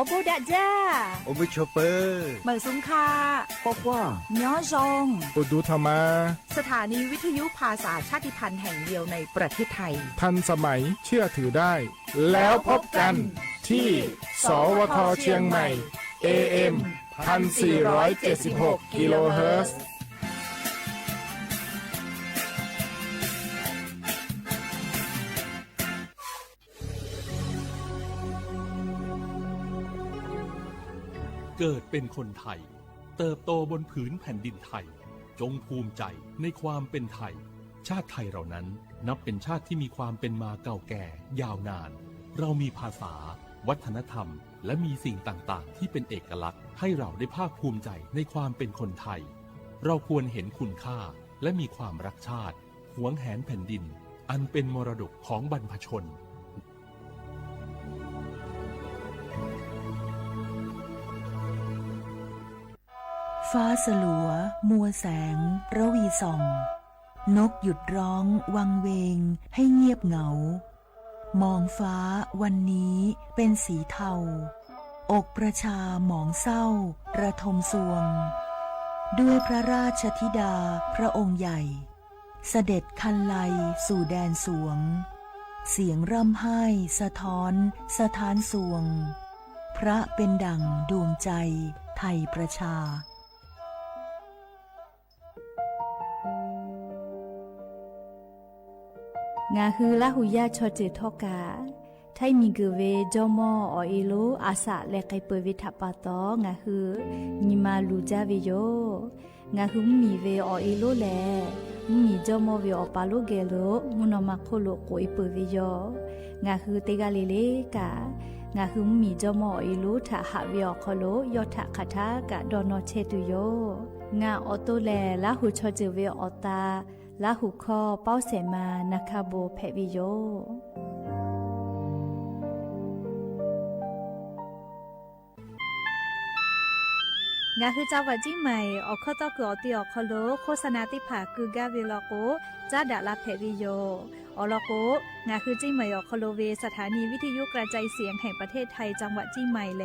อโบดาจ้าโอเบชเปอร์เหมอซุงคาปอกว่าย้อจงอุดูธรรมาสถานีวิทยุภาษาชาติพันธุ์แห่งเดียวในประเทศไทยทันสมัยเชื่อถือได้แล้วพบกันที่สวทเชียงใหม่ AM 1476 กิโลเฮิรตซ์เกิดเป็นคนไทยเติบโตบนผืนแผ่นดินไทยจงภูมิใจในความเป็นไทยชาติไทยเรานั้นนับเป็นชาติที่มีความเป็นมาเก่าแก่ยาวนานเรามีภาษาวัฒนธรรมและมีสิ่งต่างๆที่เป็นเอกลักษณ์ให้เราได้ภาคภูมิใจในความเป็นคนไทยเราควรเห็นคุณค่าและมีความรักชาติหวงแหนแผ่นดินอันเป็นมรดกของบรรพชนฟ้าสลัวมัวแสงระวีส่องนกหยุดร้องวังเวงให้เงียบเหงามองฟ้าวันนี้เป็นสีเทาอกประชาหมองเศร้าระทมสวงด้วยพระราชธิดาพระองค์ใหญ่เสด็จคันไลสู่แดนสวงเสียงร่ำไห้สะท้อนสถานสวงพระเป็นดั่งดวงใจไทยประชางาฮือละหุยาชอเจทอกาไทมีกเวจอมออเอโลอาสะเลไกเปวิทัปปะตองาฮือนิมาลูจาเวโยงาฮือมีเวอเอโลแลมีจอมอเวอปาโลเกโลมุนอมาโคโลโกอิเปเวโยงาฮือเตกาเลเลกางาฮือมีจอมอเอโลทะหะเวอคโลยอทะคาทากะดอนอเชตุโยงาออโตแลละหุชอเจเวอตาลาหุคอเป้าเสมานาคาโบเพวิโยงาคือเจ้าวัดจิ้งใหม่ออกข้อต่อคืออติออกคโลโฆษณาติผาคือกาเวลโกจ้าดาลาเพวิโยอลโกงาคือจิ้งใหม่ออกคโลเวสถานีวิทยุกระจายเสียงแห่งประเทศไทยจังหวัดจิ้งใหม่แล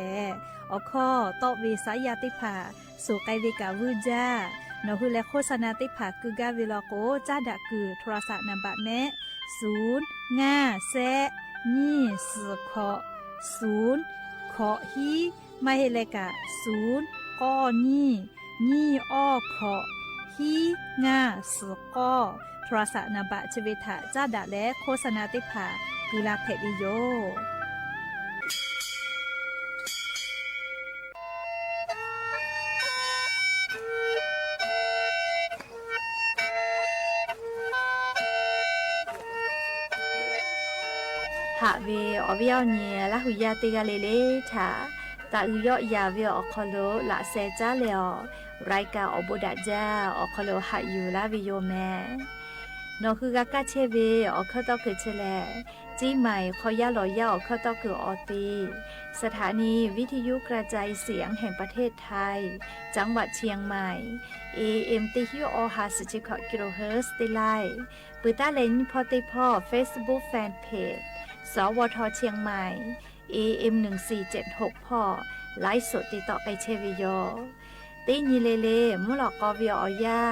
ออกข้อต่อเวสายาติผาสู่ไกเวกาวูจ้านอฮือและโฆษณาติผาคือกาเวลโกจ้าดะคือโทรศัพท์นัมบะแนะ0 5 แซะนี่สือขอ0ขอฮีไม่ให้เลกะ0ก้อนี่อ้อขอฮีง่าสือก้อโทรศัพท์นัมบะชเวทะจ้าดะและโฆษณาติผาคือลาเพดิโยหาเวอวิยเนียละหุยาติกาเลเลทาตาอุยอยาเวอคโลละเซจาเลอรายกาอบุดาจาอคโลหะอยู่ลาวิโยแมนอคือกากาเชเวอคตอคือเชแลจีใหม่ขอยาลอยาอคตอคืออตีสถานีวิทยุกระจายเสียงแห่งประเทศไทยจังหวัดเชียงใหม่ AM ติฮิโอฮาสิจิคกิโลเฮิรตซ์ติไลปืตาเลนพอติพ่อ Facebook Fanpageสวทเชียงใหม่ AM 1476พ่อไลฟ์สดติดต่อไปเชวิโยตีนีเลเลมุหลอกกอวิออยา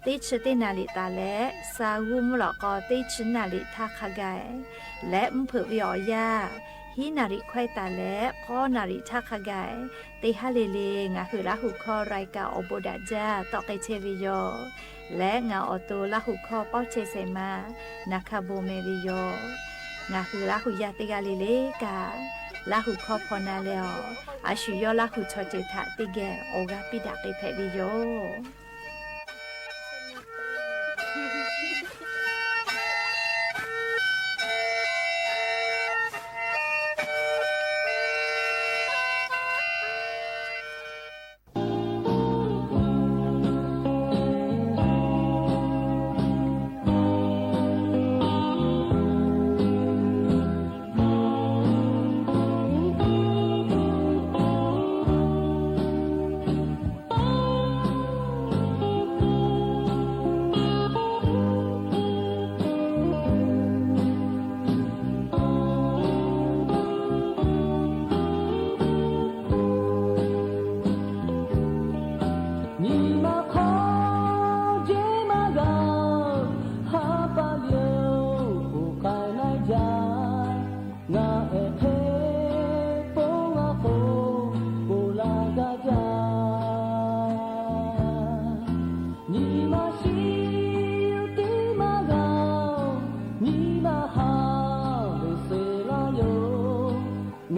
ตีชตินาลิตาและซาวูมุหลอกกอตีชนาลิทาคากายและมเผือวิออยาฮินาริควายตาและข้อนาริทาคากายตีฮาเลเลงาคือละหุคอรายกาอโบดาจาต่อไปเชวิโยและงาออโตละหุคอเป้าเชเซมานาคาโบเมวิโยงาคือลาหุยาติกาเลเลกาลาหุคอพอนาเลออาชุยอลาหุชอเจทะติเกโอกาปิดาเกเพวิโย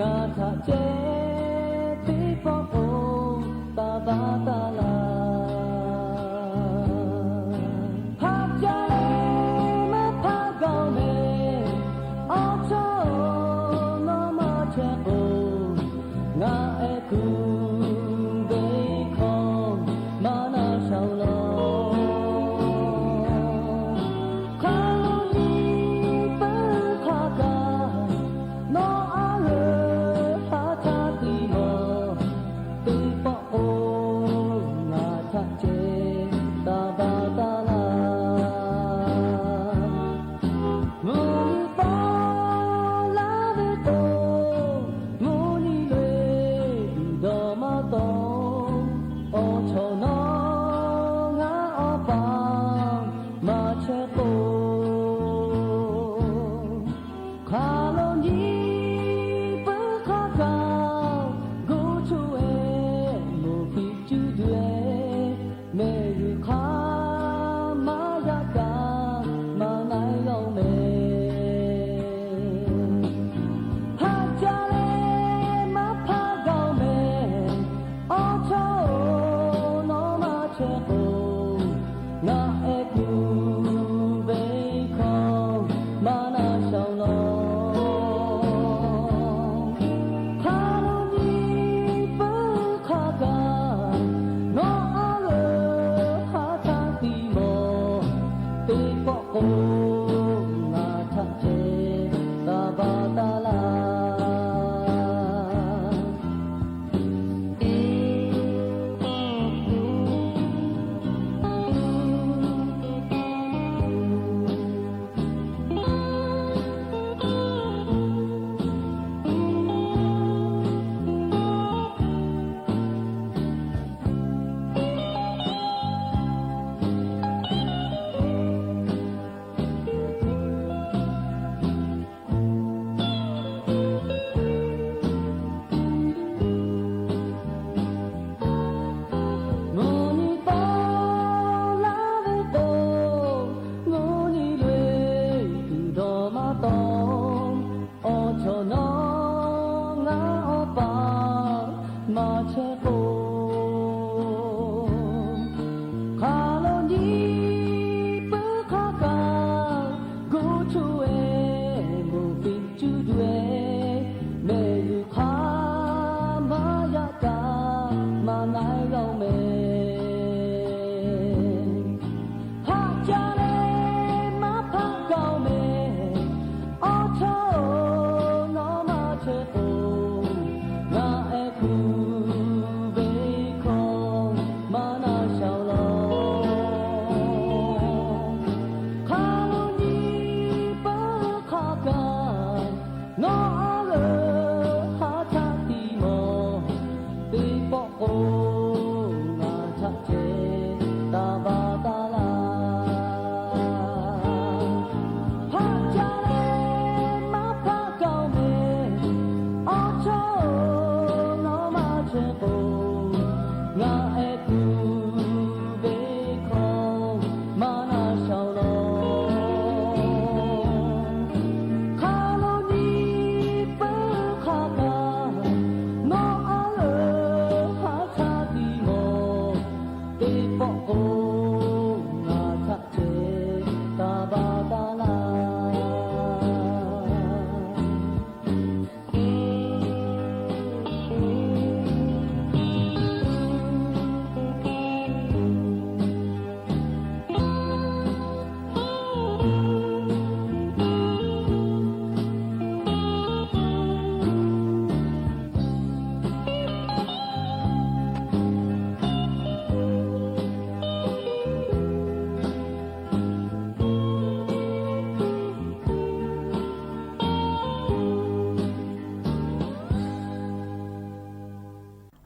ngà thà chê tí bó ô ta ba ta la hát cha lê mà phá gạo mê ô chô nó mà chê ô ngà e cư bê khom mà na sao lo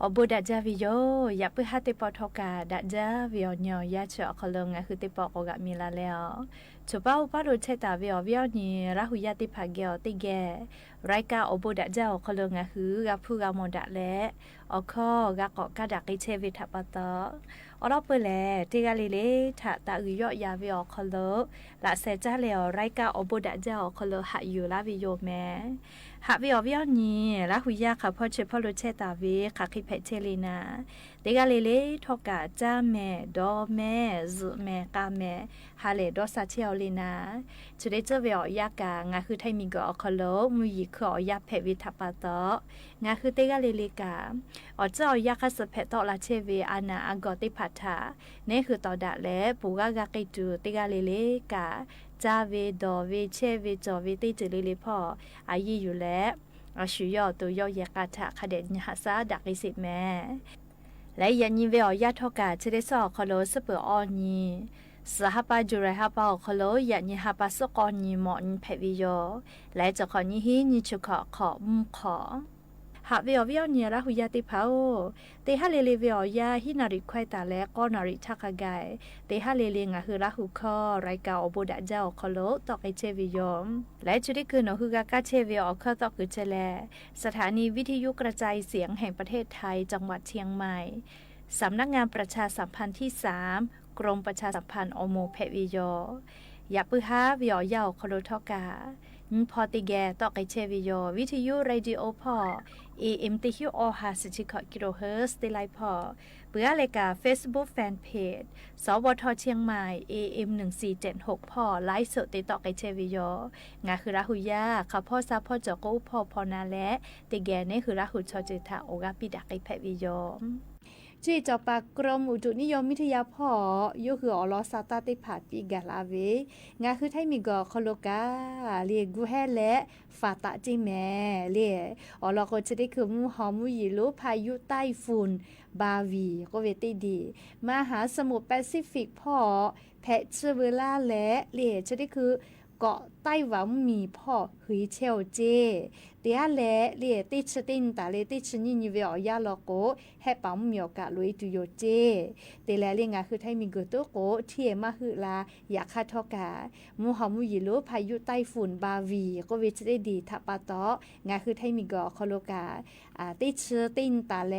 อบูดัจจาวิโยอยากไปหาเตปอทอกาดัจจาวิโยเนียยาเชอคลงคือเตปอกกะมีลาแล้ว chupa upa ro cheta ve ovyo ni rahuya ti phagyo ti ge raika oboda ja okholo nga hu ga phu ga monda le okho ga ko ka da kai che ve thapata oro pele ti ga le tha ta yu yo ya ve okholo la se ja le raika oboda ja okholo ha yu la vi yo me ha ve ovyo ni rahuya kha pho che pho lo cheta ve kha khi phe che le na ti ga le thoka ja me do me zu me ka me ha le do sa che le na chu de che ve ya ka nga hu thai mi go okholo mu yi kho ya phe vi thapata nga hu te ga le kaอเจ้าอยากให้สเปตอลาเชวีอานาอากอติพัทธาเนี่ยคือตอดะและปูกากากิจูติกาเลเลกาจาเวดอเวเชเวจอเวติจิเลเลพ่ออายีอยู่แล้วอาชุยอตัวยอยากาทะคเดญหาซาดักอิสิแม่และยันยีเวอยาทอกาเชเดซอคโลสเปออนีสหปาจุไรฮาปาคโลยันยีฮาปาสกอนีมอนเพวิโยและจะขอนี้ฮีนิชุขอมุขอหากเวียวเนี่ยละหุยาติเผาเตหะเลเลเวียวยาฮินาริควายตาและก็นาริทักกายเตหะเลเลงะคือละหุคอรายกาอบุดะเจ้าคโลตอกไอเชวิยมและจุดที่คือนคือกากาเชเวียอคอตอกคือเจแลสถานีวิทยุกระจายเสียงแห่งประเทศไทยจังหวัดเชียงใหม่สำนักงานประชาสัมพันธ์ที่3กรมประชาสัมพันธ์อโมเพวิโยยาปื้อฮาเวียวยาวคโลทอกาพอติแกตอกไอเชวิโยวิทยุเรดิโอพอAM ติฮิโอฮาสิจิคกิโลเฮิรตซ์ติไลพอเปื้อเลกา Facebook Fanpage สวทเชียงใหม่ AM 1476พอไลฟ์สดติตอกไอเชวิโยงาคือราหุยาค่ะพ่อซาพ่อจอกพอนาและติแกนี่คือราหุชอจิตาโอากาปิดักไอแพวิโยจีจอปากกรมอุตุนิยมวิทยาพ่อยุคืออลอซาตาติผาปีกาลาเวงาคือไทมีกอคโลกาเรียกูแฮและฟาตะจิแม่เรียอลอก็จะได้คือมูหอมูยิโลพายุใต้ฝุ่นบาวีก็เวติดีมหาสมุทรแปซิฟิกพ่อแพเชเวลาและเรียจะได้คือเกาะไต้หวันมีพ่อหุยเชลเจเดียแลเลียติชตินตาเลติชนินิเวอยาลโกแฮปัมมีโอกาสลุยตุโยเจเตแลเลียงาคือไทมีกุตุโกเทียมาหือลาอยากคาทอกามูฮามุยิโลพายุไต้ฝุ่นบาวีก็เวชได้ดีทัปปาตองาคือไทมีกอคโลกาติชตินตาเล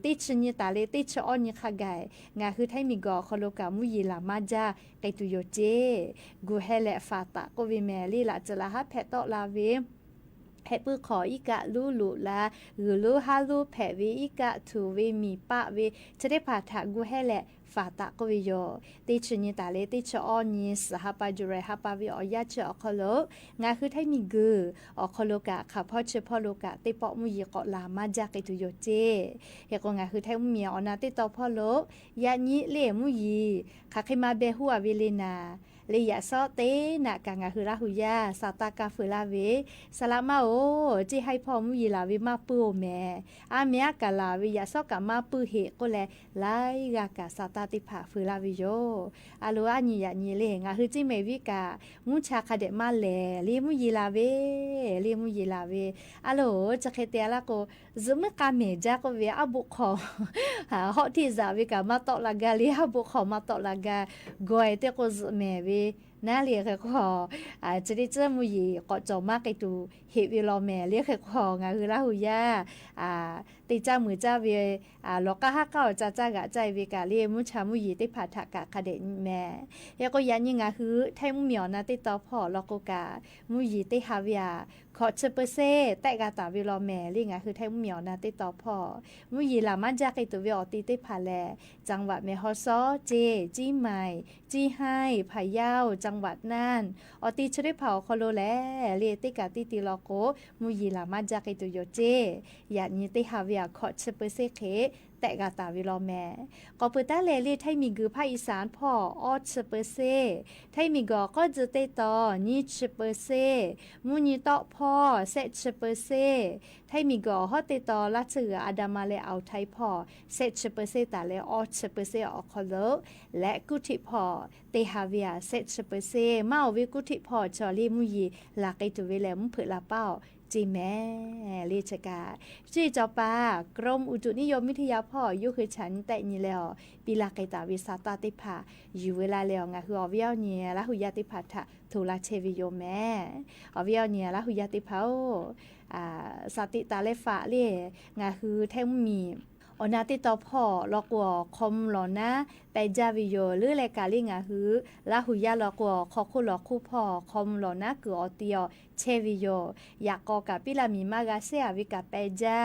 ติชนิตาเลติชออนิคากายงาคือไทมีกอคโลกามุยิลามาจาไกตุโยเจกูเฮเลฟาตะก็เวแมลีละจะละฮะแพตอลาเวแพปื้อขออีกะลูลุลาหรือลูฮาลูแพเวอีกะทูเวมีปะเวจะได้ผ่าถักกูให้แหละฟาตะก็วิโยติชนิตาเลติชออนีสหปาจุไรฮาปาวิออยาเชอคโลงาคือไทมีกืออคโลกะค่ะพ่อเชพ่อโลกะติปอมุยเกาะลามาจากไอตุโยเจเฮก็งาคือไทมุเมียอนาติตอพ่อโลยาญิเลมุยีค่ะใครมาเบหัวเวเลนาเลยอยากซอเตนะกางาคือราหุยาซาตากาเฟลาเวสลามาโอจิให้พ่อมุยลาเวมาปื้อแม่อาเมียกาลาเวอยากซอกะมาปื้อเฮก็แลไลกากาซาตาติผาเฟลาวิโยอาโลอาญิยาญิเลงาคือจิเมวิกามุชาคาเดมาแลลีมุยลาเวลีมุยลาเวอาโลจะเคเตละโกซึมกาเมจาก็เวอบุขอหาฮอที่ซาเวกามาตอลากาลีอบุขอมาตอลากากอยเตโกซึเมเวน่าเรียกขอจะได้เจอมุยก็จอมากไอตูเฮวิลอแม่เรียกของาคือราหุยาติจ้ามือจ้าเวลอกะฮักเก้าจ้ากะใจเวกาเรียมุชามุยติผาทะกะคเดนแม่แล้วก็ยันยังคือไทมุเหมียวนะติตอพ่อลอกกามุยติฮาเวียขอเชเปเซแต่กาตาวิลอแม่เรียกคือไทมุเหมียวนะติตอพ่อมุยลามันจากไอตูเวอติติผาแลจังหวัดแม่ฮอซอเจจี้ใหม่จี้ให้พะเยาจังหวัดน่านอติชริเผาคโลแลเรียติกาติติลอโกมุยลามาจากไอตุโยเจยานิติฮาเวียขอเชเปเซเคแต่กาตาวิลอแม่ก็เปิดตาเลลีไทมีกือภาคอีสานพ่อออเชเปเซไทมีกก็จะเตตอนี่เชเปเซมุนิตอพ่อเซเชเปเซไทมีกฮอเตตอละเชืออาดามาเลเอาไทยพ่อเซเชเปเซตาเลออเชเปเซออคโลและกุติพ่อเตฮาเวียเซเชเปเซมาวิกุติพ่อจอลีมุยีลาไกตุเวเลมเผลาเป้าเจ จีแม่เลชกาจีจอปากรมอุตุนิยมวิทยาพ่อยุคือฉันแต่นี่แล้วปีลาไกตาวิสาตาติภาอยู่เวลาแล้วงาคืออวิเอาเนี่ยละหุยาติภาทะทุลาเชวิโยแม่อวิเอาเนี่ยละหุยาติภาสติตาเลฝาเล่งาคือแท้มีอนาติตอพ่อลอกวคอมหลอนะไปจาวิโยหรือรายการลิงาฮือละหุยาลอกวคอคุลอคู่พ่อคอมหลอนะคืออเตียวเชวิโยอยากกอกะปิลามีมากาเซียวิกาไปจา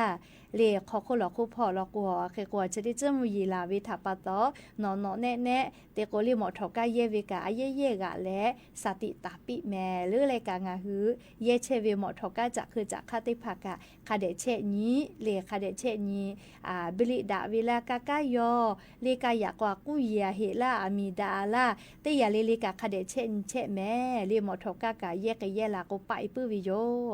เลคอคุลอคู่พ่อลอกวเคกวชดิจมุยีลาวิทาปะตอนอนแน่เตโกลิหมอทอกาเยวิกาเยกะและสติตาปิแม่หรือรายการงาฮือเยเชวิหมอทอกาจะคือจะคาติภากะคาเดเชนี้เลคาเดเชนี้บิลิดาวิลากากายอเลกายากว่ากุยาเฮลาอามีดาลาเตยาเลกาคาเดเชแม่เลหมอทอกากะเยกะเยลาโกไปปื้อวิโย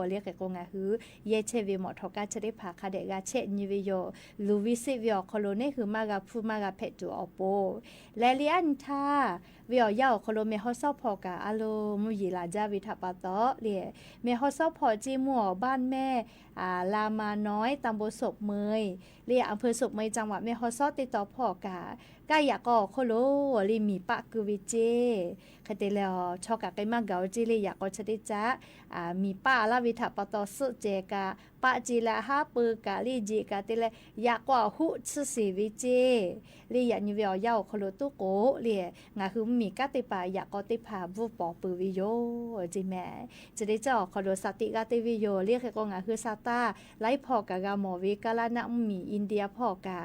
เรียกกงาฮือเยเชวิหมอทอกาจะได้ภาคาเดกาเชนิวิโยลูวิซิวิโอโคโลเนคือมากาพูมากาเพจูอโปและเลียนทาวิโอยาโคโลเมฮอซอพอกาอโลมุยีลาจาวิทาปาตอเลียเมฮอซอพอจีมัวบ้านแม่ลามาน้อยตำบลศพเมยเรียอำเภอศพเมยจังหวัดเมฮอซอติดต่อพอกากายากอโคโลลิมีปะกุวิเจคเตเลอชอกะไกมาเกาจิเลยากอชดิจ้ามีป้าลาวิทาปาตอสุเจกาปะจิลาฮาปือกาลีจิกาเตเลยากว่าหุสุสิวิเจลียานิเวอยาโคโลตุโกเลียงาคือมีกาติปายากอติภาบุปอปือวิโยจิแม่จะได้เจ้าคอโดสติกาติวิโยเรียกก็งาคือซาตาไลพอกากาโมวิกาลานะมีอินเดียพอกา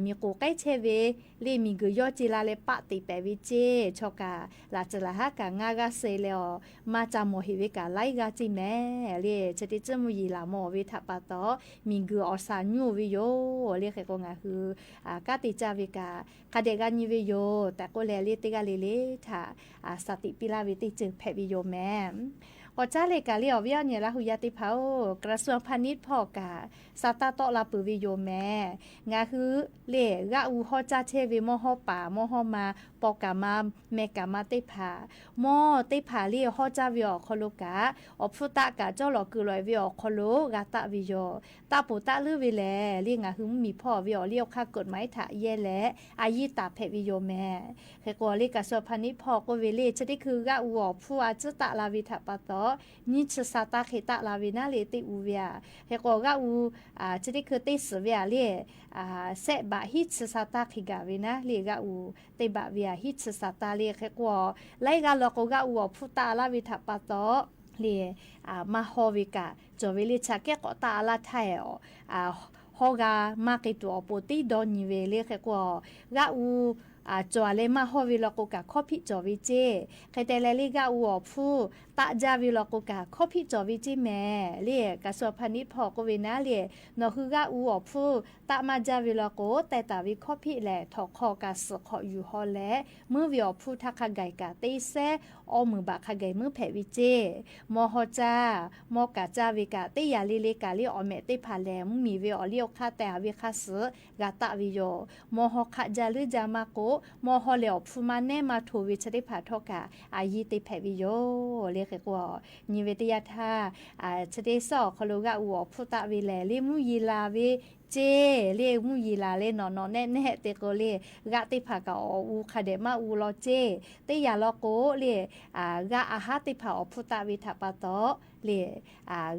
มีกูใกล้เชเวลีมีกุยอจิลาเลปะติเปวิเจชอกาลาจลาฮากางากาเซเลอมาจามโมฮิวิกาไลกาจิแม่เลียจะได้จมุยีลาโมวิทาปาตอมีกุออซาญูวิโยเรียกก็งาคือกาติจาวิกาคาเดกาญิวิโยแต่ก็แลเลีติกาเลถ้าสติปิลาวิติจึงแพวิโยแม่ก็จ้าเลกาเลียวเวียเนี่ยละหุยาติเผากระทรวงพาณิชย์พ่อกาซาตาโตลาปือวิโยแม่งาคือเลกะอูฮอจาเชวิโมฮอป่าโมฮอมาปอกามาเมกามาติผาโมติผาเลียวฮอจาวิโอคโลกาอพุตะกาเจ้าหลอคือลอยวิโอคโลกาตะวิโยตาปุตะลือวิแลเลียงาคือมีพ่อวิโอเลียวค่ากฎหมายถะเยแลอายิตาเพวิโยแม่เคกอเลกาสวพาณิชย์พ่อก็เวเลจะได้คือกะอูผู้อาจตะลาวิทะปะตอนิชสาตาเขตะลาวินาเลติอูเวียเฮโกกะอูจะได้คือติสเวียเลเซบะฮิชสาตาขิกาวินะเลกะอูเตบะเวียฮิชสาตาเลเฮโกไลกะลอกกะอูพุตะลาวิทะปะตอเลมาฮอวิกาจอเวลิชะเกกอตาลาไทอฮอกามาเกตัวโปติดอนิเวเลเฮโกกะอูจอเลมาฮอวิลโกกะคอพิจอวิเจใครแต่เลลิกะอูผู้ตะจาวิลโกกะคอพิจอวิจิแม่เรียกะสวพาณิชย์พอกเวนะเรียนอคือกะอูผู้ตะมาจาวิลโกแต่ตาวิคอพิแลทอคอกะสขออยู่ฮอแลมือวิอผู้ทักขะไกกะเตเซอมือบะขะไกมือแผวิเจมอฮอจามอกะจาวิกะเตยาลิเลกะลิออเมเตพาแลมมีวิอเลียวคาแต่วิคาสกะตะวิโยมอฮอขะจาลืจามาโกมอฮอเลอฟูมาเนมาโทวิชได้ผาทอกะอายิติแผวิโยเรียกกว่านิเวติยาธาชได้สอคโลกะอูพุตะวิแลลิมุยีลาวิเจเรียมุยีลาเลนอนแน่เตโกเลกะติผากะอูคาเดมาอูลอเจเตยาลอโกเลกะอาหาติผาพุตะวิทะปะตอเล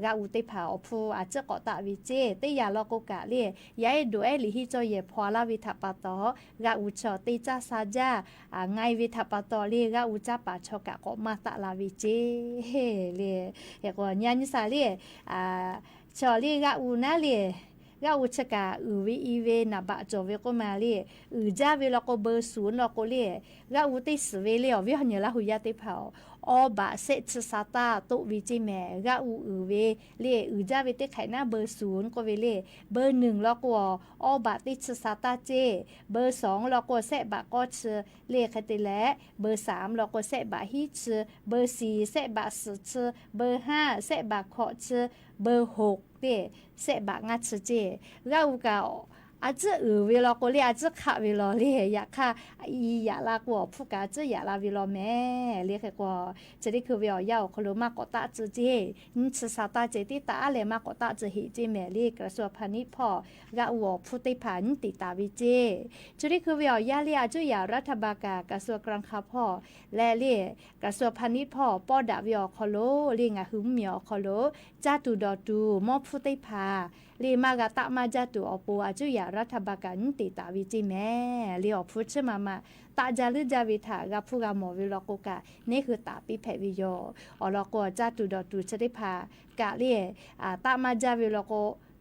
กะอูติผาพูอาจจะกอตะวิเจเตยาลอโกกะเลยายดูเอลิฮิจอเยพอลาวิทะปะตอกะอูชอติจาซาจาไงวิทะปะตอเลกะอูจาปาชอกะกอมาตะลาวิเจเลเฮกอญาณิสาเลชอเลกะอูนาเลกะอุชกะอือวิอีเวนะบะจอเวก็มาเลอือจาเวลก็เบอร์0ลก็เลกะอุติสเวเลวิหันยละหุยาติเผาอบะเซชซาตาตุวิจิแมกะอูอือเวเลอือจาเวติไขหน้าเบอร์0ก็เวเลเบอร์1แล้วก็อบะติชซาตาเจเบอร์2แล้วก็เซบะก็ชเลคติแลเบอร์3แล้วก็เซบะฮิชเบอร์4เซบะสชเบอร์5เซบะขอชเบอร์6เตเซบะงัดเจกะอูกะ อาจจะเวลาก็เลยอาจจะขาเวลาเลยอยากค่ะอีอยากลากว่าผู้กาจะอยากลาเวลาแม่เรียกกว่าจะได้คือเวลาเยาเขารู้มากกว่าตาจะเจนี่ศึกษาตาเจติตาอะไรมากกว่าตาจะเห็นเจแม่เรียกกระทรวงพาณิชย์พอกะว่าผู้ติพันติตาวิเจจะได้คือเวลาเรียจะอยากรัฐบาลกระทรวงกลางค่ะพ่อและเรียกกระทรวงพาณิชย์พ่อป้อดาเวลาเขารู้เรียกหึมเหมียวเขารู้จ้าตูดอตูมอผู้ติพาเรียมากะตะมาจ้าตูอปัวจะอยากรัฐบาลกันติตาวิจิแม่เรียพูดใช่มาตาจารึจาวิถากับผู้กำหมอวิโลกกะนี่คือตาปีแผวิโยอลกจ้าตูดอตูจะได้พากะเรียตามาจาวิโลก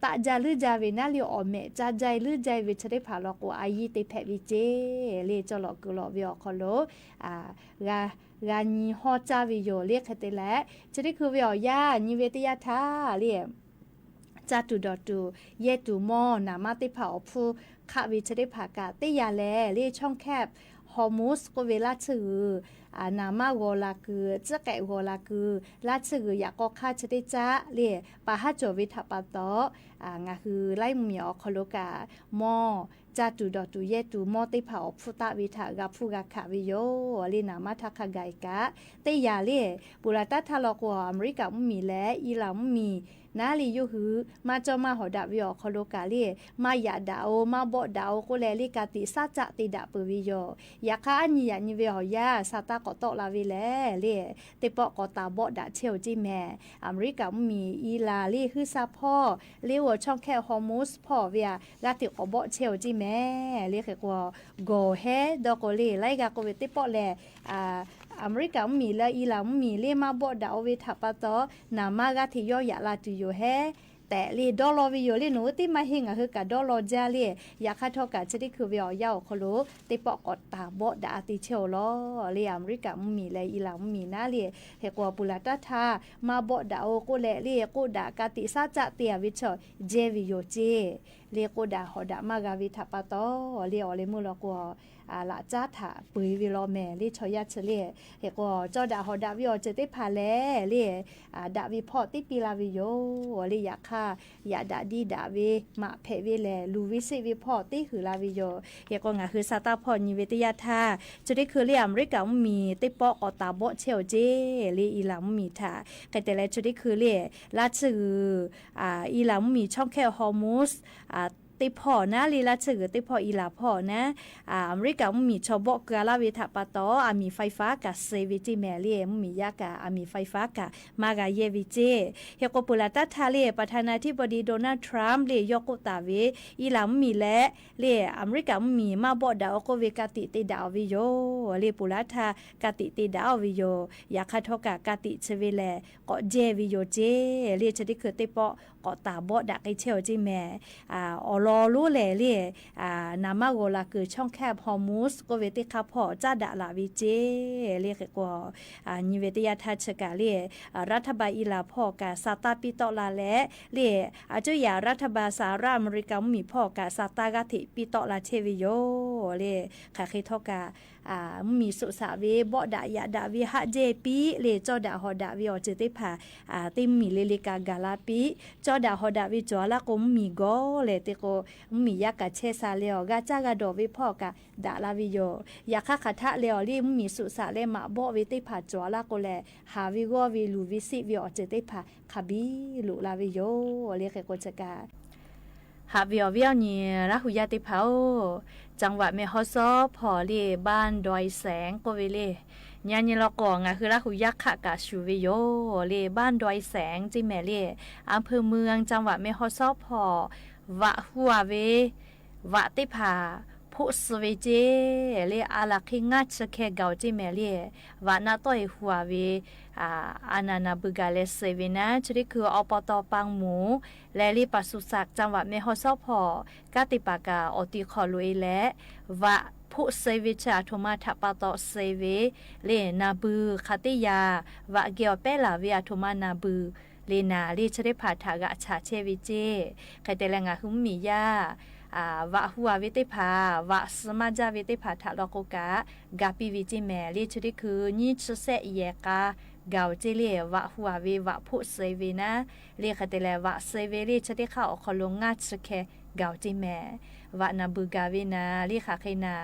ตาจารึจาวินาเรียอเมจ้าใจรึใจวิจะได้พาลกอายีติแผวิเจเรียจะลกุลวิโอคโลกานีฮอจาวิโยเรียกเตแลจะได้คือวิโอยานิเวติยาทาเรียจ้าตูดอตูเยตูมอนามาติเผาผู้ข้าวิจะได้ผ่ากาติยาแลเรียช่องแคบฮอมูสก็เวลาชื่อนามาโวลาคือจะแกโวลาคือลาชื่ออยากก็ค่าจะได้จ้าเรียปาฮัจโจวิทปาโตงาคือไล่เหมียวคโลกามอจาตูดอตูเยตูมอติเผาผู้ตาวิถากับผู้กาขาวิโยลีนามาทักไกกะติยาเรียปุระตัทะลอกว่าอเมริกามีและอีหลามีนาลียูหือมาจอมาหอดาวิโอคโลกาเลีมาอยาดาวมาบ่ดาวก็แลลิกาติซาจะติดาปวิโยอยากอันนี้อันนี้เวหอยาซาตาก็ตอกลาวิแลเลีติปอก็ตาบ่ดาเชียวจิแม่อเมริกามีอีลาลีคือซาพ่อเลียวช่องแค่ฮอร์โมสพ่อเวียลาติก็บ่เชียวจิแม่เรียกว่าโกเฮดอกลีไลกาก็เวติปอแลอเมริกามีและอีหลามีเลมาบ่ดาวเวทัปตอนามากะที่ย่อยาลาตุโยเฮแต่ลีดอลลาร์วิโยลีหนูที่มาเฮงคือกะดอลลาร์จาลีอยากคัดทอกะจะได้คือวิอยาวเขารู้ติปอกอดตาบ่ดาติเชลล้อลีอเมริกามีและอีหลามีนะลีเฮกว่าปุระตาทามาบ่ดาวก็แลลีก็ดากะติซาจะเตียวิชเจวิโยเจลีก็ดาหอดามากาวิทัปตอลีออเลมุลกว่าละจ้าถาปุยวิโลแม่ลีชอยาเฉลีเฮก็เจ้าดาหอดาวิโอจะได้พาแลลีดาวิพอติปีลาวิโยลีอยากค่ะอยากดาดีดาวิมาเพวิแลลูวิสิวิพอติคือลาวิโยเฮก็งาคือซาตาพอนิเวติยาทาจะได้คือลีอเมริกามีติปอกอตาบ่เชลเจลีอีหลังมีทาก็แต่ละจะได้คือลีลาชื่ออีหลังมีช่องแค่ฮอร์โมสติพอนะลีลาชื่อติพออีลาพอนะอเมริกามีชอบบอกกาลาวิทาปตอมีไฟฟ้ากับเซวิจิแมลีมียากามีไฟฟ้ากับมากาเยวิเจเฮโกปุลาตัทาเลประธานาธิบดีโดนัลด์ทรัมป์เลยยกตาเวอีลามีและเลอเมริกามีมาบอดาวก็เวกาติติดาววิโยเลปุลาทากาติติดาววิโยอยากคัทอกากาติเชเวเลก็เจวิโยเจเลจะได้คือติปอก็ตาบอดาไอเชลจิแมรอรู้แหล่เล่นามาโกลาคือช่องแคบฮอร์มูสก็เวติคาพอจ้าดาลาวิเจเรียกว่านิเวติยาทัชกาเล่รัฐบาลอีลาพอกาซาตาปิโตลาและเล่เจ้าอย่ารัฐบาลสหรัฐอเมริกามีพอกาซาตากาติปิโตลาเทวิโยเล่ค่ะคิดเท่ากามีสุสาเวบ่ดายาดาวิฮะเจปีเลจอดาฮอดาวิอเจติพาติมีเลลิกากาลาปีจอดาฮอดาวิจอละก็มีโกเลติโกมียากะเชซาเลอกาจากาดอวิพ่อกะดาลาวิโยยาคะคาทะเลอลีมีสุสาเลมาบ่วิติพาจอละก็แลหาวิโกวิลูวิสิวิอเจติพาคาบิลุลาวิโยเลเคโกจกาหาวิอวิอนี่ละหุยาติเผาจังหวัดแม่ฮอซอพอเลบ้านดอยแสงก็เวเลญาณิละกองคือละหุยักขะกะชูวิโยเลบ้านดอยแสงจิแม่เลอำเภอเมืองจังหวัดแม่ฮอซอพอวะหัวเววะติพาผู้สเวเจเลอาลักงัดสเคเกาจิแม่เลวะนาต้อยหัวเวอานานาบุกาเลเซเวนะชริคืออปตปังหมูและลีปศุสัตว์จังหวัดแม่ฮอซอพอกาติปากาอติคอลุยและวะผู้เซวิชาโทมาทัปตอเซเวเลนาบือคติยาวะเกียวเปลาเวียโทมานาบือเลนาลีชริพาทากะชาเชวิเจใครแต่แรงหุมมียาวะหัววิติภาวะสมาจาวิติภาทะลอกกะกาปิวิจิแมลีชริคือนิชเสเยกาเกาเจเลวะหัวเววะผู้เซเวนะเรียกแต่ละวะเซเวลีชริข้าอคลงงัดสเค เกาจิแม่วะนาบูกาเวนาลีขาเคนา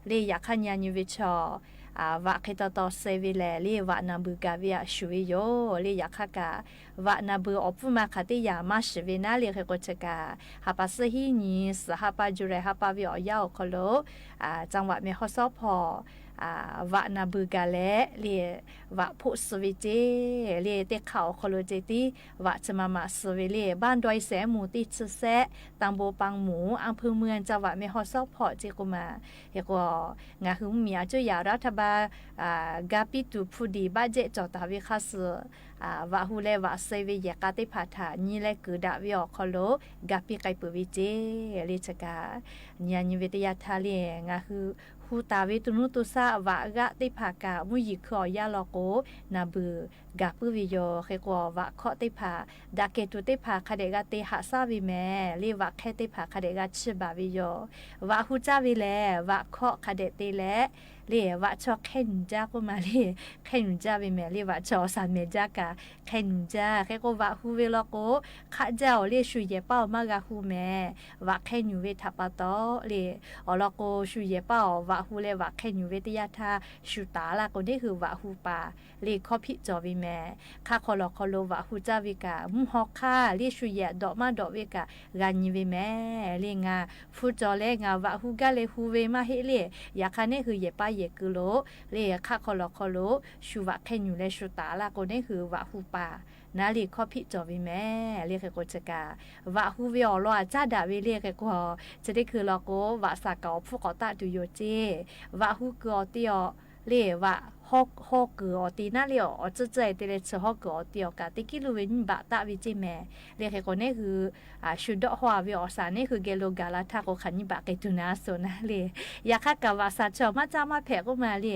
ลีอยากขันยานิวิชอวะเคตตอเซวิแลลีวะนาบูกาเวียชุยโยลีอยากขะกาวะนาบูอปุมาคติยามาชเวนาลีเขโกชกาฮาปัสฮีนีสฮาปาจุเรฮาปาวิอยาโคโลจังหวัดเมฆซอพอวะนาบูกาเลลีวะพุสวิเจลีเตข่าวโคโลเจติวะจมามาสวิลีบ้านดอยแสหมู่ติชแสตังโบปังหมูอำเภอเมืองจังหวัดเมฆซอพอเจกุมาเฮกงาหุมมีอาจุยารัฐบาลกาปิตุพูดีบาเจจอตาวิคัสวะฮูเลวะเซวิยกาติพาถานีเลกุดาวิอคโลกาปิไกปุวิเจลิชกาญาณิวิทยาทาเลงาฮือฮูตาวิตุนุตุสาวะกะติภากามุยิขอยาลโกนาบือกาปุวิโยเขกวะเคาะติภาดาเกตุติภาคเดกาติหาซาวิแมลิวะแคติภาคเดกาชิบาวิโยวะฮูจาวิแลวะเคาะคเดติแลเลวะชอแค่นุจากุมาเลแค่นุจาวิแมเลวะชอสามเมจากาแค่นุจาแค่กวะฮูเวลโกขะเจ้าเลชุเยเป้ามากาฮูแมวะแค่นุเวทัปปะตอเลอลโกชุเยเป้าวะฮูเลวะแค่นุเวตยาทาชุตาลาโกนี่คือวะฮูปาเลขอพิจอวิแมข้าคอลอคอโลวะฮูจาวิกามุฮอกค่าเลชุเยดอกมาดอกเวกากาญิวิแมเลงาฟูจอเลงาวะฮูกาเลฮูเวมาเฮเลยาคานี่คือเยปาเยกุโลเลข้าคอลอคอโลชูวะแค่นุเลชุตาลาโกนี่คือวะฮูปานาลีข้อพิจอวิแม่เรียกโกจกาวะฮูวิอลอจ้าดาวิเรียกก็จะได้คือลอโกวะสากอผู้ก่อตาดูโยเจวะฮูกอติอเลวะฮอกกอตีนาเลียวอจะใจเตเลชฮอกกอติอกาติกิลุวินบะตาวิจิแม่เรียกก็นี่คือชุดฮวาวิอสานี่คือเกโลกาลาทาโกขันยิบะเกตุนาโซนะเลอยากคักกะวะสาชอมาจามาแผก็มาเล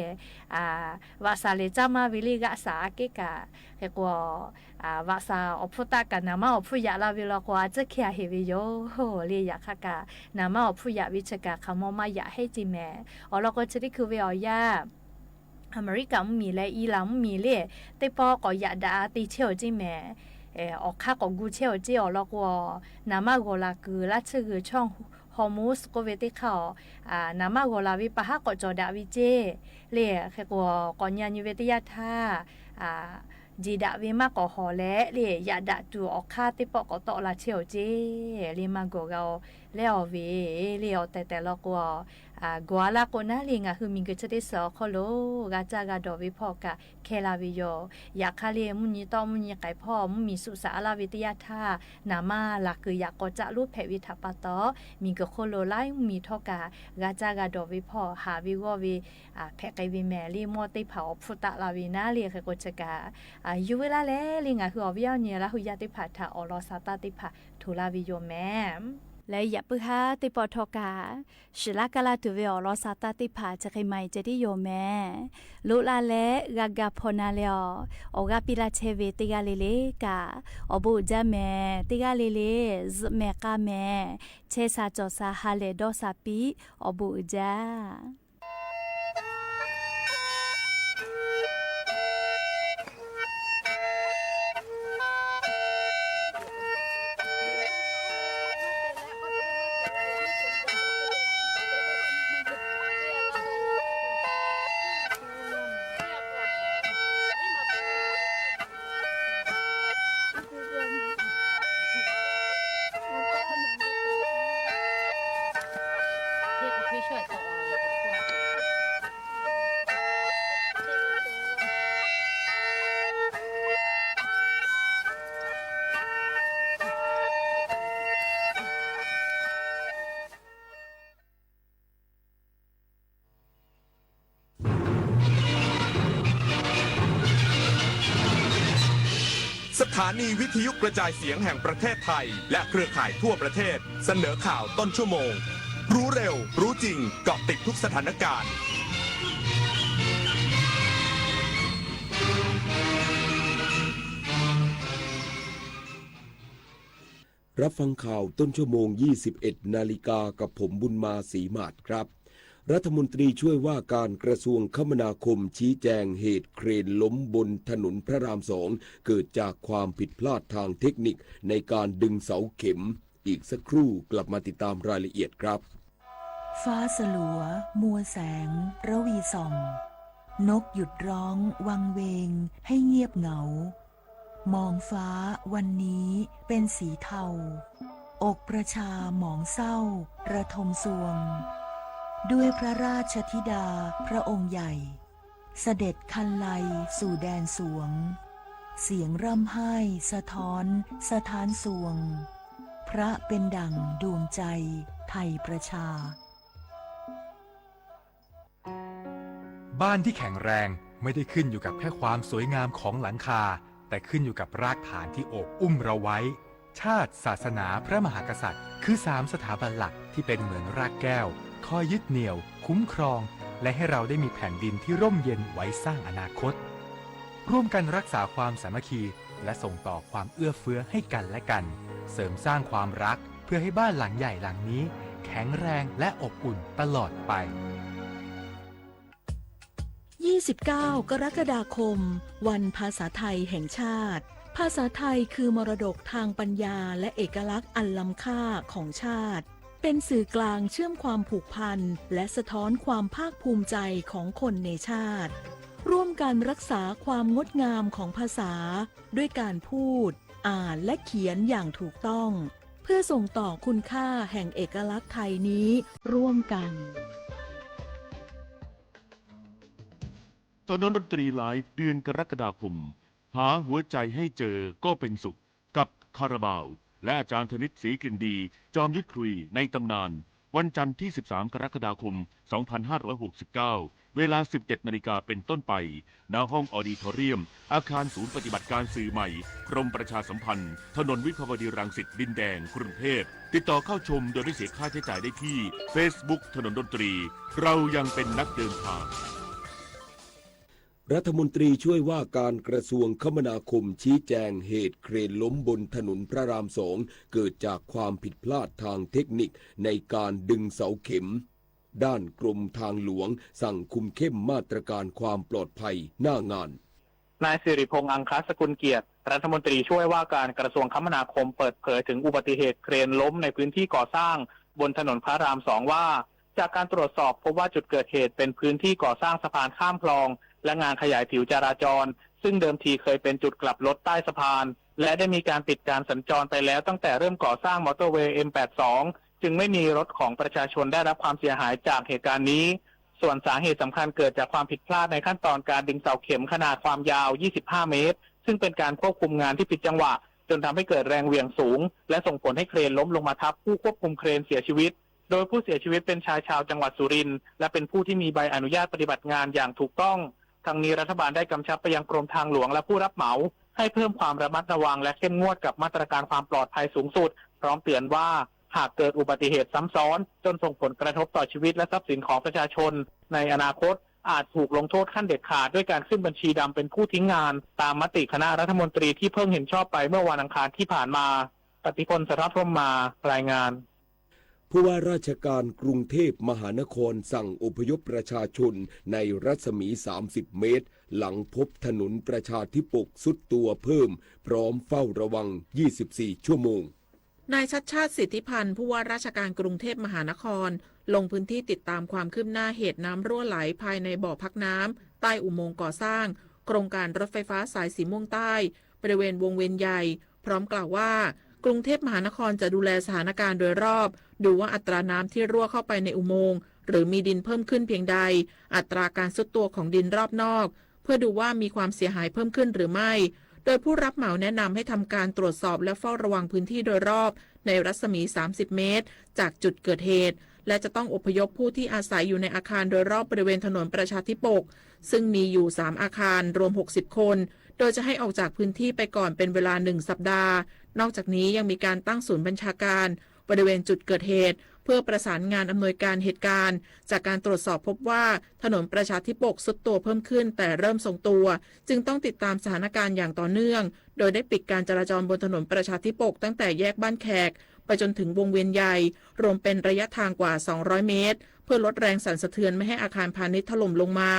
วะสาเลจามาวิลิกะสาเกกะเฮกวะสาอพุตะกะนามาอพุยะลาวิลอกวาจะเคียเฮวิโยโหเลอยากคักกะนามาอพุยะวิชกะคำมายะให้จิแม่อลอก็จะได้คือวิอยาอเมริกามีและอิหร่านมีเลยแต่พอก็อยากได้ติเชี่ยวจิแม่ออกค่าก็กูเชี่ยวจิออกแล้วก็น้ำมาโกลาคือละชื่อช่องฮอร์โมสก็เวติเขาน้ำมาโกลาวิปะฮะก็จอดาวิเจเลยแค่ก็ก่อนยันยูเวติยาธาจีดาวิมากก็หอและเลยอยากได้ตัวออกค่าติปอก็ต่อละเชี่ยวจิเลยมาโกเราแล้วเวเลยเอาแต่แล้วก็กัวลาโกนาลิงคือมิงก็จะได้สอคโลกาจากาดอวิพอกะเคลาวิโยอยากคาเลมุนีตอมุนีไก่พ่อมุมีสุสาลาวิทยาธานามาลักคืออยากก็จะรูปแผวิทัปตอมิงก็โคโลไลมีทอกากาจากาดอวิพอหาวิววิแผไกวิแมลีมอติเผาพุตะลาวินาเลียกจกายูเวลาเลลิงคืออวิยาเนียละหุยาติผาทาอลอซาตาติผาทุลาวิโยแมและอย่าเพิ่งหาติปอทอกาชิลากาลาตุเวอลอซาตาติผาจะใครไม่จะได้โยแม่ลุลาเลกากาพนาเลออกาปิลาเชเวติกาเลเลกาอบูจาแม่ติกาเลเลซเมกาแม่เชซาจอซาฮาเลดอซาปีอบูจาสถานีวิทยุกระจายเสียงแห่งประเทศไทยและเครือข่ายทั่วประเทศเสนอข่าวต้นชั่วโมงรู้เร็วรู้จริงเกาะติดทุกสถานการณ์รับฟังข่าวต้นชั่วโมง 21 นาฬิกากับผมบุญมาศรีมาศครับรัฐมนตรีช่วยว่าการกระทรวงคมนาคมชี้แจงเหตุเครนล้มบนถนนพระราม2เกิดจากความผิดพลาดทางเทคนิคในการดึงเสาเข็ม อีกสักครู่กลับมาติดตามรายละเอียดครับ ฟ้าสลัวมัวแสงระวีส่องนกหยุดร้องวังเวงให้เงียบเหงามองฟ้าวันนี้เป็นสีเทาอกประชาหมองเศร้าระทมสวงด้วยพระราชธิดาพระองค์ใหญ่เสด็จคันไลสู่แดนสวงเสียงร่ำไห้สะท้อนสถานสวงพระเป็นดั่งดวงใจไทยประชาบ้านที่แข็งแรงไม่ได้ขึ้นอยู่กับแค่ความสวยงามของหลังคาแต่ขึ้นอยู่กับรากฐานที่โอบอุ้มเราไว้ชาติศาสนาพระมหากษัตริย์คือ3สถาบันหลักที่เป็นเหมือนรากแก้วคอยยึดเหนี่ยวคุ้มครองและให้เราได้มีแผ่นดินที่ร่มเย็นไว้สร้างอนาคตร่วมกันรักษาความสามัคคีและส่งต่อความเอื้อเฟื้อให้กันและกันเสริมสร้างความรักเพื่อให้บ้านหลังใหญ่หลังนี้แข็งแรงและอบอุ่นตลอดไป29 กรกฎาคมวันภาษาไทยแห่งชาติภาษาไทยคือมรดกทางปัญญาและเอกลักษณ์อันล้ำค่าของชาติเป็นสื่อกลางเชื่อมความผูกพันและสะท้อนความภาคภูมิใจของคนในชาติร่วมกันรักษาความงดงามของภาษาด้วยการพูดอ่านและเขียนอย่างถูกต้องเพื่อส่งต่อคุณค่าแห่งเอกลักษณ์ไทยนี้ร่วมกันตอนดนตรีไลฟ์เดือนกรกฎาคมหาหัวใจให้เจอก็เป็นสุขกับคาราบาวและอาจารย์ธนิตศรีกลิ่นดีจอมยุทธคุยในตำนานวันจันทร์ที่13กรกฎาคม2569เวลา 17 นาฬิกาเป็นต้นไปณห้องออดิทอเรียมอาคารศูนย์ปฏิบัติการสื่อใหม่กรมประชาสัมพันธ์ถนนวิภาวดีรังสิตดินแดงกรุงเทพติดต่อเข้าชมโดยไม่เสียค่าใช้จ่ายได้ที่ Facebook ถนนดนตรีเรายังเป็นนักเดินทางรัฐมนตรีช่วยว่าการกระทรวงคมนาคมชี้แจงเหตุเครนล้มบนถนนพระราม2เกิดจากความผิดพลาดทางเทคนิคในการดึงเสาเข็มด้านกรมทางหลวงสั่งคุมเข้มมาตรการความปลอดภัยหน้างานนายสิริพงษ์อังคสกุลเกียรติรัฐมนตรีช่วยว่าการกระทรวงคมนาคมเปิดเผยถึงอุบัติเหตุเครนล้มในพื้นที่ก่อสร้างบนถนนพระราม2ว่าจากการตรวจสอบพบว่าจุดเกิดเหตุเป็นพื้นที่ก่อสร้างสะพานข้ามคลองและงานขยายผิวจราจรซึ่งเดิมทีเคยเป็นจุดกลับรถใต้สะพานและได้มีการปิดการสัญจรไปแล้วตั้งแต่เริ่มก่อสร้างมอเตอร์เวย์ M82 จึงไม่มีรถของประชาชนได้รับความเสียหายจากเหตุการณ์นี้ส่วนสาเหตุสำคัญเกิดจากความผิดพลาดในขั้นตอนการดึงเสาเข็มขนาดความยาว25เมตรซึ่งเป็นการควบคุมงานที่ผิดจังหวะจนทำให้เกิดแรงเหวี่ยงสูงและส่งผลให้เครนล้มลงมาทับผู้ควบคุมเครนเสียชีวิตโดยผู้เสียชีวิตเป็นชายชาวจังหวัดสุรินทร์และเป็นผู้ที่มีใบอนุญาตปฏิบัติงานอย่างถูกต้องทางนี้รัฐบาลได้กำชับไปยังกรมทางหลวงและผู้รับเหมาให้เพิ่มความระมัดระวังและเข้มงวดกับมาตรการความปลอดภัยสูงสุดพร้อมเตือนว่าหากเกิดอุบัติเหตุซ้ำซ้อนจนส่งผลกระทบต่อชีวิตและทรัพย์สินของประชาชนในอนาคตอาจถูกลงโทษขั้นเด็ดขาดด้วยการขึ้นบัญชีดำเป็นผู้ทิ้งงานตามมติคณะรัฐมนตรีที่เพิ่งเห็นชอบไปเมื่อวันอังคารที่ผ่านมาปฏิพล สรพรหมมารายงานผู้ว่าราชการกรุงเทพมหานครสั่งอพยพประชาชนในรัศมี30เมตรหลังพบถนนประชาธิปกสุดตัวเพิ่มพร้อมเฝ้าระวัง24ชั่วโมงนายชัชชาติสิทธิพันธ์ผู้ว่าราชการกรุงเทพมหานครลงพื้นที่ติดตามความคืบหน้าเหตุน้ำรั่วไหลภายในบ่อพักน้ำใต้อุโมงค์ก่อสร้างโครงการรถไฟฟ้าสายสีม่วงใต้บริเวณวงเวียนใหญ่พร้อมกล่าวว่ากรุงเทพมหานครจะดูแลสถานการณ์โดยรอบดูว่าอัตราน้ำที่รั่วเข้าไปในอุโมงค์หรือมีดินเพิ่มขึ้นเพียงใดอัตราการทรุดตัวของดินรอบนอกเพื่อดูว่ามีความเสียหายเพิ่มขึ้นหรือไม่โดยผู้รับเหมาแนะนำให้ทำการตรวจสอบและเฝ้าระวังพื้นที่โดยรอบในรัศมี30เมตรจากจุดเกิดเหตุและจะต้องอพยพผู้ที่อาศัยอยู่ในอาคารโดยรอบบริเวณถนนประชาธิปกซึ่งมีอยู่3อาคารรวม60คนโดยจะให้ออกจากพื้นที่ไปก่อนเป็นเวลา1สัปดาห์นอกจากนี้ยังมีการตั้งศูนย์บัญชาการบริเวณจุดเกิดเหตุเพื่อประสานงานอำนวยการเหตุการณ์จากการตรวจสอบพบว่าถนนประชาธิปกทรุดตัวเพิ่มขึ้นแต่เริ่มทรงตัวจึงต้องติดตามสถานการณ์อย่างต่อเนื่องโดยได้ปิดการจราจรบนถนนประชาธิปกตั้งแต่แยกบ้านแขกไปจนถึงวงเวียนใหญ่รวมเป็นระยะทางกว่า200เมตรเพื่อลดแรงสั่นสะเทือนไม่ให้อาคารพาณิชย์ถล่มลงมา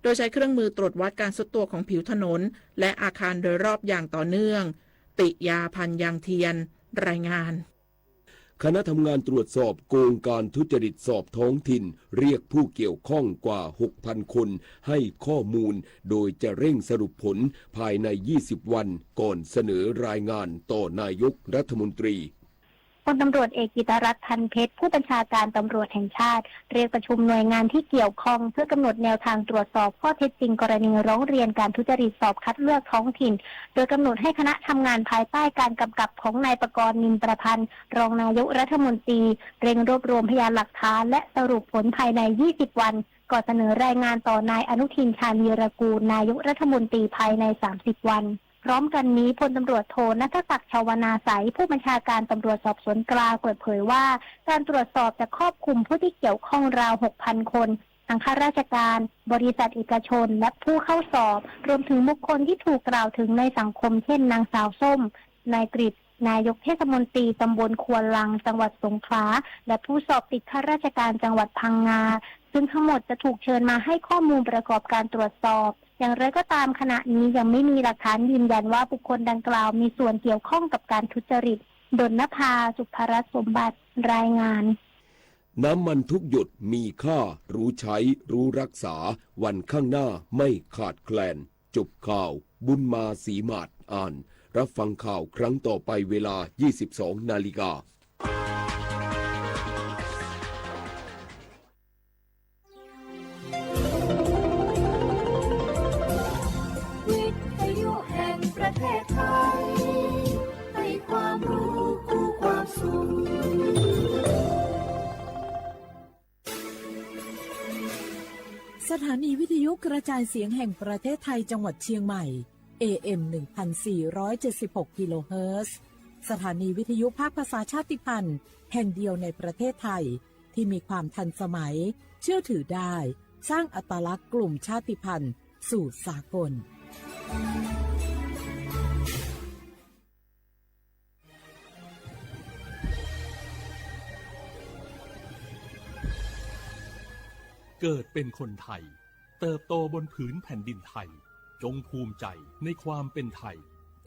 โดยใช้เครื่องมือตรวจวัดการทรุดตัวของผิวถนนและอาคารโดยรอบอย่างต่อเนื่องติยาพันธ์ยางเทียนรายงาน คณะทำงานตรวจสอบโกงการทุจริตสอบท้องถิ่นเรียกผู้เกี่ยวข้องกว่า 6,000 คนให้ข้อมูลโดยจะเร่งสรุปผลภายใน 20 วันก่อนเสนอรายงานต่อนายกรัฐมนตรีพลตำรวจเอกกิตรัตน์ พันเพชรผู้บัญชาการตำรวจแห่งชาติเรียกประชุมหน่วยงานที่เกี่ยวข้องเพื่อกำหนดแนวทางตรวจสอบข้อเท็จจริงกรณีร้องเรียนการทุจริตสอบคัดเลือกท้องถิ่นโดยกำหนดให้คณะทำงานภายใต้การกำกับของนายประกรณ์ นินประพันธ์รองนายกรัฐมนตรีเร่งรวบรวมพยานหลักฐานและสรุปผลภายใน 20 วันก่อนเสนอรายงานต่อนายอนุทิน ชาญวีรกูลนายกรัฐมนตรีภายใน 30 วันพร้อมกันนี้พลตำรวจโทณัฐศักดิ์ ชวนาไสยผู้บัญชาการตำรวจสอบสวนกลางเปิดเผยว่าการตรวจสอบจะครอบคลุมผู้ที่เกี่ยวข้องราว 6,000 คนทั้งข้าราชการบริษัทเอกชนและผู้เข้าสอบรวมถึงบุคคลที่ถูกกล่าวถึงในสังคมเช่นนางสาวส้มนายกฤษนายกเทศมนตรีตำบลควนลังจังหวัดสงขลาและผู้สอบติดข้าราชการจังหวัดพังงาซึ่งทั้งหมดจะถูกเชิญมาให้ข้อมูลประกอบการตรวจสอบอย่างไรก็ตามขณะนี้ยังไม่มีหลักฐานยืนยันว่าบุคคลดังกล่าวมีส่วนเกี่ยวข้องกับการทุจริตดลนภา สุภรัตน์สมบัติรายงานน้ำมันทุกหยดมีค่ารู้ใช้รู้รักษาวันข้างหน้าไม่ขาดแคลนจบข่าวบุญมาศรีมาศอ่านรับฟังข่าวครั้งต่อไปเวลา 22 นาฬิกาวิทยุแห่งประเทศไทยให้ความรู้คู่ความสุขสถานีวิทยุกระจายเสียงแห่งประเทศไทยจังหวัดเชียงใหม่ AM 1476 กิโลเฮิรตซ์สถานีวิทยุภาคภาษาชาติพันธุ์แห่งเดียวในประเทศไทยที่มีความทันสมัยเชื่อถือได้สร้างอัตลักษณ์กลุ่มชาติพันธุ์สู่สากลเกิดเป็นคนไทยเติบโตบนผืนแผ่นดินไทยจงภูมิใจในความเป็นไทย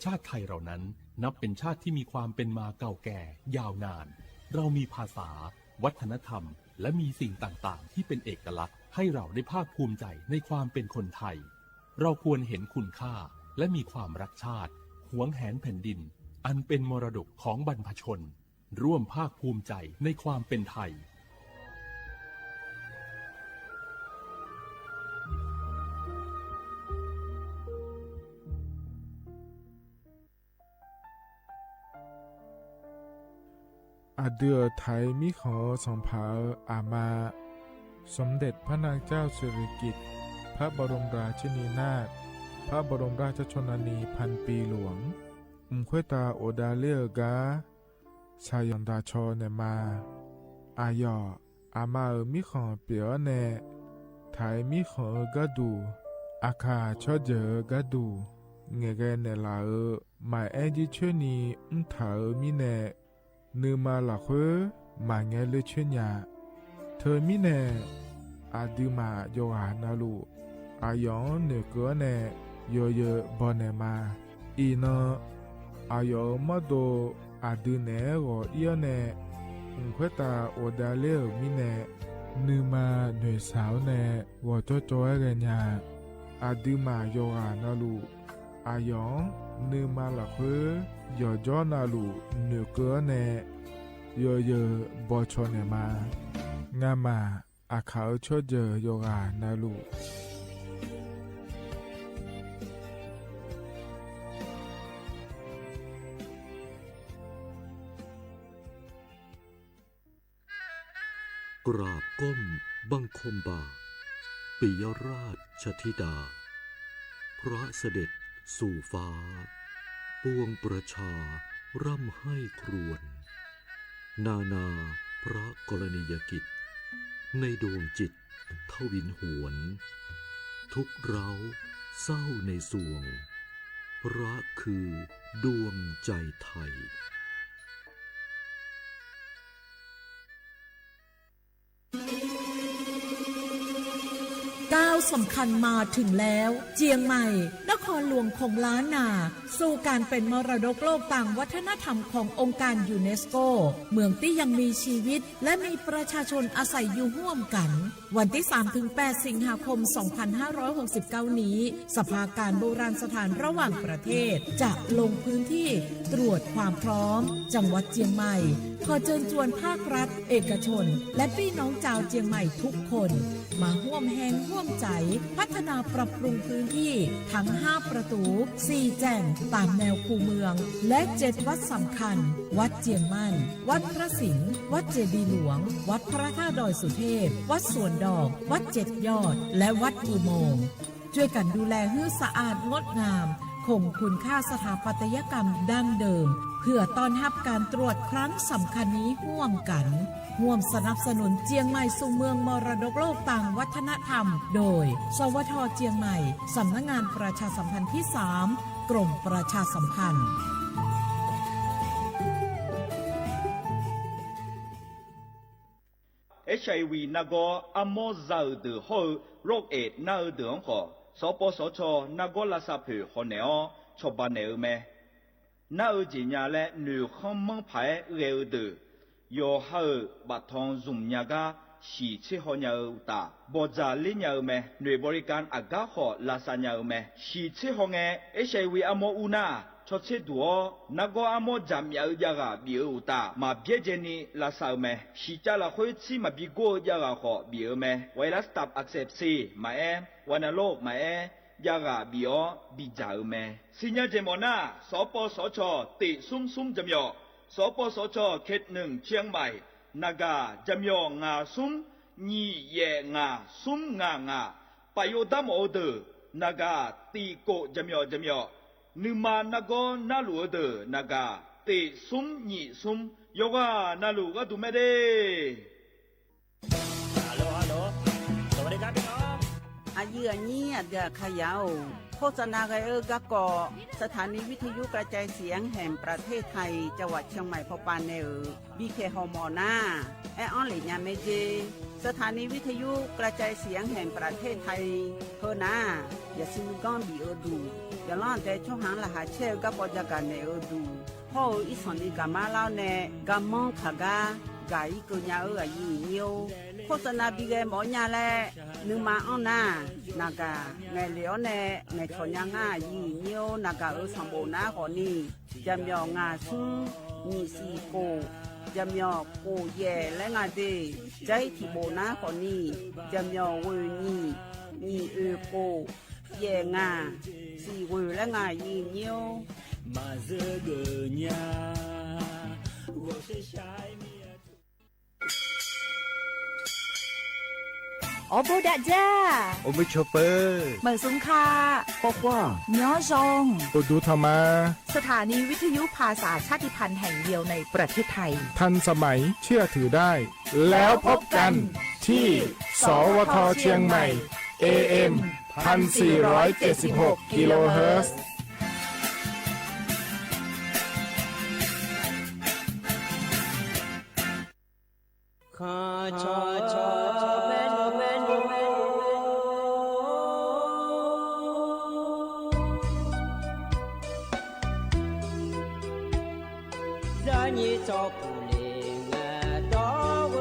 ชาติไทยเรานั้นนับเป็นชาติที่มีความเป็นมาเก่าแก่ยาวนานเรามีภาษาวัฒนธรรมและมีสิ่งต่างๆที่เป็นเอกลักษณ์ให้เราได้ภาคภูมิใจในความเป็นคนไทยเราควรเห็นคุณค่าและมีความรักชาติหวงแหนแผ่นดินอันเป็นมรดกของบรรพชนร่วมภาคภูมิใจในความเป็นไทยอาเดือไทยมิขอสองผาอามาสมเด็จพระนางเจ้าสิริกิติ์พระบรมราชินีนาถพระบรมราชชนนีพันปีหลวงควยตาโอดาเลียกาชายันดาชอเนมาอายออามามิขอเปียวเนไทยมิขอกะดูอาคาชอเจอกะดูเงเกเนลาหมายแอดิชนีถามิเนนือมาหลักเฮมาเงเลชญาเธอมิเนอาดิมาโยหานาลูอายองเนเกเนโยเยบอนเนมาอีนอายอมาโดอาดิเนโกเอียเนเควตาโอดาเลมิเนนือมาหน่วยสาวเนวอจโจเอเกญาอาดิมาโยหานาลูอายองนือมาหลักเฮยอจอนาลูเนเกเนโยเยบอชอเนมางามาอาเขาชอเจโยกานาลูกราบก้มบังคมบาทปิยราชธิดาพระเสด็จสู่ฟ้าปวงประชาร่ำให้ครวญนานาพระกรณียกิจในดวงจิตทวินหวนทุกเร้าเศร้าในสวงพระคือดวงใจไทยก้าว สำคัญมาถึงแล้วเจียงใหม่นครหลวงของล้านนาสู่การเป็นมรดกโลกต่างวัฒนธรรมขององค์การยูเนสโกเมืองที่ยังมีชีวิตและมีประชาชนอาศัยอยู่ร่วมกันวันที่ 3-8 สิงหาคม 2569 นี้สภาการโบราณสถานระหว่างประเทศจะลงพื้นที่ตรวจความพร้อมจังหวัดเจียงใหม่ขอเชิญชวนภาครัฐเอกชนและพี่น้องชาวเจียงใหม่ทุกคนมาร่วมแรงร่วมใจพัฒนาปรับปรุงพื้นที่ทั้ง5ประตู4แจ่งตามแนวคูเมืองและ7วัดสำคัญวัดเจียงมั่นวัดพระสิงห์วัดเจดีย์หลวงวัดพระธาตุดอยสุเทพวัดสวนดอกวัด7ยอดและวัดอุโมงค์ช่วยกันดูแลให้สะอาดงดงามคงคุณค่าสถาปัตยกรรมดั้งเดิมเพื่อต้อนรับการตรวจครั้งสำคัญนี้ร่วมกันร่วมสนับสนุนเจียงใหม่สู่เมืองมรดกโลกต่างวัฒนธรรมโดยสวท.เจียงใหม่สำนักงานประชาสัมพันธ์ที่3กรมประชาสัมพันธ์ HIV 那个阿莫造的后โรคเอดส์น่าเดือดขอสปสชนักลักษณะผิวคนเนอชอบบ้านเนอแม่น่าจีน่าและหนูข้ามมั่งไผ่เร็วเดือโยเฮบัดทองซุ่มยากาสีเชี่ยวเนอตาบอจาลิเนอแม่หน่วยบริการอากาศขอลาซาเนอแม่สีเชี่ยวเง HIV อาโมอุนาชดเชดัวนักอาโมจำยาวกาบิวตามาเบียเจนีลาซาแม่สีจ้าละคุยซีมาบิโกยากาขอบิวแม่ไวรัสตับอักเสบซีมาวันโลกมายากาบิโอบิจาแม่สิญญาเจมอนาสปสชติซุ่มจำยอสปสชเขต1เชียงใหม่นากาจำยองาซุ่มนี่เยงาซุ่มงปายดามโอเดนากาตีโกจำยอนึมานักนาลูเดนักเตซุมนี่ซุมโยกานาลูก็ดูไม่ได้ฮัลโหลสวัสดีครับพี่น้องอายุนี้เดือขยาวโฆษณาไกก็ก่อสถานีวิทยุกระจายเสียงแห่งประเทศไทยจังหวัดเชียงใหม่พปานเนอบีเคฮอมอนาแอออนหลีญาเมเจสถานีวิทยุกระจายเสียงแห่งประเทศไทยเฮนาอย่าซิมก้อนบีดูอย่าล่อนแต่ช่องหางละหาเชลกับปจักันเนอดูพ่ออีสอนนี่กามาเล่าเนกามองขากากาอีกุญญาอายุเนียวโฆษณาบีเกหมอญาแลนึงมาอ้อนานากาไงเหลียวเนไงชอนง่ายีเนียวนากาสัมโบนาขอนี่จำยองาซุมีสีโกจำยอโกเย่และงาเดใจที่โบนาขอนี่จำยอเวนี่มีโกเย่งาสีเวและงายีเนียวมาเจอเกญา我是小米โอโบดะจ้า โอเมชอเปอร์ เหมือนสุนคา บอกว่า ย้อซง โอดูธรรมา สถานีวิทยุภาษาชาติพันธุ์แห่งเดียวในประเทศไทย ทันสมัยเชื่อถือได้ แล้วพบกันที่สวทเชียงใหม่ AM 1476 กิโลเฮิรตซ์ข้าชอแม่นซานีจอปูเลงดอว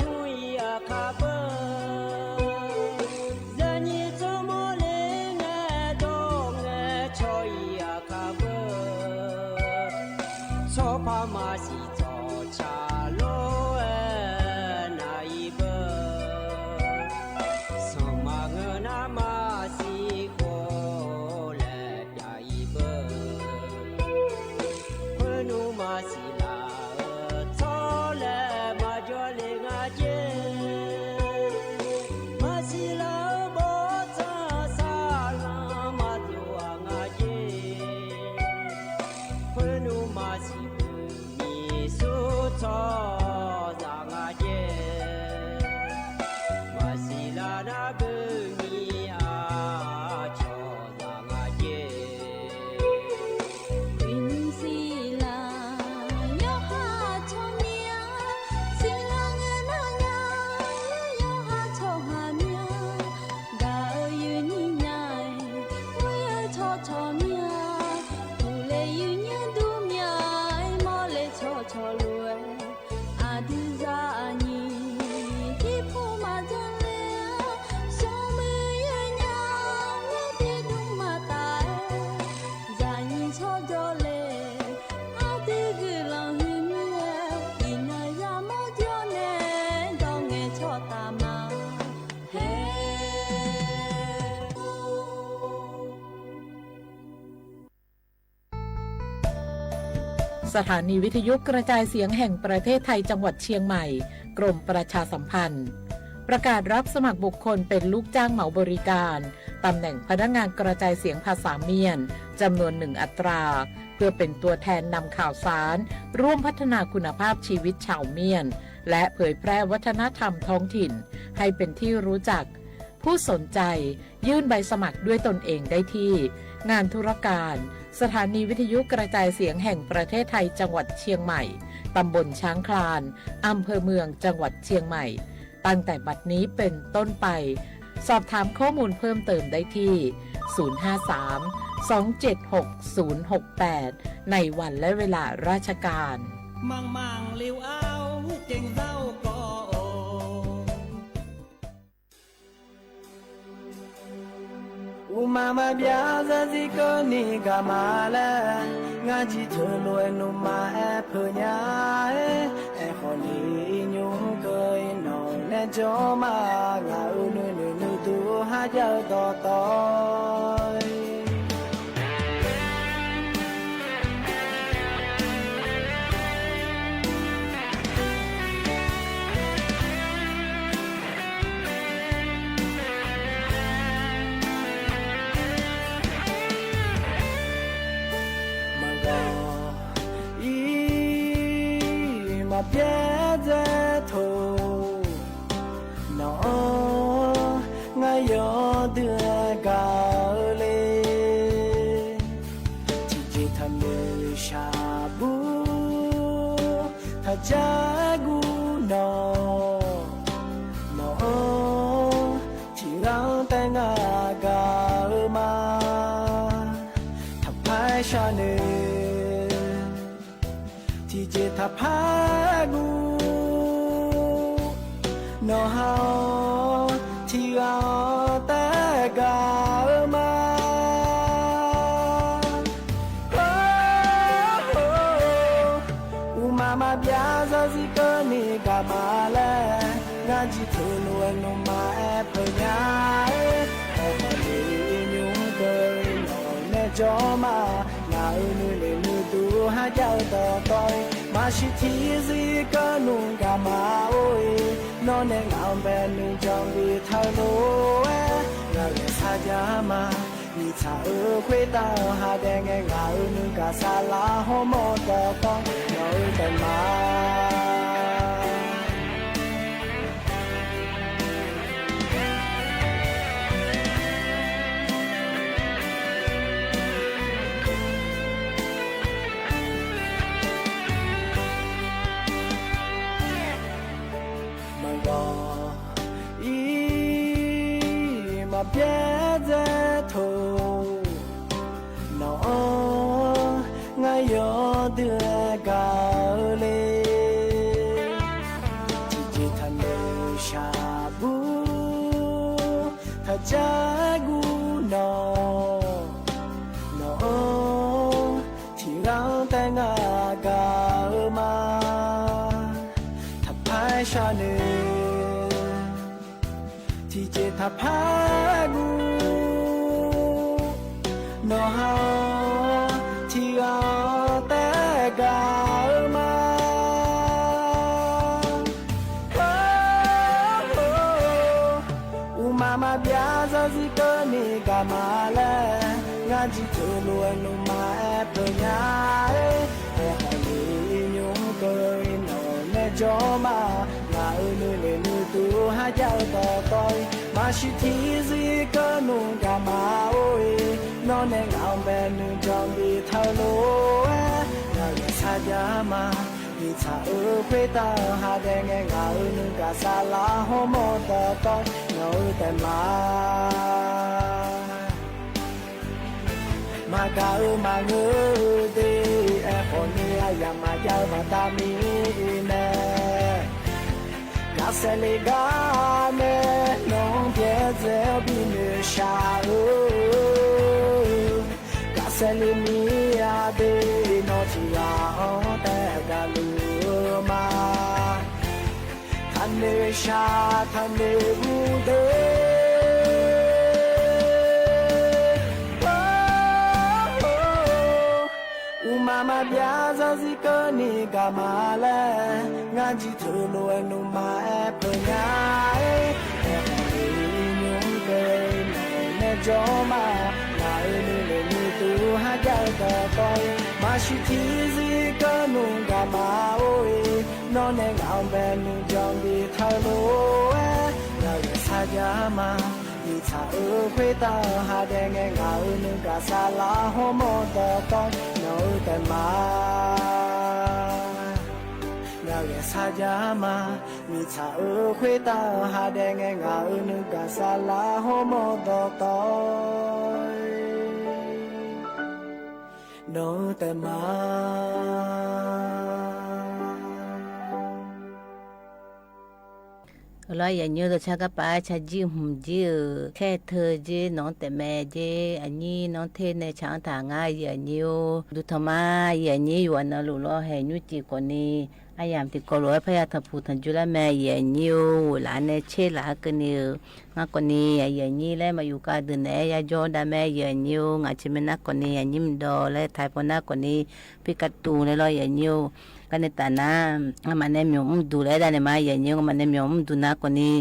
ทุยอาคาเบซานีจอโมเลงดองชอยอาคาเบชอพามาสิจอชาโล สถานีวิทยุกระจายเสียงแห่งประเทศไทยจังหวัดเชียงใหม่กรมประชาสัมพันธ์ประกาศรับสมัครบุคคลเป็นลูกจ้างเหมาบริการตำแหน่งพนักงานกระจายเสียงภาษาเมียนจำนวน1 อัตราเพื่อเป็นตัวแทนนำข่าวสารร่วมพัฒนาคุณภาพชีวิตชาวเมียนและเผยแพร่วัฒนธรรมท้องถิ่นให้เป็นที่รู้จักผู้สนใจยื่นใบสมัครด้วยตนเองได้ที่งานธุรการสถานีวิทยุกระจายเสียงแห่งประเทศไทยจังหวัดเชียงใหม่ตำบลช้างคลานอำเภอเมืองจังหวัดเชียงใหม่ตั้งแต่บัดนี้เป็นต้นไปสอบถามข้อมูลเพิ่มเติมได้ที่ 053-276-068 ในวันและเวลาราชการมังมังเลี้ยวเอาเก่งเศร้าก็อุมามาเบียซาซิโกนิกามาเลงาจิเธอลวยนุมาแอเพญาแอคอนียุงเกยนอนแนจอมางาอุนุนุนุตูหาเจ้าต่อต่อยมาเปียเจโทนอไงยอเดือกาเลที่จิทำเดือชาบูถ้าจากูนอที่เราแต่งกามาถ้าพายชาเนที่จิตพากูนอฮาที่เราแต่กามาอุมามาเบียซาซิโกนิกามาเลงาจิเธอลวยนุมาแอเพญาแอคอนียุงเกยนอนแนจอมาอุนุเลนุตูหาเจ้าต่อต่อยมาชิทีซีก็นุงกามาโอ้ยนอนในเงาแบนนุงจองวีเท่าโนเอเราเลสาจามามีชาควยตาหาแดงไงเงานุงกาซาลาโฮโมต่อต่อยเราแต่มามาเปียเจโทนอไงยอเดือกาเลที่จิทำเดือชาบูถ้าจากูนอที่เราแต่งกามาถ้าพายชาเนที่เจตพากูนอฮาที่เราแต่กามาอุมามาเบียซาซิโกนิกามาเลงาจิเธอลวยนุมาแอเพญาแอคอนียุงเกยนอนแนจอมาอุนุเลนุตูหาเจ้าต่อต่อยมาชิทีซีก็นุงกามาโอ้ยนอนในเงาแบนนุงจองบีเท่าโลเราเลสาจามามีชาควยตาหาแดงไงเงานุงกาซาลาโฮโมต่อต่อยเราแต่มากามาเงือดีแอคอนีอยากมาเจ้ามาตามีแน่Gaselegane non pieze bine shao Gaselemia de notia te galuma Thane sha thane bude Umama biasa si keni kamala ngaji thulu nu ma punya nyung ke ne joma nai ni le ni tu ha jai ka koi ma shi thi si kenu kama oi no ne ngao be nu jong di thalo na le sa ja ma ni cha o kwe ta ha de nge ngao nu ka sa la ho mo to koi no te ma na le sa ja ma ni cha o kwe ta ha de nge ngao nu ka sa la ho mo to koi no te ma lo ya như là cha các bà cha ji hum ji khe thơ ji nó te mẹ ji anh nó thế này chẳng thà ngay ya như du thama ya như yuan nó lu lo hè như chỉ còn ni ai làm thì có lối phải thằng phụ thằng chú là mẹ ya như là này chế là cái như ngã còn ni ya như lấy mà yu cả đứa này ya cho đam mẹ ya như ngã chỉ mình ngã còn ni ya như mình đo lấy thay phần ngã còn ni bị cắt tu lấy lo ya nhưกันในตานะมันเนี่ยมีมุมดูแลได้ในมาอย่างนี้มันเนี่ยมีมุมดูนักกว่านี้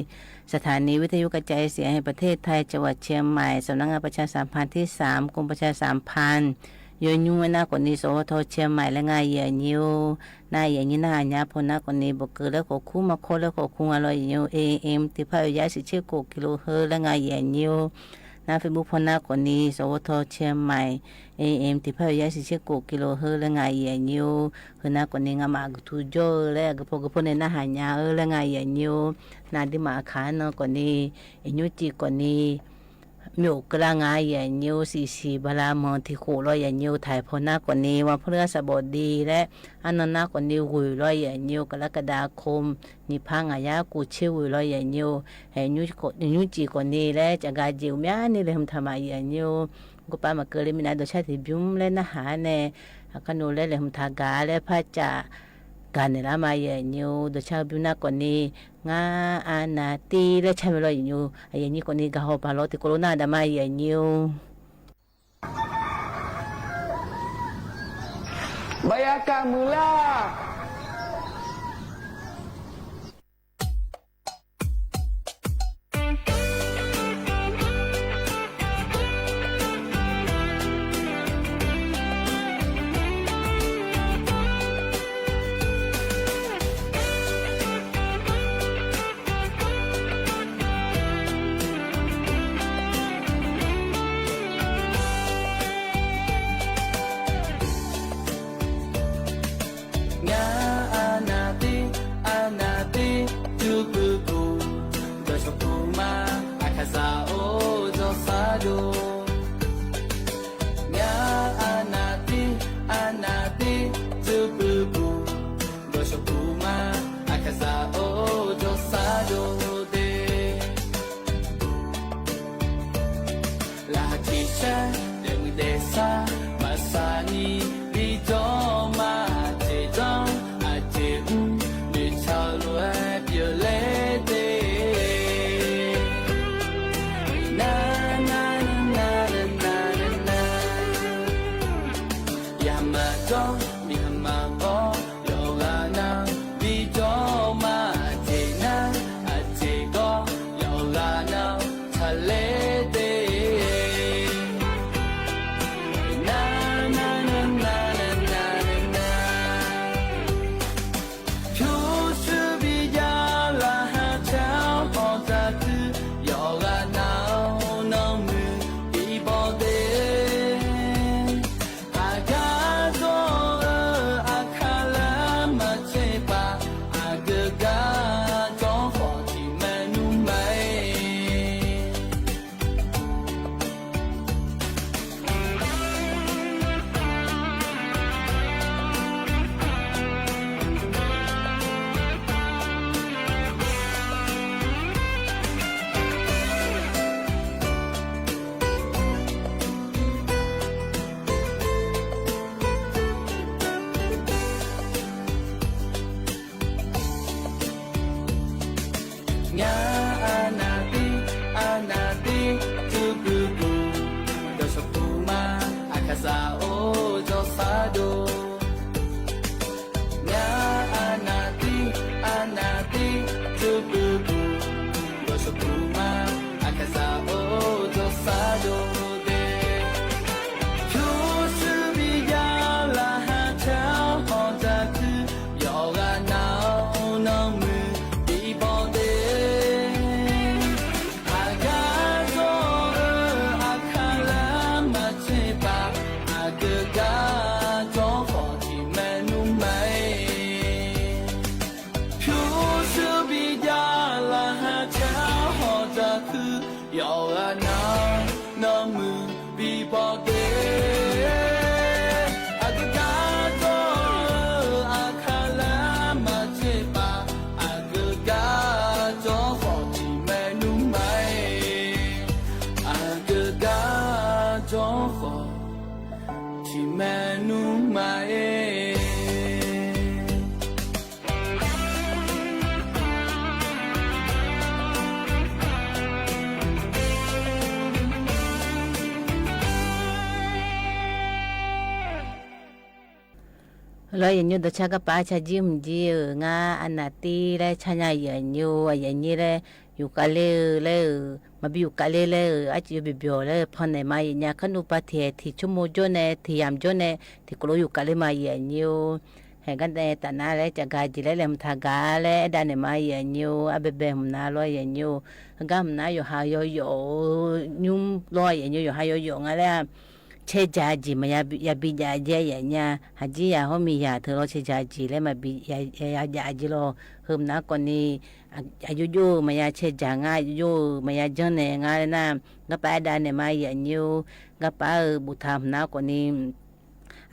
สถานีวิทยุกระจายเสียงแห่งประเทศไทยจังหวัดเชียงใหม่สำนักงานประชาสัมพันธ์ที่3กรมประชาสัมพันธ์ยนยุ่งนักกว่านี้สวทเชียงใหม่และงานอย่างนี้นายอย่างนี้น่าหยาพนักกว่านี้บอกเกิดแล้วก็คู่มาโคแล้วก็คู่อะไรอย่างนี้AM ที่พายยาสิเชื่อกิโลเฮิรตซ์และงานอย่างนี้นาเฟซบุ๊กพนักกว่านี้สวทเชียงใหม่ AM ที่พายาสิเชกกิโลเฮิรตซ์และไงอย่างนี้คือนักกว่านี้งามากทุจริตและก็พวกในน่าหายาและไงอย่างนี้นาดิมาขานกว่านี้ยุจิกว่านี้มีโอกาสงานอย่างนี้สีบลามองที่โคลอยอย่างนี้ถ่ายพนักกว่านี้ว่าเพื่อสบดีและอันนั้นนักกว่านี้หุ่ยลอยอย่างนี้กรกฎาคมนิพังอายากูเชื่อหุ่ยลอยอย่างนี้เห็นยุจิกว่านี้และจะการจิวม่นี่เลยทำมาอย่างนี้ก็ป้ามาเกิดเลยมีนายโดยชาติบิมเล่นอาหารเนี่ยขนมเล่นเลยทำทากาและพระจ่าการในละมาอย่างนี้โดยชาติบิมนักกว่านี้งาอานาตีและใช้เวลาอย่างนี้อย่างนี้กว่านี้ก็เขาพาเราติดโควิดได้มาอย่างนี้Bayangkan mula lo yen nyu do cha ka pa cha ji hum ji nga anati le cha nya yen nyu yen ni le yu ka le ma bi yu ka le a ji bi bio le phon ne ma yen nya khanu pa the thi chu mo jo ne thi yam jo ne thi ko yu ka le ma yen nyu he gan de ta na le cha ga ji le m tha ga le da ne ma yen nyu a be be hum na lo yen nyu ga hum na yo ha yo nyu lo yen nyu yo ha yo nga le che ja ji ma ya bi ja je yen nya ha ji ya ho mi ya tho lo che ja ji le ma bi ya ji lo hum na ko ni ayu ma ya che ja nga yu ma ya jon ne nga na ga pa da ne ma yen nyu ga pa bu tham na ko ni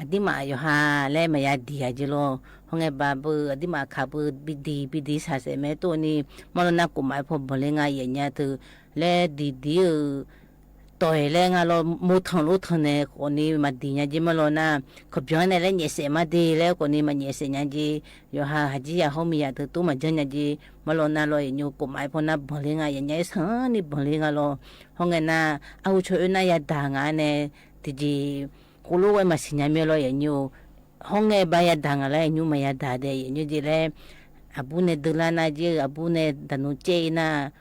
adima yo ha le ma ya di ya ji lo honge ba bu adima kha bu bi di sa se me to ni mo na ku mai pho bo le nga ye nya tu le di to le nga lo mo thon ne ko ni ma di nya ji mo lo na ko byo ne le nye se ma di le ko ni ma nye se nya ji yo ha ji ya ho mi ya tu ma jan nya ji mo lo na lo ye nyu ku mai pho na bo le nga ye nya sa ni bo le nga lo honge na au cho na ya da nga ne ti ji kulo we masinya melo ye nyu honge ba ya danga la nyu ma ya da de ye nyu di le abune dulana je abune danu che na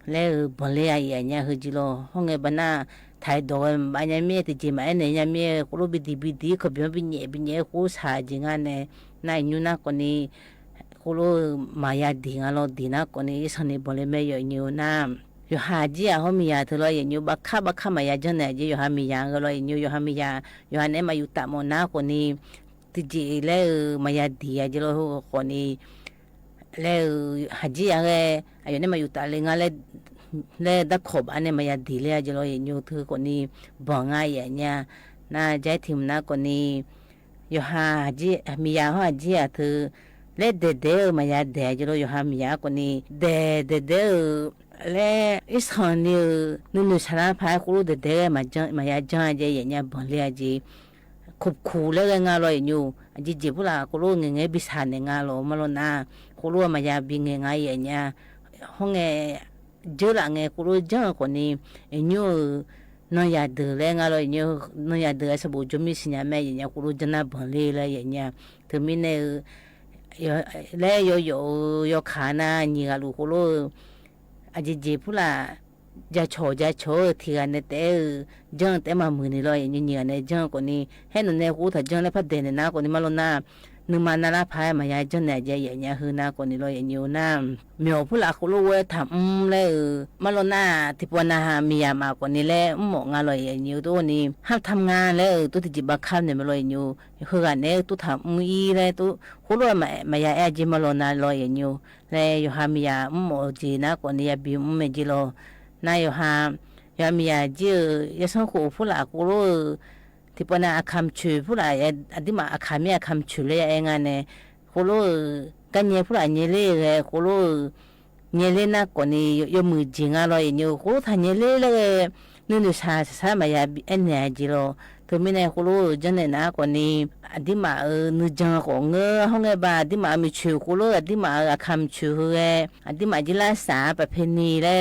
le bole ya ye nya hu ji lo honge bana thai do ba nya me ti ji ma ne nya me kulo bi di ko bi nye ku sa ji nga ne na nyu na ko ni kulo ma ya di nga lo di na ko ni so ni bole me ye nyu na yo ha ji ya ho mi ya thlo ye nyu ba kha ma ya jan na ji yo ha mi ya lo ye nyu yo ha mi ya yo ha ne ma yu ta mo na ko ni ti ji le ma ya di ya ji lo ko ni le ha ji ya ge ayo ne ma yu ta le nga le da kho ba ne ma ya di le ya ji lo ye nyu thu ko ni bo nga ye nya na ja thim na ko ni yo ha ji mi ya ho ji ya thu le de ma ya de ji lo yo ha mi ya ko ni de le ishani nu sara pa ku de ma ya jan je ye nya bon le ji khu le nga lo nyu ji ji bu la ku lo nge bi sa ne nga lo ma lo na ku lo ma ya bi nge nga ye nya hong e je la nge ku lo jan ko ni nyu no ya de le nga lo nyu no ya de sa bu ju mi si nya me ye nya ku lo jan na bon le ye nya to mi ne yo kha na ni ga lu ku lo aji je pula ja cho thi ga ne te jang te ma mu ni lo ye ni ne jang ko ni he no ne ku tha jang le pha de ne na ko ni ma lo na nu ma na la pha ma ya jang ne je ye nya hu na ko ni lo ye nyu na myo pula ko lo we tham le ma lo na ti po na ha mi ya ma ko ni le mo nga lo ye nyu to ni ha tham nga le tu ti ji ba kham ne ma lo ye nyu hu ga ne tu tham i le tu ko lo ma ya a ji ma lo na lo ye nyu le yo ha mi ya mo ji na ko ni ya bi me ji lo na yo ha yo mi ya ji ya so ko pula ko lo ti po na akham chu pula ya adima akhami akham chu le ya nga ne ko lo ka nye pula nye le ko lo nye le na ko ni yo mu ji nga lo ye nyu ko tha nye le nu sa ma ya bi en ya ji lo to mi ne ko lo jan ne na ko ni adima nu jang ko nge hong e ba adima mi chu ko lo adima akham chu he adima ji la sa pa phe ni le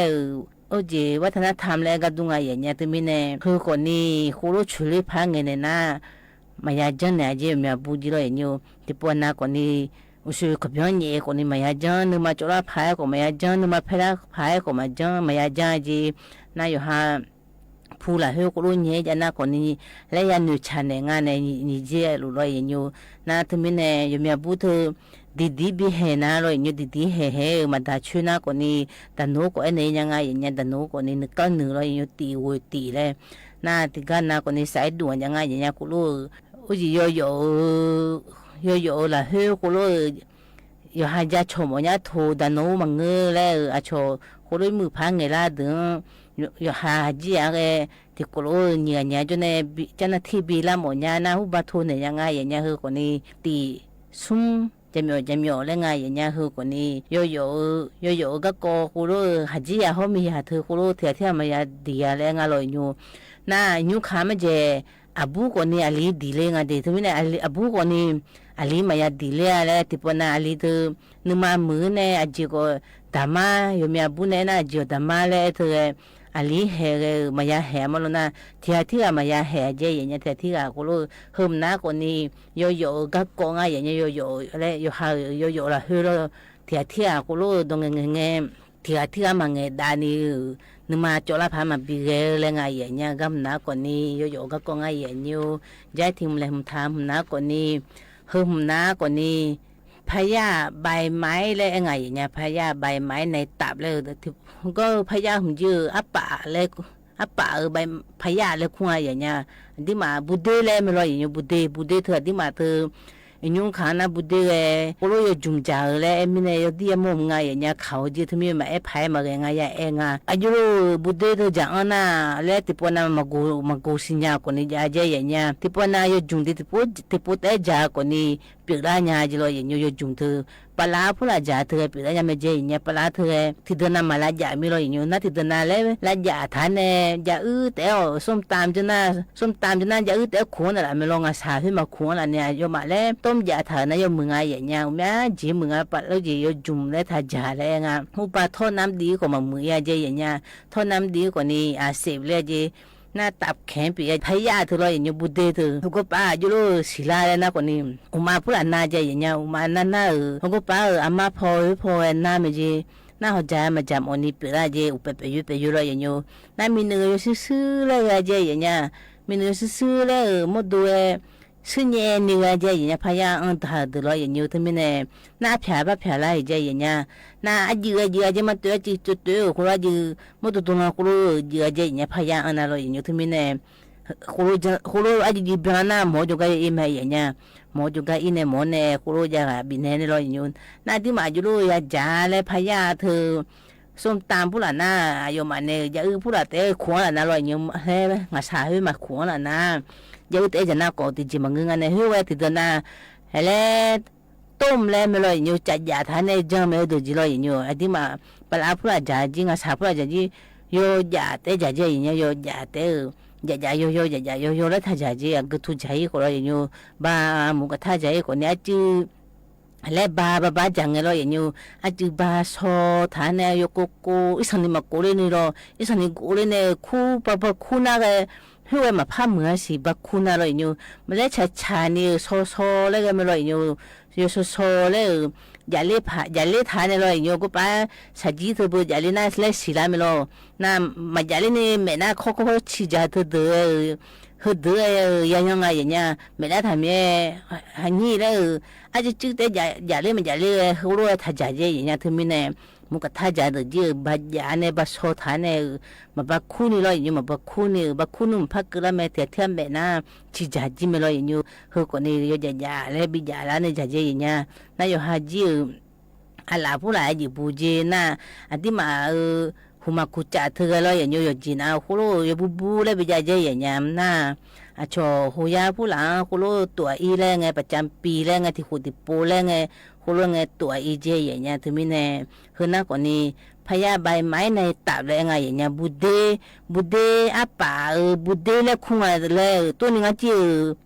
o jeวัฒนธรรมและกะดุงอะเยตมิเนคือคนนี้คูโลชุลิพังเงเนนะมายาจันนะเจมะบูจิโลเยญูติปวนะคนนี้อุสุกะบยอนเยคนนี้มายาจันนึมาจราพายก็มายาจันนึมาเพลาพายก็มาจันมายาจันจีนะอยู่หาผู้ละเฮก็รู้เยจะนะคนนี้และยันนูชันเนงานในนิเจลุโลเยญูนะตมิเนยมะบูเธดีbi he na lo nyu di he ma da chu na ko ni da no ko ene nya nga nya da no ko ni ka nu lo nyu ti wo ti le na ti ga na ko ni sai du nya nga nya ku lo o ji yo la he ku lo yo ha ja cho mo nya tho da no ma nge le a cho ku lo mu pha nge la de yo ha ji a ge ti ku lo nya jo ne ja na thi bi la mo nya na hu ba tho ne nya nga nya he ko ni ti sumจำยอและไงอย่างเงี้ยคือคนนี้โยก็โกกูรู้หัดจีอะเขามีหาเธอกูรู้เที่ยวมาอย่าดีอะไรงั้นเลยอยู่น่าอยู่ขามันจะอาบูคนนี้อาลีดีเลยงั้นเดี๋ยวที่นี่อาบูคนนี้อาลีมาอย่าดีเลยอะไรที่ปนอาลีเธอนึกมามือเนี่ยอาจีก็ดามาอยู่มีอาบูเนี่ยนะอาจีดามาเลยเธอ อันนี้แห่มายาแห่มาแล้วนะที่มายาแห่เจอย่างเงี้ยที่กูรู้เฮิมนะคนนี้โยก็กงอย่างเงี้ยโยอะไรโยหาโยละเฮโรที่กูรู้ตรงเงี้ยที่มาเงี้ยดานี่นึกมาโจลาพามาบีเกลงไงอย่างเงี้ยก็นะคนนี้โยก็กงอย่างเงี้ยใจทิมเลยทำนะคนนี้เฮิมนะคนนี้พญาใบไม้เลยไงอย่างเงี้ยพญาใบไม้ในตับเลยก็พญาหุ่นยืดอัปปะเลยอัปปะใบพญาเลยควายอย่างเงี้ยที่มาบุเดเลยไม่รออย่างเงี้ยบุเดเธอที่มาเธอยุงขานะบุเดเลยกูรู้อยู่จุ่มจ่าเลยมีเนี่ยอยู่ที่มุมไงอย่างเงี้ยเขาจีทำไมมาพายมาไงอย่างเงี้ยอายุบุเดเธอจังนะเลยที่ปนมากูสิญญาคนนี้จะอย่างเงี้ยที่ปนอยู่จุ่มที่ปนจ่าคนนี้เปลี่ยนเนี่ยจีโร่อย่างเงี้ยอยู่จุ่มเธอปลาพูดจ่าเธอเปลี่ยนเนี่ยไม่เจอย่างเงี้ยปลาเธอที่เดินมาละจ่ามีเราอย่างเงี้ยน่าที่เดินมาเลยละจ่าท่านเนี่ยจ่าแต่ส้มตำจนะจ่าแต่ขวนอะไรไม่ลองอาสาที่มาขวนอะไรเนี่ยโยมาเลยต้มจ่าเธอเนี่ยโยมึงอะไรอย่างเงี้ยแม่จีมึงอะไรปลาแล้วจีโยจุ่มเลยท่าจ่าเลยไงหูปลาทอดน้ำดีกว่ามือเจอย่างเงี้ยทอดน้ำดีกว่านี้เสพเลยจีน่าตับแข็งปีพยาเธอเลยอย่างเงี้ยบุเดเธอเขาก็ป้าอยู่รู้ศิลาเลยนะคนนี้อุมาพูดน่าใจอย่างเงี้ยอุมาน่าเขาก็ป้าอามาพอน่าไม่จีน่าเขาใจมาจำอันนี้เปล่าจีอุปไปอยู่เลยอย่างเงี้ยน่ามีเนื้อซื่อเลยเจอย่างเงี้ยมีเนื้อซื่อเลยหมดด้วยซึ่งเนี่ยเนื้อเจอย่างเงี้ยพยาอันตรายเลยอย่างเงี้ยทั้งนี้น่าแผลอะไรเจอย่างเงี้ยน่ายืดจะมาตัวจีตัวคนละยืดหมดตัวนั้นคนละยืดเจอย่างเงี้ยพยาอันนั้นเลยอย่างเงี้ยทั้งนี้คนละอาจจะเป็นน่าหมอจุกไอ้แม่อย่างเงี้ยหมอจุกไอ้เนี่ยหมอเนี่ยคนละจะบินเนี่ยเลยอย่างเงี้ยน่าที่มาจุลูยาจ่าเลยพยาเธอส้มตำพูดละน่าโยมันเนี่ยจะพูดละแต่ขวานละน่าเลยอย่างเงี้ยเฮ้ยมาสาเฮ้ยมาขวานละน่ายังแต่จะน่าก่อติดจิมังเงินเนี่ยเฮ้ยว่าติดน่าเฮ้ยต้มแล้วไม่เลยอย่างเงี้ยจัดยาทานเนี่ยจังไม่ดูจิเลยอย่างเงี้ยไอ้ที่มาปลาพูดละจ่าจริงสาพูดละจ่าจีโยจ่าแต่จ่าเจอย่างเงี้ยโยจ่าแต่จ่าโยแล้วถ้าจ่าเจก็ทุจริตก็เลยอย่างเงี้ยบ้ามุกถ้าจ่าก็เนี่ยจื้อแล้วบ้าจังเลยอย่างเงี้ยอาจื้อบ้าโซ่ทานเนี่ยโยโกอีสันนี่มาโกเลยนี่หรออีสันนี่โกเลยเนี่ยคู่คู่น่าก็เฮ้ยมาพามือสิบักคุณอะไรอยู่มาเล่ชานี่โซเลยก็ไม่รู้อยู่โซเลยอย่าเล่ทานเลยอยู่ก็ป้าสัจจิตัวบุอย่าเล่น่าเล่สิลาไม่รู้น่ามาอย่าเล่นี่แม่น่าเขาชี้จัดเดือยังไงอย่างเงี้ยแม่น่าทำเนี่ยฮันนี่เลยอาจจะจืดแต่อย่าเล่มันอย่าเล่เขารู้ว่าถ้าจ่ายอย่างเงี้ยถึงมีเนี่ยมุกท่าจ่ายเดี๋ยวบัดยาเนี่ยบัดโซทานเนี่ยมาบักคู่นี่เลยอยู่มาบักคู่มันพักกระแม่เทียมแบบน่าชี้จ่ายไม่เลยอยู่เฮ้ยคนนี้อยู่จ่ายแล้วบิจ่ายแล้วเนี่ยจ่ายอย่างเงี้ยน่าอยู่หาจีอะไรพูดอะไรจีบูจีน่าอันที่มาหัวมาคุจ่าเธอเลยอย่างอยู่จีน่าคุโร่อยู่บูแล้วบิจ่ายอย่างเงี้ยน่าชอหัวยาพูดหลังคุโร่ตัวอีแล้วไงประจำปีแล้วไงที่ขุดปูแล้วไงคุโร่ไงตัวอีเจอย่างเงี้ยถึงมีเนี่ยคือน่าคนนี้พยาใบไม้ในตับเลยไงอย่างเงี้ยบุเดอาป่าบุเดแล้วคุ้งอะไรตัวนี้ก็จี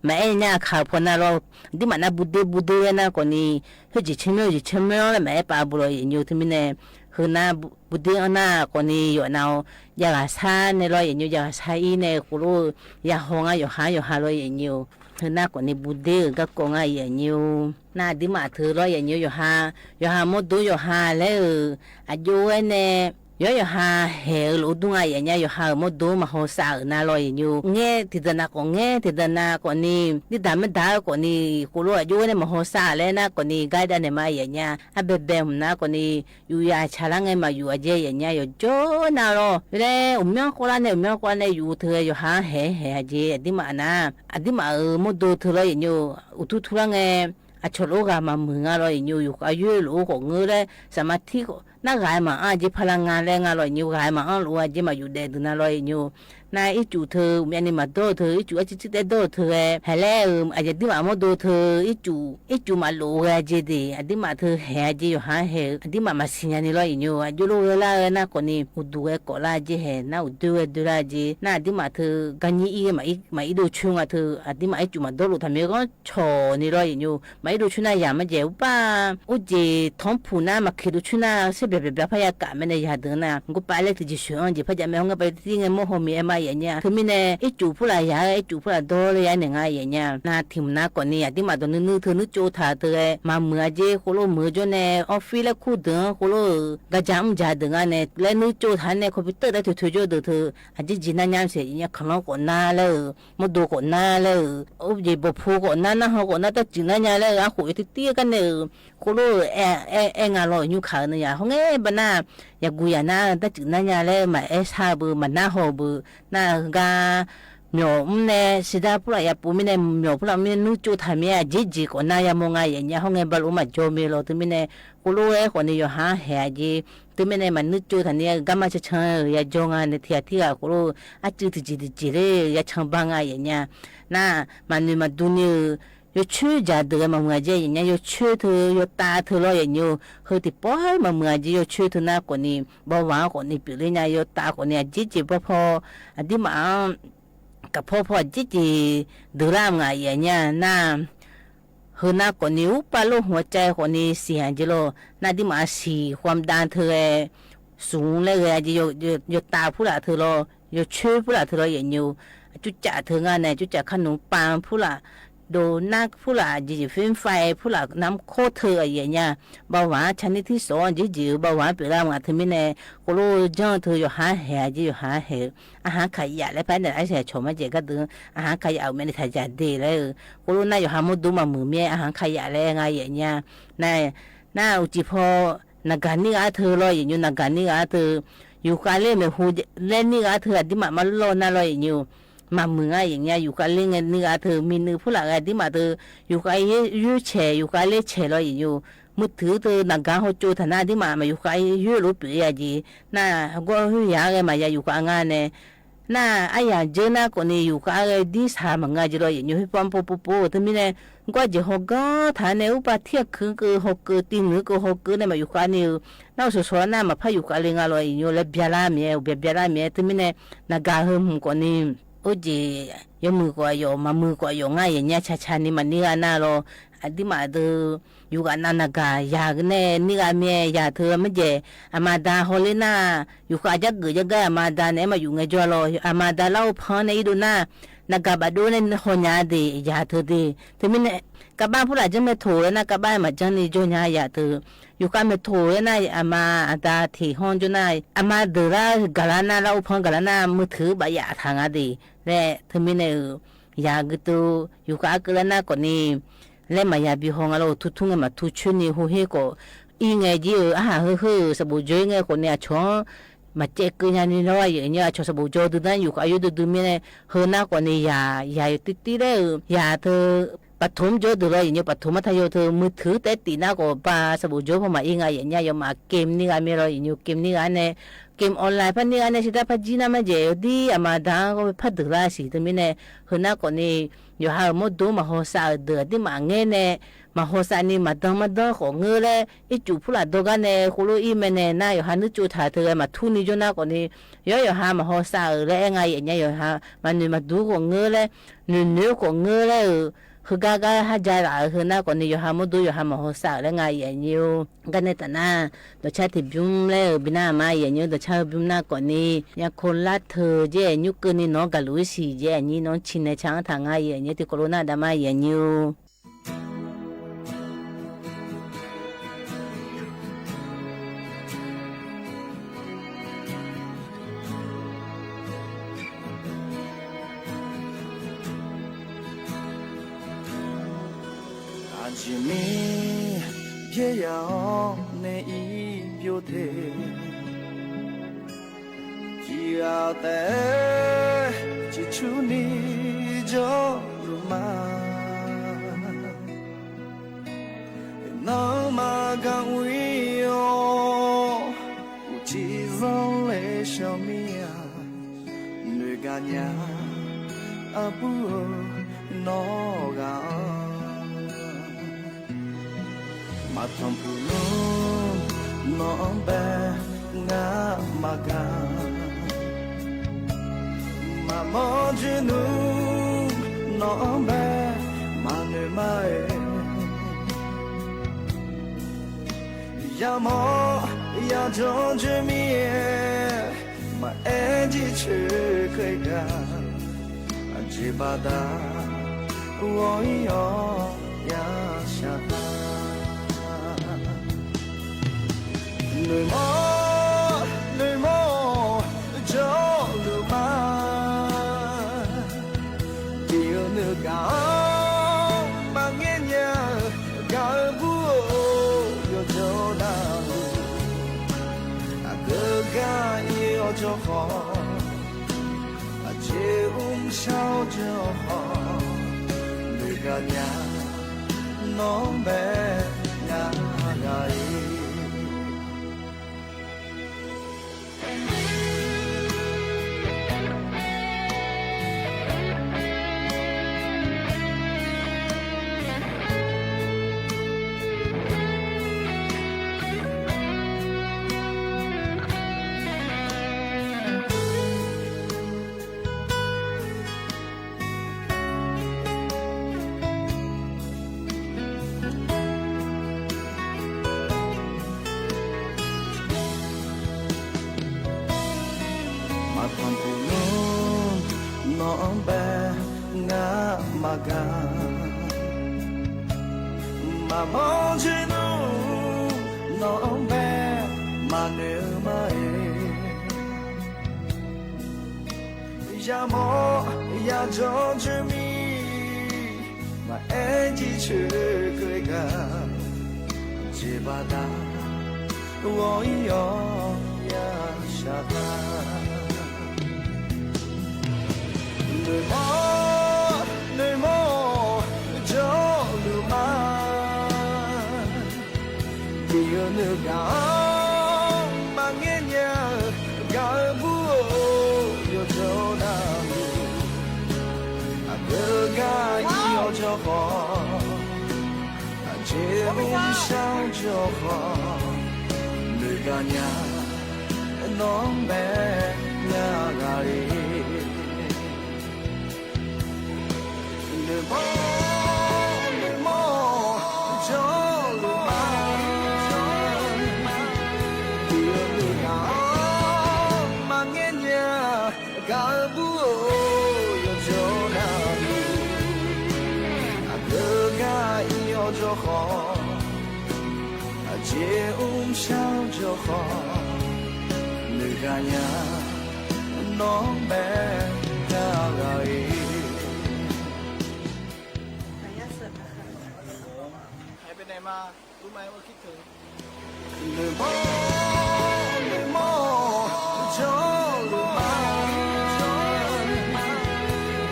แม่เนี่ยข่าวพนันเราที่มันน่ะบุเดนะคนนี้คือจิเชื่อมแล้วแม่ป่าบุโรยอยู่ที่มีเนี่ยคือน่าบุเดอันน่ะคนนี้อยู่น่าอยากซาในรอยอยู่อยากซาอีเนี่ยคุโร่อยากห้องอยู่หาลอยอยู่คือน่าคนนี้บุเดก็กงอยู่น่าที่มาเธอรอยอยู่หาหมดดูอยู่หาแล้วอายุเนี่ยอยู่หาเฮลอุดงอย่างเงี้ยอยู่หาหมดดูมาหัวสาวน่าลอยอยู่เงี้ยที่เดินน่ะคนนี้ที่ดำไม่ได้คนนี้กูรู้อายุเนี่ยมาหัวสาวเลยนะคนนี้ไกด์ได้เนี่ยมาอย่างเงี้ยเบบนะคนนี้อยู่ยาชาลังไงมาอยู่อาเจอย่างเงี้ยอยู่โจน่ารอเลยอุ้มยังคนละเนี่ยอยู่เธออยู่หาเฮอาเจอดีมานะหมดดูเธอเลยอยู่อุตุทุลังไงชโลกามามึงอะไรอยู่อายุลูกของเงยเลยสมาธิก็น่าไงมาจีพลังงานแรงอะไรอยู่ไงมาลูกจีมาอยู่เด็ดน่าอะไรอยู่ นาอีจูเธอมีอันนี้มาโดเธออีจูอาจจะได้โดเธอแห่แล้วอาจจะที่มาโมโดเธออีจูมาโลกเจดีอันที่มาเธอแห่เจอยู่หาแห่อันที่มาสิญญานี่ร้อยอยู่อายุโลละนะคนนี้อุดูเอก่อลาเจแห่น่าอุดูเอดูลาเจน่าที่มาเธอกันยี่อีมาอีดูชุงอ่ะเธออันที่มาอีจูมาโดลุทำยังก็ชอนี่ร้อยอยู่มาอีดูชุน่าอย่ามาเจ้าป้าอุเจท้องผูน่ามาคิดดูชุน่าเสแบบแบบพยากาศไม่ได้ยาเดินนะกูไปเล็กที่จะชวนจีพยาไม่ห้องก็ไปที่เงินโมโหมีมาอย่างเงี้ยคือมีเนี่ยอีจูผู้ลายาอีจูผู้ลาโดเลยอย่างเงี้ยอย่างเงี้ยน่าทิมน่าก่อนเนี่ยที่มาตอนนึกเธอนึกโจทาเธอมาเมื่อเจ้โคโลเมื่อจนเนี่ยออฟฟิศแล้วคู่เดินโคโลกระจามจ่าเดินเนี่ยแล้วนึกโจทาเนี่ยคอมพิวเตอร์ได้ถือโจเดินเธออาจจะจีน่าย้ำเสียเนี่ยขนมก่อนหน้าเลยมาดูก่อนหน้าเลยโอ้ยบุพก่อนหน้าเขาก่อนหน้าแต่จีน่าเนี่ยเลยอ่ะหัวที่เตี้ยกันเนี่ยโคโลงานเราอยู่ขาวเนี่ยเขาเงี้ยบ้านน่ะอยากกูอยากน่าแต่จีน่าเนี่ยเลยมาชาบูมันน่าหอบูน่ากา苗呢，现在不然也不明呢，苗不然面弄就他们姐个那也么个人家好个把路嘛叫没了，对面呢，葫芦诶，可能有哈海的，对面呢嘛弄就他呢，干嘛去唱也叫啊，那天啊葫芦啊，就嘞也唱帮啊人家，那嘛你嘛都呢。有吹家的嘛，我这人家有吹头有打头了，人有和的包嘛，我这有吹头那个呢，包完个呢，比人家有打个呢，姐不跑，啊的嘛。กับพ่อจีดูแลงานอย่างเงี้ยน่าเฮน่าคนนี้อุปโลหัวใจคนนี้เสียจิโลน่าที่มาสีความดันเธอสูงเลยจีโยตาผู้ละเธอโลโยช่วยผู้ละเธอโลอย่างอยู่จุดจ่าเธองานเนี่ยจุดจ่าขนมปังผู้ละโดนักผู้ละจีฟิล์มไฟผู้ละน้ำโคเธออย่างเงี้ยบ่าวชนิดที่สองจีบ่าวเปล่ามาเธอไม่แน่ก็รู้จังเธออยู่หาเหตุจีอยู่หาเหตุอาหารขยะและภายในไอ้เสียชมมาเจก็ดึงอาหารขยะเอาไม่ได้ถ่ายจัดดีเลยก็รู้น่าอยู่หามุดดูมามือเมียอาหารขยะอะไรไงอย่างเงี้ยน่าอุจิพอนักการนี่อาเธอรออย่างอยู่นักการนี่อาเธออยู่การเล่นแบบหูเล่นนี่อาเธอที่มาล้อน่ารออย่างอยู่มาเมืองอย่างเงี้ยอยู่กันเล่นเงินนี่อาเธอมีนึกผู้หลักอะไรที่มาเธออยู่กันยื้อแฉอยู่กันเล่นแฉเราอย่างอยู่มือถือเธอนักการเขาโจทนาที่มาอยู่กันยื้อรู้ปีอะไรจีน่าก็ยื้อยาเลยมาอยู่กันงานเนี่ยน่าไอ้ยาเจอหน้าคนนี้อยู่กันดีสามังงานจีเราอย่างอยู่ให้ปั๊มปุ๊บแต่มีเนี่ยก็จะหกก็ฐานเนี่ยอุปเทียบคือหกตีมือก็หกเนี่ยมาอยู่กันเนี่ยน่าสวยๆน่ามาพาอยู่กันเรื่องอะไรอยู่แล้วเบียร์ละเมียแต่มีเนี่ยนักการเขาหุ่มคนนี้โอ้จียมือกว่าโยมามือกว่าโยง่ายอย่างเงี้ยชานี่มันนี่กันน่าเราอดีมาเธออยู่กันนากายากแน่นี่กันเมียอยากเธอไม่เจอามาดาฮอลเลน่าอยู่กันจะเกิดจะแก่อามาดาเนี่ยมาอยู่ไงจ้าเราอามาดาเล่าพังในดูน่านากาบาดูเนี่ยหัวหน้าดีอยากเธอดีแต่ไม่เนี่ยกับบ้านผู้หลักจะไม่ถูกนะกับบ้านมาจังนี่จ้าเนี่ยอยากเธออยู่กันไม่ถูกนะอามาดาที่ห้องจ้าเนี่ยอามาเดือดกาลาน่าเล่าพังกาลาน่ามือถือใบยาทางอดีและเธอไม่เนี่ยอยากตัวอยู่กับกาลาน่าคนนี้เล่นมายาบิฮงเราทุกๆมาทุกชุนี่หัวเฮก็อีไงจีสบู่จอยไงคนเนี่ยชอมาเจ๊กยันนี่น้อยอย่างเงี้ยชอสบู่จอยดูนั่นอยู่อายุดูมีเนี่ยเฮน่าคนนี้ยาติดเลยยาเธอปฐมจอยดูเลยอย่างเงี้ยปฐมมัธยมเธอมือถือแต่ตีน่าก็ปาสบู่จอยพอมาอีไงอย่างเงี้ยยังมาเกมนี่กันไม่รออย่างเงี้ยเกมนี่กันเนี่ยเกมออนไลน์พันนี่กันเนี่ยสิแต่พันจีน่ามาเจอดีอามาดังก็พัดดูแลสิแต่มีเนี่ยเฮน่าคนนี้อยู่หาหมดดูมาหัวสาวเดือดที่มาเงี้ยเนี่ยมาหัวสาวนี่มาดังของเงือเลยอีจูผู้หลักดูกันเนี่ยคุณรู้อีเมเนี่ยน่าอยู่หานึกจูถ่ายเธอมาทุนนี่จ้าหน้าคนนี้อยู่หามาหัวสาวเลยไงอย่างเงี้ยอยู่หามันนี่มาดูของเงือเลยเนื้อของเงือเลยคือกากหาใจหลายคือหน้าคนนี้อยู่หาหมดดูอยู่หามาหัวสาวเลยไงอย่างเงี้ยกันในแต่หน้าตัวชาติบิมเลยบิน่ามาอย่างเงี้ยตัวชาติบิมหน้าคนนี้อยากคนละเธอเจ้ยุคนี้น้องกับลุยสีเจ้นี่น้องชินในช้างทางไงอย่างเงี้ยที่โควิดดามาอย่างเงี้ยจิมีเพียยาวในอีบิวเทจีอาแต่จิชูนีจอรุมาน้องมากังวิโออุจิซังเลชมียหน่วยกา nya abu no ga ma thom pu no be nga ma ga ma mo jinu no be ma ne mai ya mo ya zhong zhi mi ma e ji chi kai ga ji ba da wo yo ya sha ta người mò cho lửa ma điều nước cao mà nghe nhớ cả vua yêu cho nào cơ ga yêu cho họ chê sao cho họ người cả nhà nó bé nhà gầy maga mà mong chỉ nu nó bé mà nếu mai ya mo ya cho chỉ mi mà em chỉ chưa cười cả chỉ ba ta wo yo ya sha ta nơi mò cho lửa ma điều nước cao mà nghe nhớ cả vua yêu cho nào cơ ga yêu cho họ chế sao cho họ nơi cả nhà nó bé nhà gầy le mo cho le ma điều người nào mà nghe nhớ cả bùa yêu cho nào cơ ga yêu cho họ chế sao cho họ người cả nhà nó bé nhà gầyมารู้ไหมว่าคิดถึงle mo cho le ma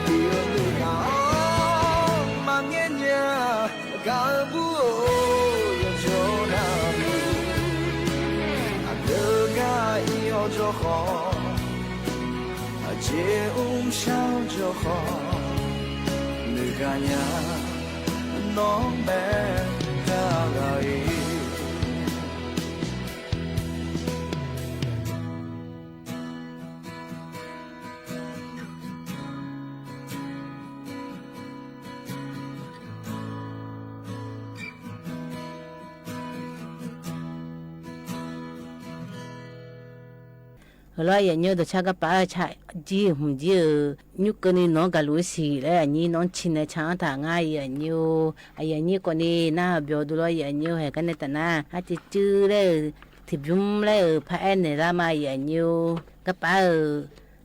điều người nào mà nghe nhớ cả bùa yêu cho nào cơ ga yêu cho họ chế sao cho họ người cả nhà nó bé gầy 后来也有的吃个白菜，鸡红鸡，你跟你弄个路西嘞，你弄亲的长汤啊也有，哎呀你跟你那标多了也有，还跟你等那，还就煮嘞，提中嘞，拍那啦嘛也有，个白。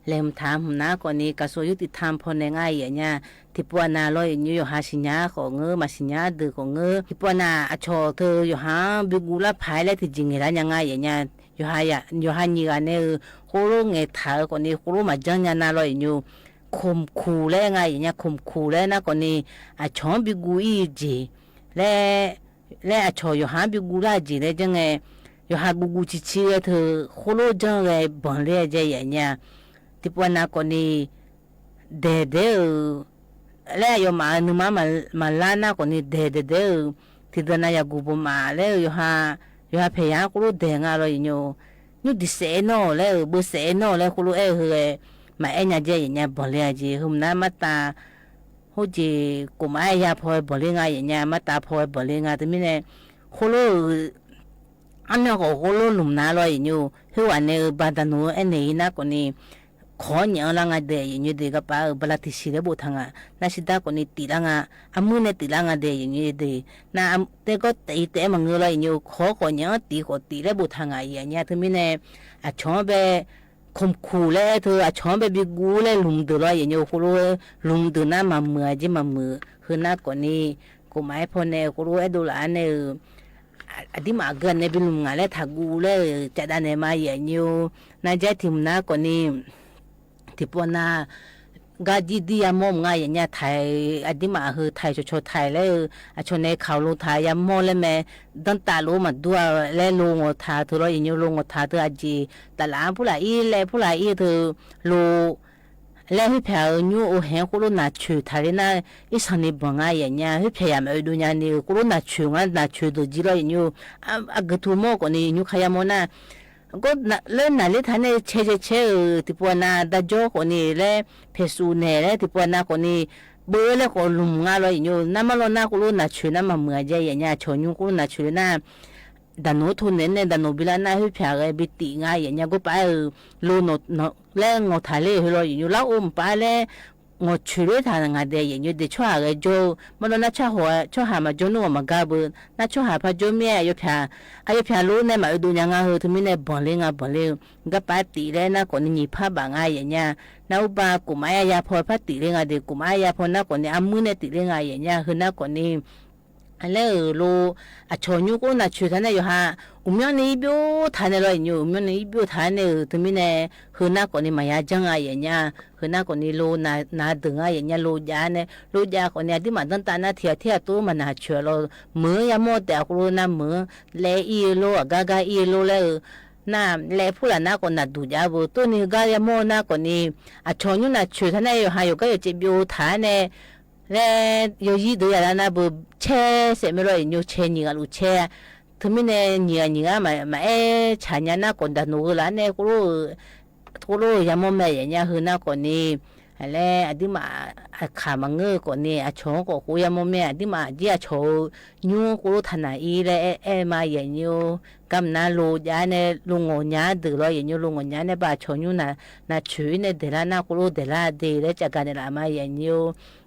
lem tham na ko ni ka so yuti tham phone nga ye nya tipwana lo nyu yo ha sinya ko nge ma sinya de ko nge tipwana a cho the yo ha bigula phai le ti jingira nya nga ye nya yo ha ni ga ne ho ro nge tha ko ni ho ro ma jang nya na lo nyu khom khu le nga ye nya khom khu le na ko ni a chon bigu i ji le a cho yo ha bigula ji le jang nge yo ha gugu chi chi le the ho ro jang le bon le je ye nya tipwana ko ni เดเดอแล้วยมาหนึ่งมาลานาคนนี้เดที่ตอนนั้นยากูบมาแล้วอยู่ฮะพยายามกูรู้เด้งอะไรอยู่ดิเซโน่แล้วบุเซโน่แล้วกูรู้มาเนี่ยเจยังเนี่ยบอลเลยจีหุ่มน้ำมาตาหูจีกูไม่ยาพอบอลเลยไงยังเนี่ยมาตาพอบอลเลยไงแต่ไม่เนี่ยกูรู้อันนี้ก็กูรู้หลุมน้าเลยอยู่คือวันนี้บาดานูนี่นะคนนี้ขอเนี่ยละงาเดียอยู่เด็กก็ป้าบลาติสิเลบุทังอ่ะน่าสิตาคนนี้ตีละงาอามุเนี่ยตีละงาเดียอยู่เด็กน่าแต่ก็ตีมังเงยอยู่ขอคนเนี่ยตีเลบุทังอ่ะอย่างเนี่ยถึงไม่เนี่ยอ่ะชอบคมคูเลยเธอชอบบิกูเลยลุมตัวเลยอย่างนี้กูรู้ลุมตัวน่ามาเมื่อจีมาเมื่อคือน่าคนนี้กูไม่พอเนี่ยกูรู้ดูแลเนี่ยอดีมาเกินเนี่ยเป็นลุมงานเลยถักกูเลยจัดเนี่ยมาอย่างนี้น่าจะถึงน่าคนนี้ที่ปนากาจีดียามอมง่ายอย่างเงี้ยไทยอดีมาคือไทยโชไทยเลยชนในเขาลูไทยยามอเลยแม่ดันตาลูมาดูแล้วลุงทาตัวเราอย่างนี้ลุงทาตัวอจีแต่ละผู้หลายเลยผู้หลายเธอลูแล้วที่แผลยูโอเห็นกูรู้นัดชูทาริน่าอีสันนิบังง่ายอย่างเงี้ยที่แผลยามดูเนี่ยนี่กูรู้นัดชูงั้นนัดชูตัวจีเราอย่างนี้กระตุ้มก็นี่ยูขยามอน่ะก็เล่นน่ะเล่นท่านเนี่ยเช่ที่ปวนาดาโจคนนี้เล่เพสูเนี่ยเล่ที่ปวนาคนนี้เบื่อเล่ก็ลุมงาเลยอยู่น้ำมันน่ากูรู้น่าชื่อน้ำมันเมื่อใจอย่างเงี้ยชนยูกูรู้น่าชื่อน่ะดานโนทุนเนี่ยดานโนบิลาน่าให้เพียงบิติง่ายอย่างเงี้ยก็ไปลูโนเล่งอทะเลให้เราอยู่แล้วไปเล่งอชื่อทางงาเดียอย่างเงี้ยเดี๋ยวช่วยอะไรโจมันน่าช่วยหามาโจนู่นมากาบุน่าช่วยหาพระโจเมียอยู่เพียงไอ้เพียงรู้เนี่ยมาดูยังไงถึงมีเนี่ยบอลเล่งก็ไปตีเลยนะคนนี้พาบางง่ายอย่างเงี้ยน้าอุบากุมายาพอพระตีเล่งเด็กกุมายาพอน้าคนนี้อามุเนี่ยตีเล่งอย่างเงี้ยคือน้าคนนี้แล้วลูชนยูก็น่าชื่อท่านเนี่ยอยู่ฮะมีนี่บิวท่านเลยอยู่มีนี่บิวท่านเนี่ยถึงมีเนี่ยคือน้าคนนี้มายาจังอย่างเงี้ยคือน้าคนนี้ลูน่าดึงอย่างเงี้ยลูยาเนี่ยลูยาคนนี้ที่มันตั้งแต่น่าเที่ยวตัวมันน่าเชื่อเรามือยามดแต่กูรู้น้ามือเลี้ยลูกากาอีลูแล้วน่าเลี้ยผู้ละน่าคนน่าดูยาบุตัวนี้ก็ยามน่าคนนี้ชนยูน่าชื่อท่านเนี่ยอยู่ฮะอยู่ก็อยู่จีบิวท่านเนี่ยแล้ว有一度呀，那不车什么了，有车你个路车，他们呢，你个嘛产业那讲的努了呢，咕噜也没买人家和那个呢，แล้วที่มาขามังเงอก่อนเนี่ยชงก็กูยังไม่แม่ที่มาเจ้าโชยูกูรู้ทันอีเลยมาอย่างยูกำนันลูกยาเนี่ยลุงงอนยาดื้อเลยอย่างยูลุงงอนยาเนี่ยบ้าชงยูน่ะช่วยเนี่ยเดี๋ยวน่ะกูรู้เดี๋ยวดีเลยจากการเนี่ยมาอย่างยู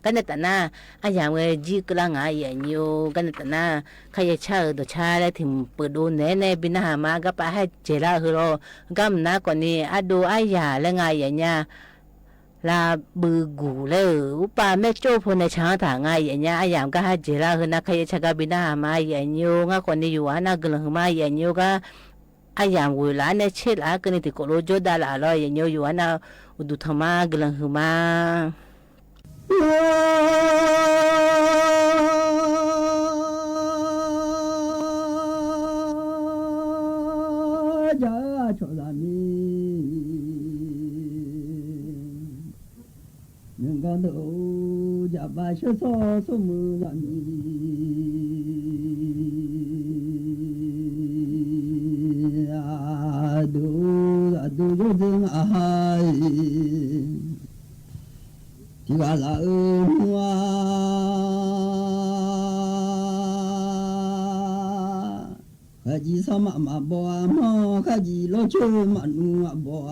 กันเนี่ยแต่น่ะไอ้อย่างเงี้ยจีกลางอย่างยูกันเนี่ยแต่น่ะใครจะเช่าตัวชาเลยถึงเปิดดูเนี่ยบินหามาก็ไปให้เจราคือเรากำนันก่อนนี่ดูไอ้ยาแล้วไงอย่างเงี้ยลาบูกูเลยอุปาแม่โจ้พในช้างถ่างไงอย่างเงี้ยอย่างก็ให้เจราคือนักขยะชะกาบินามาอย่างยูงาคนนี้อยู่นักกลุ่มมาอย่างยูก็อย่างเวลาเนี่ยเชิดละกันนี่ติโกโลโจดาลาลอยอย่างยูอยู่นักอุดุธรรมากลุ่มมาจ้าชลามียังกันดูจะไปเชื่อสมุนามีดูยูจึงอาหที่ว่าละว่าข้าจีสมามาบัวมอข้าจีโลชูมันบัว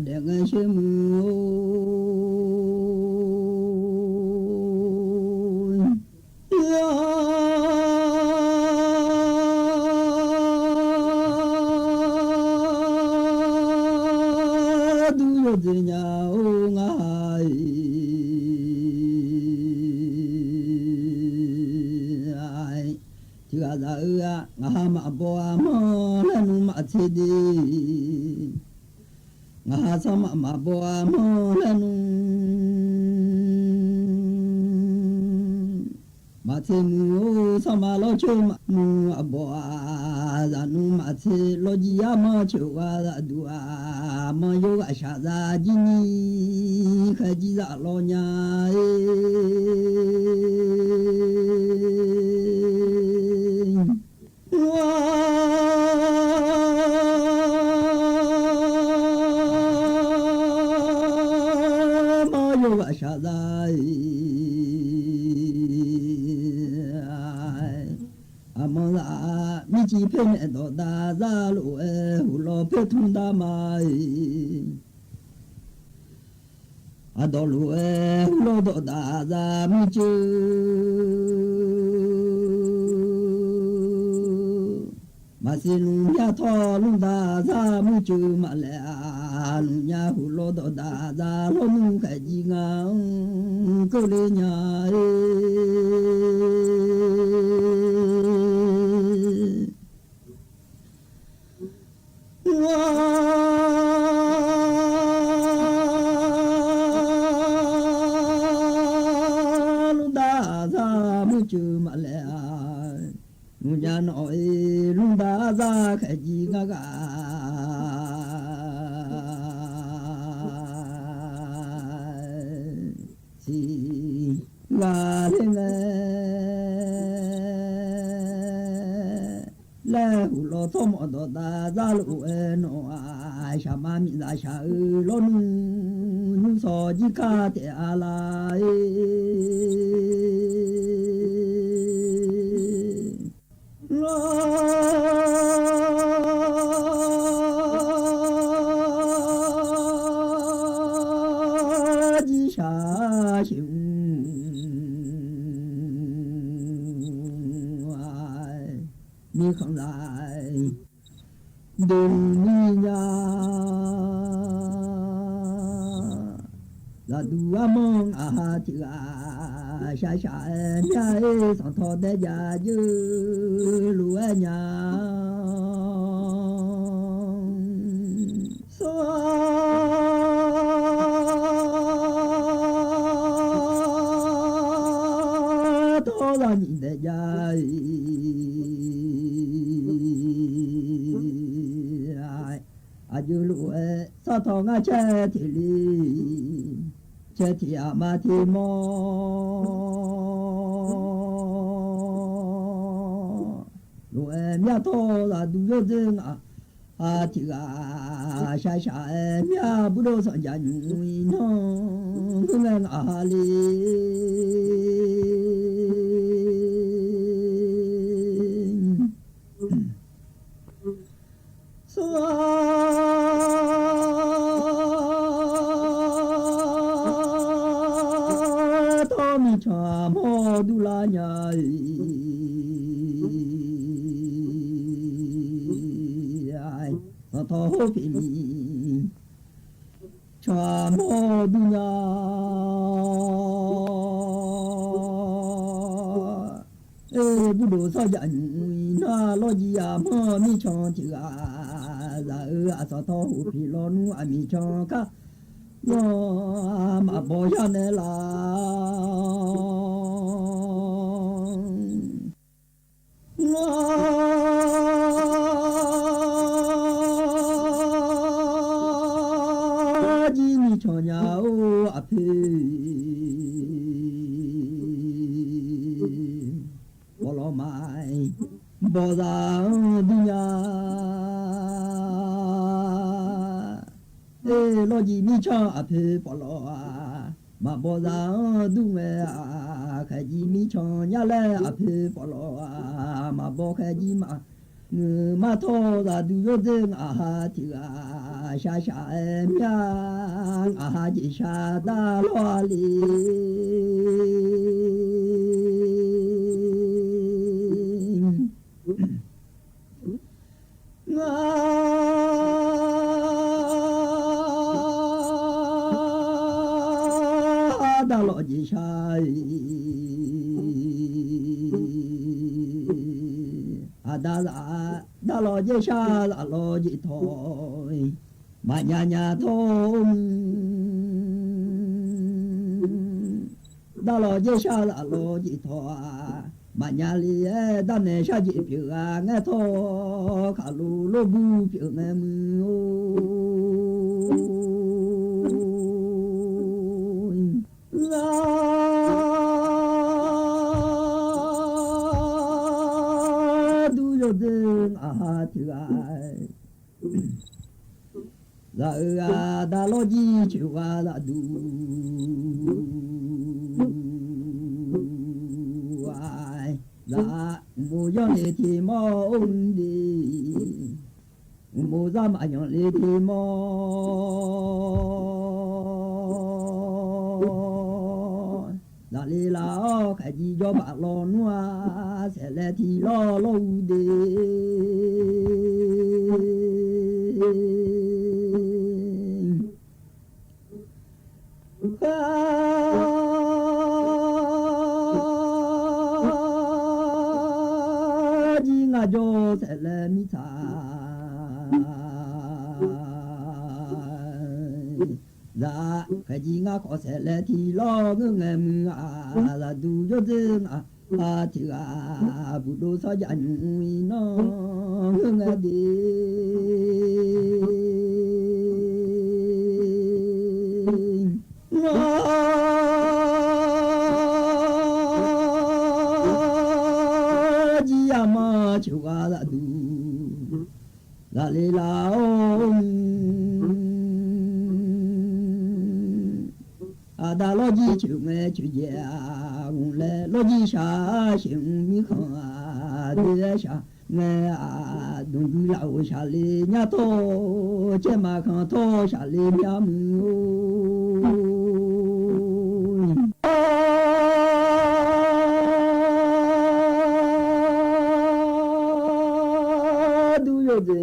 เด็กเชื่อมือดูยูจึงเอาง่ายที่ว่าละงามาบัวมอและนุ่มทีดีงาสมามาบัวมอและนุ่มมา se nu sa ma lo chu ma nu a bo a za nu ma se lo ji ya ma chu wa da du a ma yo a sha za ji ni kha ji za lo nya啥子？阿蒙拉米吉佩内多达扎鲁胡罗佩通达玛阿多鲁胡罗多达扎米吉。马西鲁亚托鲁达扎木朱马来阿鲁亚胡罗多达扎罗努开吉昂格雷亚哇鲁达扎木朱马来鲁家诺鲁达扎开吉嘎嘎，西瓦林哎，来胡罗托莫多达扎鲁哎诺啊，沙马米扎沙尔罗努努索吉卡德阿拉哎。吉沙雄你肯来东尼呀拉杜阿蒙阿提啊沙沙呀上头的家就路安呀说多让你的家阿就路上头啊车体里车体阿妈提莫路面头啦都有人啊阿提啊沙沙面不都上家女农可能阿里说托米查莫杜拉呀托皮里查莫杜呀不如少家女那老吉呀莫米查提啊阿萨托胡皮罗努阿米查卡我马波下来啦我吉米查呀哦阿皮我老买波上的呀老吉米查阿皮波罗啊马波上杜梅啊开吉米查呀来阿皮波罗啊马波开吉马马头啦杜有人啊提啊沙沙面啊吉沙达罗里大老吉沙大老吉沙大老吉头马呀呀头大老姐下大老姐头啊，满家里大奶下姐平啊，俺头卡路路不平俺们哦，啊，都有人啊听啊。ra da lo ji chu wa da du ai da mu yo le ti mo un di mu za ma yo le ti mo da le la o ka ji jo ba lo noa se le ti lo lo de ji nga jo se le mi ta da ka ji nga ko se le ti lo nge mu a la du jo zeng a ti ga bu do sa ja nu no nge de chua la du la le la a da lo ji chu me chu ya un le lo ji sha xin mi khan a de sha me a dun du la o sha le nya to che ma khan to sha le nya mu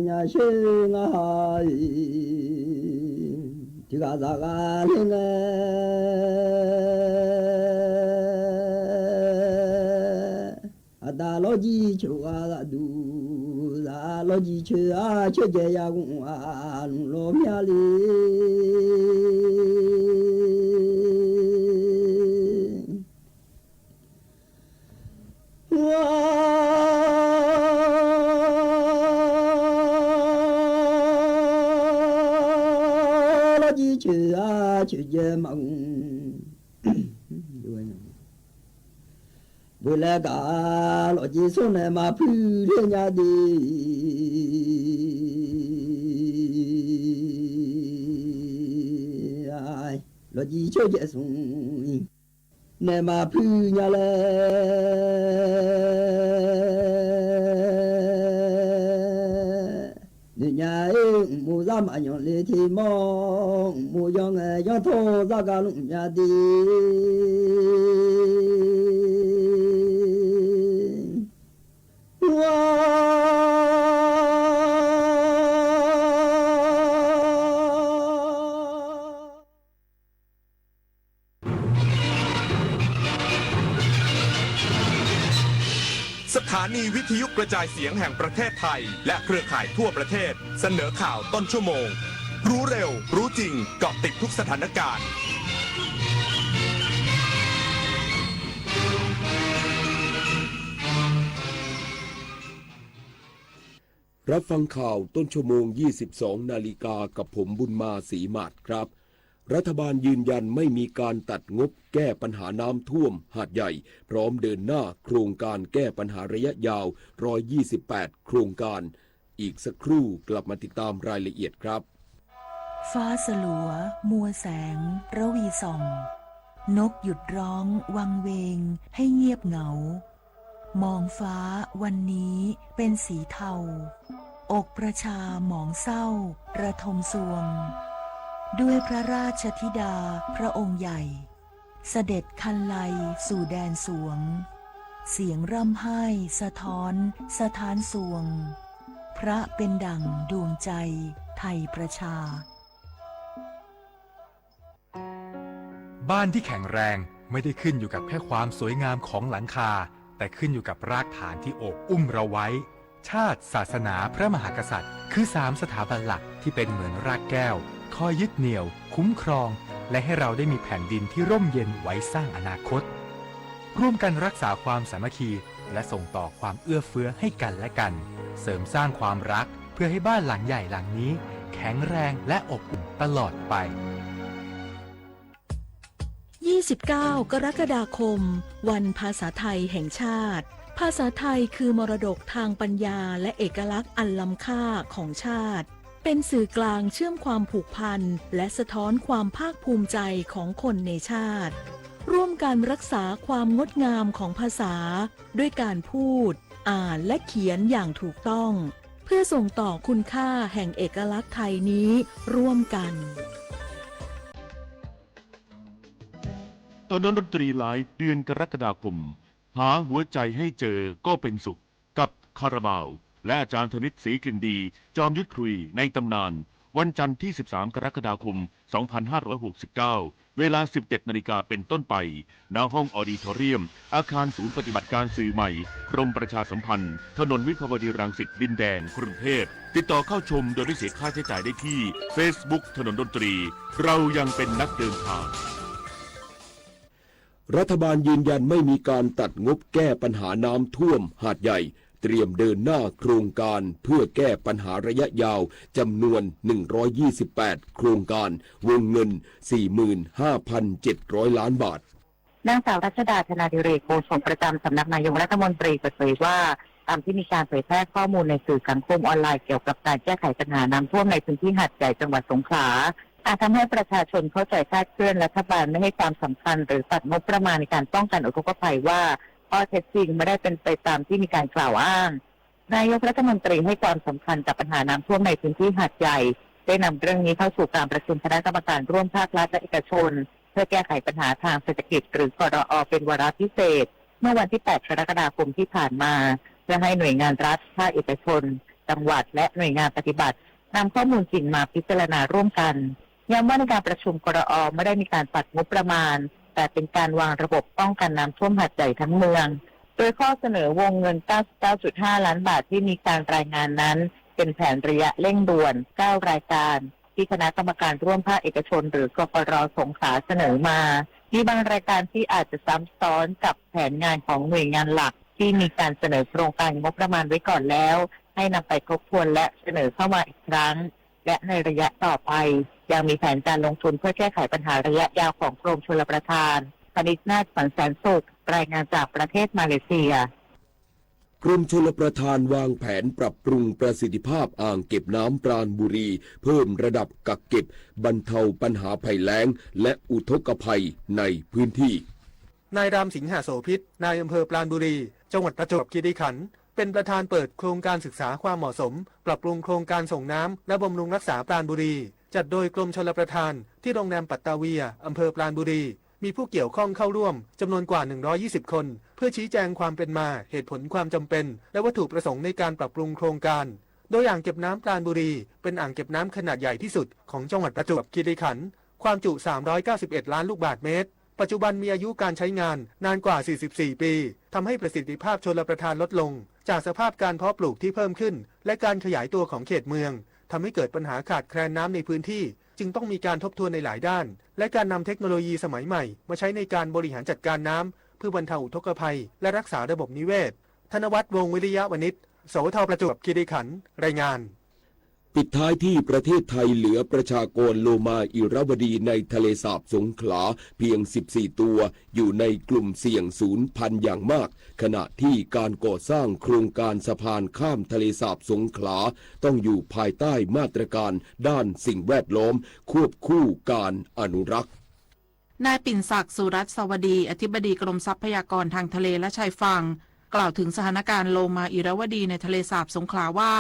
nya she nga hai ti ga za ga le ne a da lo ji chu a la du la lo ji chu a che je ya gu a lo mya le chữ a chữ dê mộng vừa là cả lo chỉ số này mà phu lên nhà đi ai lo chỉ cho dễ xuống này mà phu nhà lệ nhà em mua ra mà nhọn lệ thì mong mua cho người cho thô ra cả lụng nhà điสถานีวิทยุกระจายเสียงแห่งประเทศไทยและเครือข่ายทั่วประเทศเสนอข่าวต้นชั่วโมงรู้เร็วรู้จริงเกาะติดทุกสถานการณ์รับฟังข่าวต้นชั่วโมง 22 นาฬิกากับผมบุญมาศรีมาศครับรัฐบาลยืนยันไม่มีการตัดงบแก้ปัญหาน้ำท่วมหาดใหญ่พร้อมเดินหน้าโครงการแก้ปัญหาระยะยาว128โครงการอีกสักครู่กลับมาติดตามรายละเอียดครับฟ้าสลัวมัวแสงระวีส่องนกหยุดร้องวังเวงให้เงียบเหงามองฟ้าวันนี้เป็นสีเทาอกประชาหมองเศร้าระทมสวงด้วยพระราชธิดาพระองค์ใหญ่เสด็จคันไลสู่แดนสวงเสียงร่ำไห้สะท้อนสถานสวงพระเป็นดั่งดวงใจไทยประชาบ้านที่แข็งแรงไม่ได้ขึ้นอยู่กับแค่ความสวยงามของหลังคาแต่ขึ้นอยู่กับรากฐานที่โอบอุ้มเราไว้ชาติศาสนาพระมหากษัตริย์คือ3สถาบันหลักที่เป็นเหมือนรากแก้วคอยยึดเหนี่ยวคุ้มครอง และให้เราได้มีแผ่นดินที่ร่มเย็นไว้สร้างอนาคตร่วมกันรักษาความสามัคคีและส่งต่อความเอื้อเฟื้อให้กันและกันเสริมสร้างความรักเพื่อให้บ้านหลังใหญ่หลังนี้แข็งแรงและอบอุ่นตลอดไป 29 กรกฎาคมวันภาษาไทยแห่งชาติภาษาไทยคือมรดกทางปัญญาและเอกลักษณ์อันล้ำค่าของชาติเป็นสื่อกลางเชื่อมความผูกพันและสะท้อนความภาคภูมิใจของคนในชาติร่วมกันรักษาความงดงามของภาษาด้วยการพูดอ่านและเขียนอย่างถูกต้องเพื่อส่งต่อคุณค่าแห่งเอกลักษณ์ไทยนี้ร่วมกันตอนดนตรีไลฟ์เดือนกรกฎาคมหาหัวใจให้เจอก็เป็นสุขกับคาราบาวและอาจารย์ธนิตศรีกลิ่นดีจอมยุทธคุยในตำนานวันจันทร์ที่ 13 กรกฎาคม 2569 เวลา 17 นาฬิกาเป็นต้นไปณห้องออดิทอเรียมอาคารศูนย์ปฏิบัติการสื่อใหม่กรมประชาสัมพันธ์ถนนวิภาวดีรังสิตดินแดงกรุงเทพติดต่อเข้าชมโดยไม่เสียค่าใช้จ่ายได้ที่ Facebook ถนนดนตรีเรายังเป็นนักเดินทางรัฐบาลยืนยันไม่มีการตัดงบแก้ปัญหาน้ำท่วมหาดใหญ่เตรียมเดินหน้าโครงการเพื่อแก้ปัญหาระยะยาวจำนวน128โครงการวงเงิน 45,700 ล้านบาทนางสาวรัชดาธนาดิเรกโฆษกประจำสำนักนายกรัฐมนตรีเปิดเผยว่าตามที่มีการเผยแพร่ข้อมูลในสื่อสังคมออนไลน์เกี่ยวกับการแก้ไขปัญหาน้ำท่วมในพื้นที่หาดใหญ่จังหวัดสงขลาอาจทำให้ประชาชนเข้าใจคลาดเคลื่อนรัฐบาลไม่ให้ความสำคัญหรือตัดงบประมาณในการป้องกันอุทกภัยว่าข้อเท็จจริงไม่ได้เป็นไปตามที่มีการกล่าวอ้างนายกรัฐมนตรีให้ความสำคัญกับปัญหาน้ำท่วมในพื้นที่หาดใหญ่ได้นำเรื่องนี้เข้าสู่การประชุมคณะกรรมการร่วมภาครัฐและเอกชนเพื่อแก้ไขปัญหาทางเศรษฐกิจหรือกรอ.เป็นวาระพิเศษเมื่อวันที่ 8 กรกฎาคมที่ผ่านมาเพื่อให้หน่วยงานรัฐภาคเอกชนจังหวัดและหน่วยงานปฏิบัตินำข้อมูลจริงมาพิจารณาร่วมกันย้ำว่าในการประชุมกรอ.ไม่ได้มีการตัดงบประมาณแต่เป็นการวางระบบป้องกันน้ำท่วมหาดใหญ่ทั้งเมืองโดยข้อเสนอวงเงิน 99.5 ล้านบาทที่มีการรายงานนั้นเป็นแผนระยะเร่งด่วน9รายการที่คณะกรรมการร่วมภาคเอกชนหรือกปร.สงขลาเสนอมามีบางรายการที่อาจจะซ้ำซ้อนกับแผนงานของหน่วยงานหลักที่มีการเสนอโครงการงบประมาณไว้ก่อนแล้วให้นำไปทบทวนและเสนอเข้ามาอีกครั้งและในระยะต่อไปยังมีแผนการลงทุนเพื่อแก้ไขปัญหาระยะยาวของกรมชลประทานพนิษฐ์นาฏ สันแสนสุขรายงานจากประเทศมาเลเซียกรมชลประทานวางแผนปรับปรุงประสิทธิภาพอ่างเก็บน้ำปราณบุรีเพิ่มระดับกักเก็บบรรเทาปัญหาภัยแล้งและอุทกภัยในพื้นที่นายรามสิงหาโสภิตนายอำเภอปราณบุรีจังหวัดประจวบคีรีขันธ์เป็นประธานเปิดโครงการศึกษาความเหมาะสมปรับปรุงโครงการส่งน้ำและบำรุงรักษาปราณบุรีจัดโดยกรมชลประทานที่โรงแรมปัตตาเวียอำเภอปราณบุรีมีผู้เกี่ยวข้องเข้าร่วมจำนวนกว่า120คนเพื่อชี้แจงความเป็นมาเหตุผลความจำเป็นและวัตถุประสงค์ในการปรับปรุงโครงการโดยอ่างเก็บน้ำปราณบุรีเป็นอ่างเก็บน้ำขนาดใหญ่ที่สุดของจังหวัดประจวบคีรีขันธ์ความจุ391ล้านลูกบาศก์เมตรปัจจุบันมีอายุการใช้งานนานกว่า44ปีทำให้ประสิทธิภาพชลประทานลดลงจากสภาพการเพาะปลูกที่เพิ่มขึ้นและการขยายตัวของเขตเมืองทำให้เกิดปัญหาขาดแคลนน้ำในพื้นที่จึงต้องมีการทบทวนในหลายด้านและการนำเทคโนโลยีสมัยใหม่มาใช้ในการบริหารจัดการน้ำเพื่อบรรเทาอุทกภัยและรักษาระบบนิเวศธนวัฒน์วงศ์วิริยะวณิชสวทประจวบคีรีขันธ์รายงานปิดท้ายที่ประเทศไทยเหลือประชากรโลมาอิรวดีในทะเลสาบสงขลาเพียง14ตัวอยู่ในกลุ่มเสี่ยงสูญพันธุ์อย่างมากขณะที่การก่อสร้างโครงการสะพานข้ามทะเลสาบสงขลาต้องอยู่ภายใต้มาตรการด้านสิ่งแวดล้อมควบคู่การอนุรักษ์นายปิ่นศักดิ์สุรัตน์สวัสดีอธิบดีกรมทรัพยากรทางทะเลและชายฝั่งกล่าวถึงสถานการณ์โลมาอิรวดีในทะเลสาบสงขลาว่า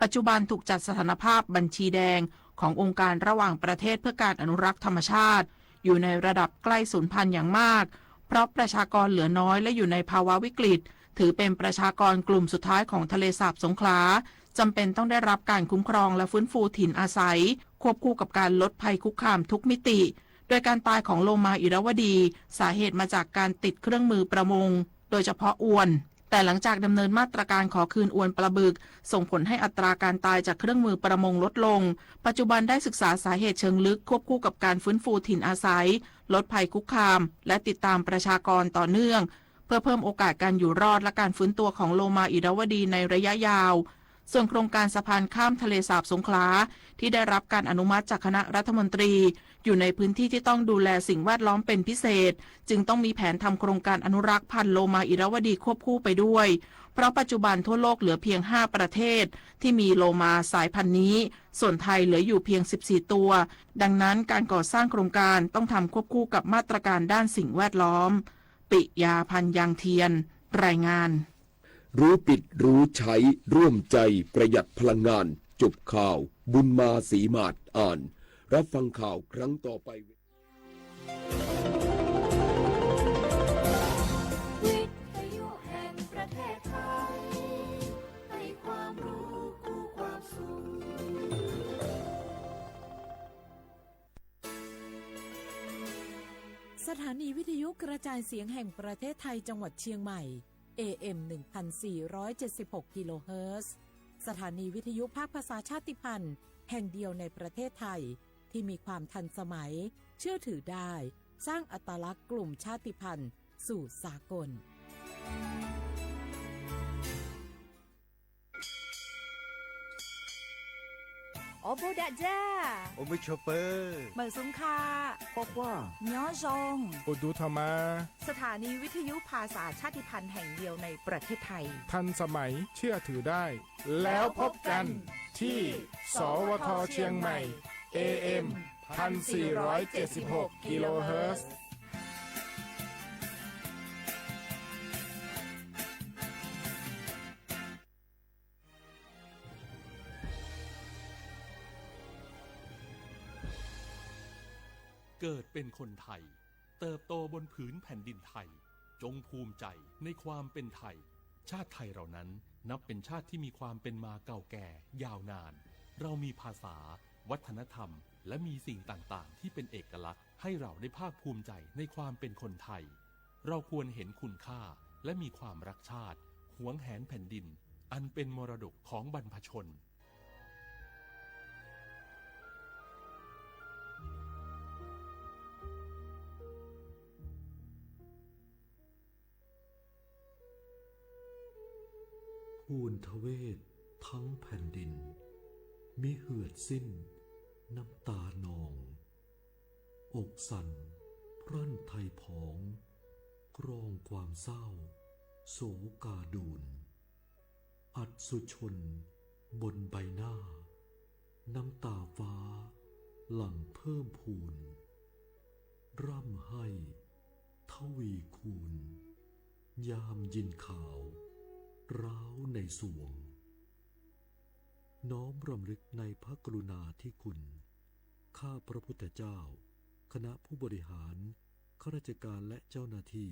ปัจจุบันถูกจัดสถานภาพบัญชีแดงขององค์การระหว่างประเทศเพื่อการอนุรักษ์ธรรมชาติอยู่ในระดับใกล้สูญพันธุ์อย่างมากเพราะประชากรเหลือน้อยและอยู่ในภาวะวิกฤตถือเป็นประชากรกลุ่มสุดท้ายของทะเลสาบสงขลาจำเป็นต้องได้รับการคุ้มครองและฟื้นฟูถิ่นอาศัยควบคู่กับการลดภัยคุกคามทุกมิติโดยการตายของโลมาอิรวดีสาเหตุมาจากการติดเครื่องมือประมงโดยเฉพาะอวน แต่หลังจากดำเนินมาตรการขอคืนอวนปลาบึกส่งผลให้อัตราการตายจากเครื่องมือประมงลดลงปัจจุบันได้ศึกษาสาเหตุเชิงลึกควบคู่กับการฟื้นฟูถิ่นอาศัยลดภัยคุกคามและติดตามประชากรต่อเนื่องเพื่อเพิ่มโอกาสการอยู่รอดและการฟื้นตัวของโลมาอิราวดีในระยะยาวส่วนโครงการสะพานข้ามทะเลสาบสงขลาที่ได้รับการอนุมัติจากคณะรัฐมนตรีอยู่ในพื้นที่ที่ต้องดูแลสิ่งแวดล้อมเป็นพิเศษจึงต้องมีแผนทำโครงการอนุรักษ์พันธุ์โลมาอิราวดีควบคู่ไปด้วยเพราะปัจจุบันทั่วโลกเหลือเพียง5ประเทศที่มีโลมาสายพันธุ์นี้ส่วนไทยเหลืออยู่เพียง14ตัวดังนั้นการก่อสร้างโครงการต้องทำควบคู่กับมาตรการด้านสิ่งแวดล้อมปิยาพันธ์ยางเทียนรายงานรู้ปิดรู้ใช้ร่วมใจประหยัดพลังงานจบข่าวบุญมาศรีมาศอ่านรับฟังข่าวครั้งต่อไปวิทยุแห่งประเทศไทยให้ความรู้คู่ความสุขสถานีวิทยุกระจายเสียงแห่งประเทศไทยจังหวัดเชียงใหม่ AM 1476 กิโลเฮิรตซ์สถานีวิทยุภาคภาษาชาติพันธุ์แห่งเดียวในประเทศไทยที่มีความทันสมัยเชื่อถือได้สร้างอัตลักษณ์กลุ่มชาติพันธุ์สู่สากลโอโบดะจ้าโอไม่ชอเปอร์เหมือนสุงคาบอกว่าย้อจง โอดูธรรมา สถานีวิทยุภาษาชาติพันธุ์แห่งเดียวในประเทศไทยทันสมัยเชื่อถือได้ แล้วพบกันที่สวทเชียงใหม่ AM 1476 กิโลเฮิรตซ์เกิดเป็นคนไทยเติบโตบนผืนแผ่นดินไทยจงภูมิใจในความเป็นไทยชาติไทยเรานั้นนับเป็นชาติที่มีความเป็นมาเก่าแก่ยาวนานเรามีภาษาวัฒนธรรมและมีสิ่งต่างๆที่เป็นเอกลักษณ์ให้เราได้ภาคภูมิใจในความเป็นคนไทยเราควรเห็นคุณค่าและมีความรักชาติหวงแหนแผ่นดินอันเป็นมรดกของบรรพชนทูลทเวศทั้งแผ่นดินมิเหือดสิ้นน้ำตานองอกสั่นพรั่นไทยผองกรองความเศร้าโศกาดูนอัศชนบนใบหน้าน้ำตาฟ้าหลั่งเพิ่มพูนร่ำให้ทวีคูณยามยินข่าวร้าวในสวงน้อมรำลึกในพระกรุณาธิคุณข้าพระพุทธเจ้าคณะผู้บริหารข้าราชการและเจ้าหน้าที่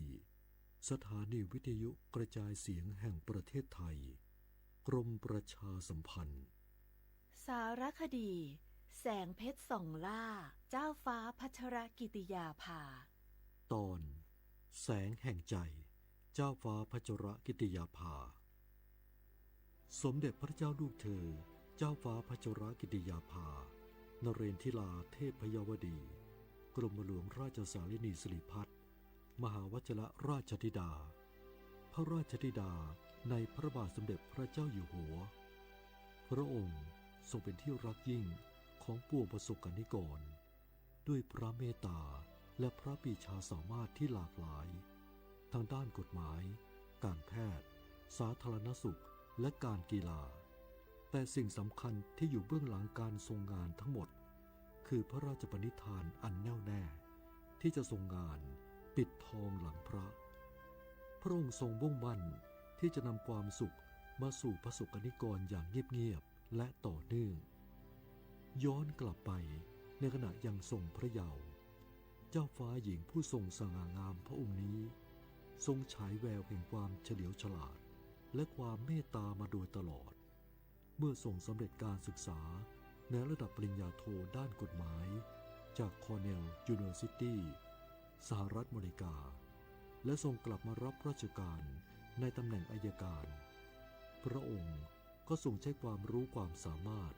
สถานีวิทยุกระจายเสียงแห่งประเทศไทยกรมประชาสัมพันธ์สารคดีแสงเพชรส่องล่าเจ้าฟ้าพัชรกิติยาภาตอนแสงแห่งใจเจ้าฟ้าพัชรกิติยาภาสมเด็จพระเจ้าลูกเธอเจ้าฟ้าพัชรกิติยาภานเรนทิลาเทพยวดีกรมหลวงราชสารินีสิริพัฒน์มหาวชิรราชธิดาพระราชธิดาในพระบาทสมเด็จพระเจ้าอยู่หัวพระองค์ทรงเป็นที่รักยิ่งของปวงประสบกนิกรด้วยพระเมตตาและพระปรีชาสามารถที่หลากหลายทางด้านกฎหมายการแพทย์สาธารณสุขและการกีฬาแต่สิ่งสำคัญที่อยู่เบื้องหลังการทรงงานทั้งหมดคือพระราชปณิธานอันแน่วแน่ที่จะทรงงานปิดทองหลังพระพระองค์ทรงมุ่งมั่นที่จะนำความสุขมาสู่ประสบกนิกรอย่างเงียบๆและต่อเนื่องย้อนกลับไปในขณะยังทรงพระเยาว์เจ้าฟ้าหญิงผู้ทรงสง่างามพระองค์นี้ทรงฉายแววแห่งความเฉลียวฉลาดและความเมตตามาโดยตลอดเมื่อทรงสำเร็จการศึกษาในระดับปริญญาโทด้านกฎหมายจากคอร์เนลยูนิเวอร์ซิตี้สหรัฐอเมริกาและทรงกลับมารับราชการใน ในตำแหน่งอัยการ พระองค์ก็ทรงใช้ความรู้ความสามารถ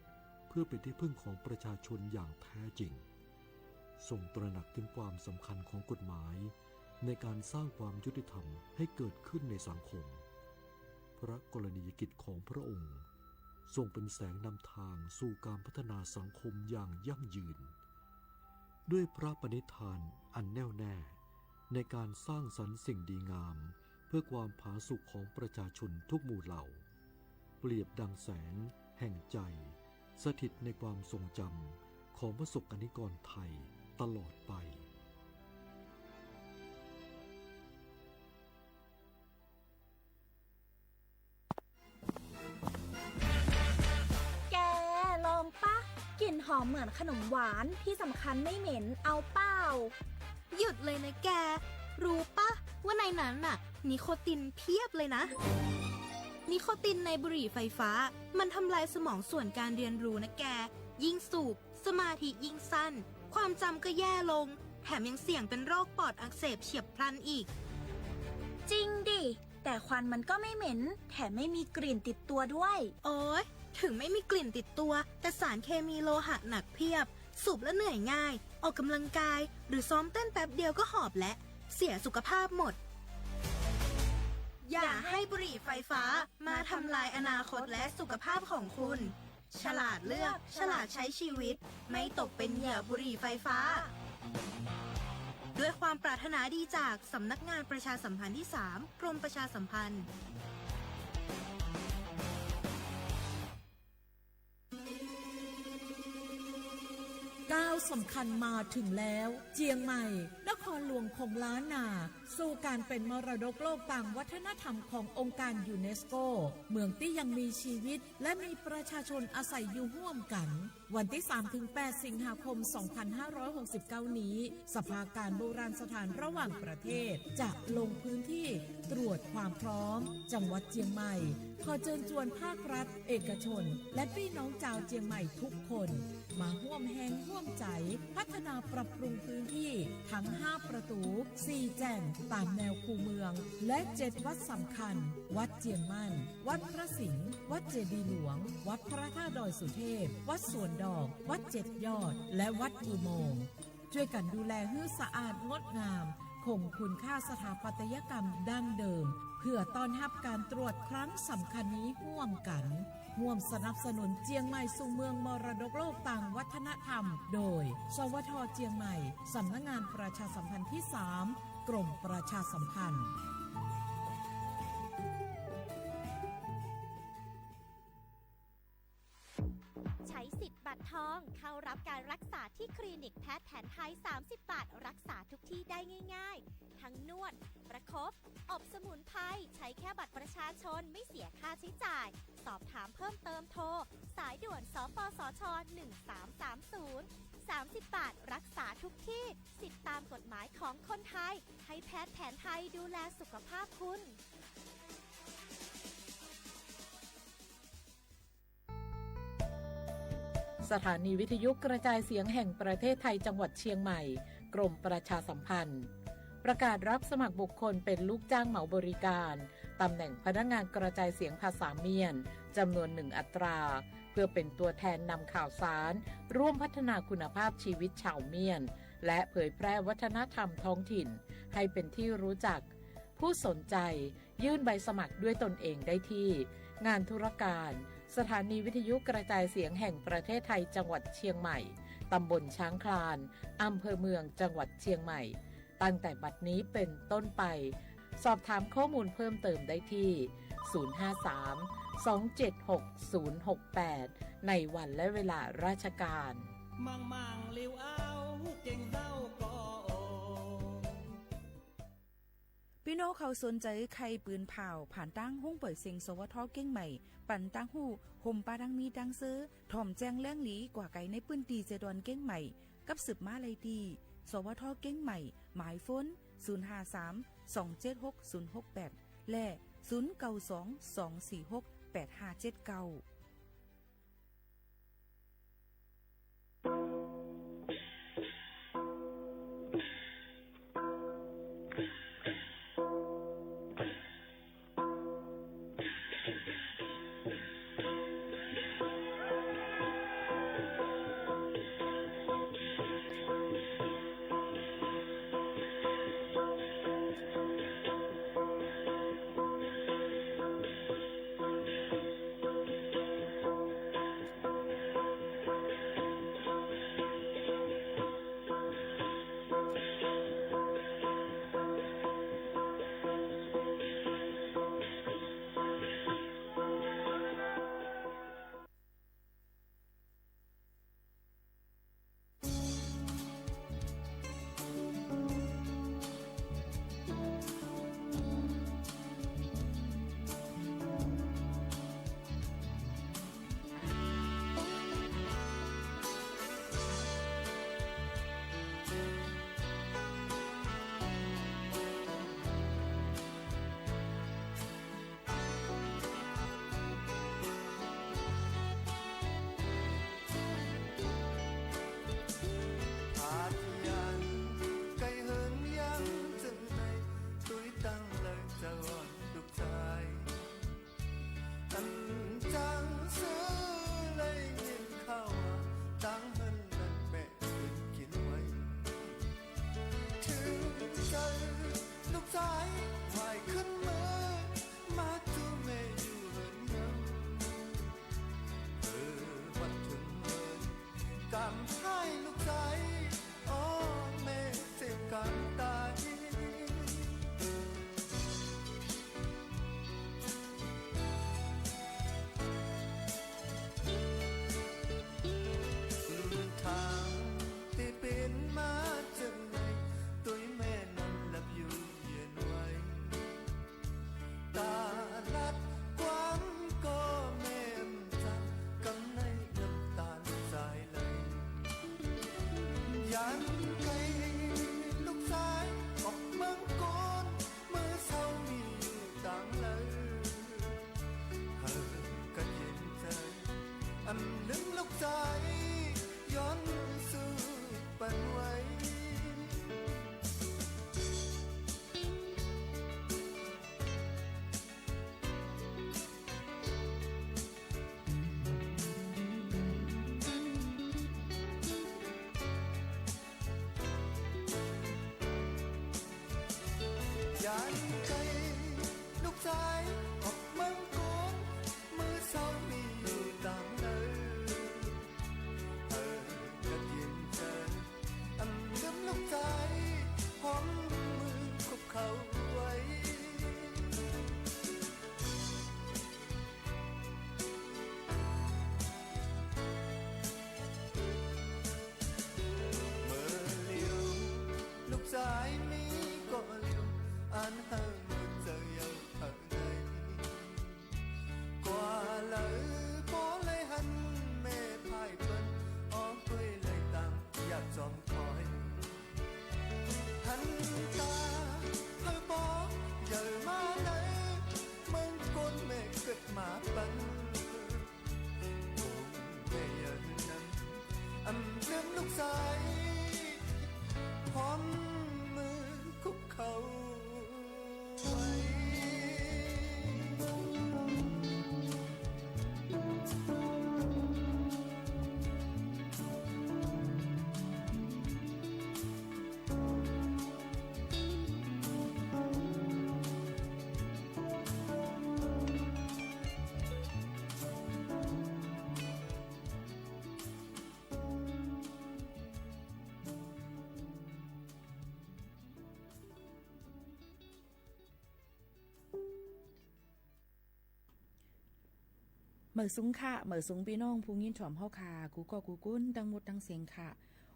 เพื่อเป็นที่พึ่งของประชาชนอย่างแท้จริงทรงตระหนักถึงความสำคัญของกฎหมายในการสร้างความยุติธรรมให้เกิดขึ้นในสังคมพระกรณียกิจของพระองค์ทรงเป็นแสงนำทางสู่การพัฒนาสังคมอย่างยั่งยืนด้วยพระปณิธานอันแน่วแน่ในการสร้างสรรค์สิ่งดีงามเพื่อความผาสุกของประชาชนทุกหมู่เหล่าเปรียบดังแสงแห่งใจสถิตในความทรงจำของประสบกนิกรไทยตลอดไปแกลองปะกลิ่นหอมเหมือนขนมหวานที่สำคัญไม่เหม็นเอาเปล่าหยุดเลยนะแกรู้ปะว่าในนั้นน่ะนิโคตินเพียบเลยนะนิโคตินในบุหรี่ไฟฟ้ามันทำลายสมองส่วนการเรียนรู้นะแกยิ่งสูบสมาธิยิ่งสั้นความจำก็แย่ลงแถมยังเสี่ยงเป็นโรคปอดอักเสบเฉียบพลันอีกจริงดิแต่ควันมันก็ไม่เหม็นแถมไม่มีกลิ่นติดตัวด้วยโอ๊ยถึงไม่มีกลิ่นติดตัวแต่สารเคมีโลหะหนักเพียบสูบแล้วเหนื่อยง่ายออกกำลังกายหรือซ้อมเต้นแป๊บเดียวก็หอบและเสียสุขภาพหมดอย่าให้บุหรี่ไฟฟ้ามาทำลายอนาคตและสุขภาพของคุณฉลาดเลือกฉลาดใช้ชีวิตไม่ตกเป็นเหยื่อบุหรี่ไฟฟ้าด้วยความปรารถนาดีจากสำนักงานประชาสัมพันธ์ที่ 3 กรมประชาสัมพันธ์ก้าวสำคัญมาถึงแล้วเจียงใหม่นครหลวงของล้านนาสู่การเป็นมรดกโลกต่างวัฒนธรรมขององค์การยูเนสโกเมืองที่ยังมีชีวิตและมีประชาชนอาศัยอยู่ร่วมกันวันที่ 3-8 สิงหาคม 2569 นี้สภาการโบราณสถานระหว่างประเทศจะลงพื้นที่ตรวจความพร้อมจังหวัดเจียงใหม่ขอเชิญชวนภาครัฐเอกชนและพี่น้องชาวเจียงใหม่ทุกคนมาร่วมแรงร่วมใจพัฒนาปรับปรุงพื้นที่ทั้ง5ประตู4แจ่งตามแนวคูเมืองและ7วัดสำคัญวัดเจียงมั่นวัดพระสิงห์วัดเจดีย์หลวงวัดพระธาตุดอยสุเทพวัดสวนดอกวัด7ยอดและวัดอุโมงค์ช่วยกันดูแลให้สะอาดงดงามคงคุณค่าสถาปัตยกรรมดั้งเดิมเพื่อต้อนรับการตรวจครั้งสำคัญนี้ร่วมกันร่วมสนับสนุนเจียงใหม่สู่เมืองมรดกโลกต่างวัฒนธรรมโดยสวท.เจียงใหม่สำนักงานประชาสัมพันธ์ที่ 3 กรมประชาสัมพันธ์ใช้สิทธิ์บัตรทองเข้ารับการรักษาที่คลินิกแพทย์แผนไทย30 บาทรักษาทุกที่ได้ง่ายๆทั้งนวดประคบอบสมุนไพรใช้แค่บัตรประชาชนไม่เสียค่าใช้จ่ายสอบถามเพิ่มเติมโทรสายด่วนสปสช1330 30 บาทรักษาทุกที่สิทธิตามกฎหมายของคนไทยให้แพทย์แผนไทยดูแลสุขภาพคุณสถานีวิทยุกระจายเสียงแห่งประเทศไทยจังหวัดเชียงใหม่กรมประชาสัมพันธ์ประกาศรับสมัครบุคคลเป็นลูกจ้างเหมาบริการตำแหน่งพนักงานกระจายเสียงภาษาเมียนจำนวน1 อัตราเพื่อเป็นตัวแทนนำข่าวสารร่วมพัฒนาคุณภาพชีวิตชาวเมียนและเผยแพร่วัฒนธรรมท้องถิ่นให้เป็นที่รู้จักผู้สนใจยื่นใบสมัครด้วยตนเองได้ที่งานธุรการสถานีวิทยุกระจายเสียงแห่งประเทศไทยจังหวัดเชียงใหม่ตำบลช้างคลานอำเภอเมืองจังหวัดเชียงใหม่ตั้งแต่บัดนี้เป็นต้นไปสอบถามข้อมูลเพิ่มเติมได้ที่ 053-276-068 ในวันและเวลาราชการมังลิวเอาเก่งเศร้าก็พี่น้องเขาสนใจใครปืนเผาผ่านตั้งห้องเปิดเสียงสวทเก้งใหม่ปั่นตั้งหูห่มปาดังมีดังซื้อถ่อมแจ้งแล้งหลีกว่าไก่ในปืนตีเจดอนเก้งใหม่กับสืบมาเลยดีสวทเก้งใหม่หมายฟ้น053-276-068และ0922468579 ลืมลูกใจย้อนสู่ปันไว้ยันใจลูกใจออกเมืองกรุงมือเศร้ามีอยู่ตามเดิมก็ยินเจอลืมลูกใจพร้อมมือคุบเขาไว้เมื่อเลี้ยวลูกใจมีก็เลี้ยวอันเฮเจอเยาเท่าไหนกว่าเลยพอเลยหันแม่พายเปิ้นออกไปเลยตามอยากจอมคอยหันตาเธอบอกอย่ามาเลยมึงก้นแม่เกิดมาปันโอ้แม่ยันนั้นเรื่องลูกชายพร้อมมือคุกเขาเหมือซุ้งค่ะเหมือซุ้งพี่น้องผู้ยินถ่อมเฮาค่ะกูก็กูกุ้นดังหมดดังเสียงค่ะ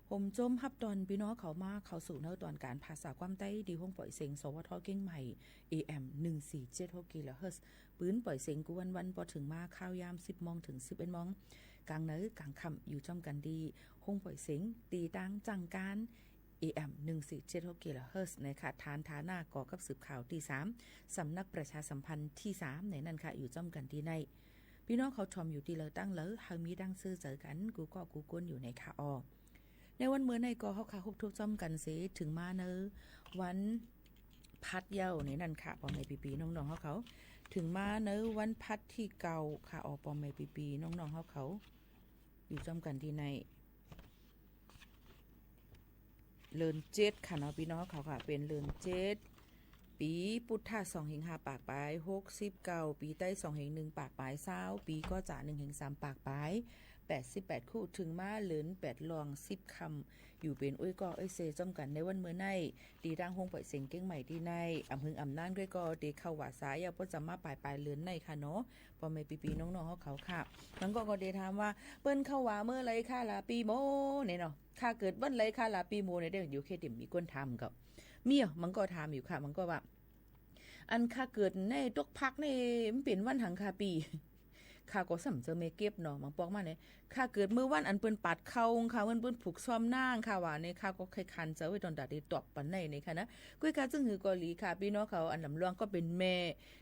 ห่มจมฮับตอนพี่น้องเขามาเข้าสู่เนื้อตอนการภาษาความใต้ดีห้องปล่อยเสียงสวทเก่งใหม่ AM 1476กิโลเฮิรตซ์ปืนปล่อยเสียงกวนวันพอถึงมาข้าวยาม 10 โมงถึง 11 โมงกลางเนื้อกลางค่ำอยู่จอมกันดีห้องปล่อยเสียงตีดังจังการ AM 1476กิโลเฮิรตซ์ในค่ะฐานฐานาก่อกับสืบข่าวที่3สำนักประชาสัมพันธ์ที่3ในนั้นค่ะอยู่จอมกันดีในพี่น้องเขาชมอยู่ที่เลยตั้งเลยหามีดังซื้อเจอกันกูก็กูก้นอยู่ในค่ะออในวันเมื่อในก็เขาค่ะฮุบทุกจอมกันเสถึงมาเนอวันพัดเย้าในนั่นค่ะปอมในปีๆน้องๆเขาถึงมาเนอวันพัดที่เก่าค่ะออปอมในปีๆน้องๆเขาอยู่จอมกันที่ในเลินเจ็ดค่ะเนาะพี่น้องเขาค่ะเป็นเลินเจ็ดปีพุทธะ2/5ปากปลาย69ปีใต้2/1ปากปลาย20ปีก็จะ1/3ปากปลาย88คู่ถึงมาเหลิน8ลอง10คำอยู่เป็นอ้ยก็เซจอมกันในวันเมื่อในดีดังฮงปล่อยเสียงเก้งใหม่ที่ในอำเภออำนาจด้วยก็เดเข้าว่าสายอย่าบ่จะมาปลายเหลินในค่ะเนาะพอไม่ปีๆน้องๆเขาค่ะมันก็เดถามว่าเปิ้นเข้าว่าเมื่อไรค่ะล่ะปีโมเนี่ยเนาะค่าเกิดวันไรค่ะล่ะปีโมเนี่ยได้อยู่แค่เดี๋ยวมีคนถามกับเมียมันก็ถามอยู่ค่ะมันก็ว่าอันค่าเกิดในตกพักในมันเป็นวันหังคาปีข้าก็สำเจอเมเก็บเนาะมันปอกมาเนี่ยข้าเกิดเมื่อวันอันเปิ้นปัดเข้าค่ะเปิ้นผูกซ้อมนางค่ะว่าเนี่ยข้าก็เคยคันเจอไว้ตอนดาได้ตอบปันในนี่ค่ะนะกุ้ยกาจึงหือเกาหลีค่ะพี่น้องเขาอันลำลวงก็เป็นแม่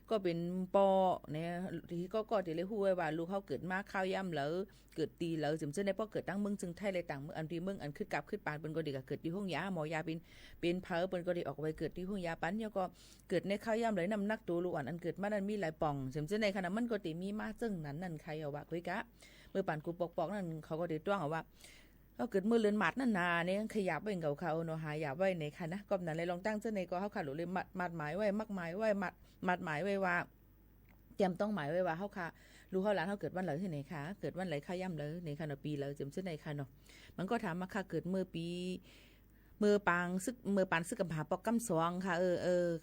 ก็เป็นปอเนี่ยที่ก็ที่เลยฮู้ไว้ว่าลูกเขาเกิดมาข้าวย่ำแล้วเกิดตีแล้วจึงได้พอเกิดตั้งเมืองจึงไทยเลยต่างเมืองอันที่เมืองอันขึ้นกลับขึ้นปานเปิ้นก็ได้ก็เกิดที่ห้องยาหมอยาเป็นเผาเปิ้นก็ได้ออกไปเกิดที่ห้องยาปันแล้วก็เกิดในข้าวย่ำเลยน้ำหนักตัวลูกอันเกิดมานั้นมีหลายป่องจึงในขณะมันก็ติมีมาจึงนั้นใครเอาว่ากุ้ยกะเมื่อปานกูปอกนั่นเขาก็ได้ต้วงเอาว่าเขาเกิดมือเลือนหมัดนั่นนาเนี่ยขยับไว้เก่าเขาเนาะหายาไว้ในค่ะนะก็นั้นเลยลองตั้งเจ้าในก็เขาขาดเลยมัดหมายไว้มักหมายไว้มัดหมายไว้ว่าเตรียมต้องหมายไว้ว่าเขาค่ะรู้เขาหลานเขาเกิดวันไหนที่ไหนคะเกิดวันไหนข้าย่ำเลยในค่ะเนาะปีเลยจำเจ้าในค่ะเนาะมันก็ถามมาค่ะเกิดเมื่อปีมือปานซึกกำหาปอกกำสวงค่ะ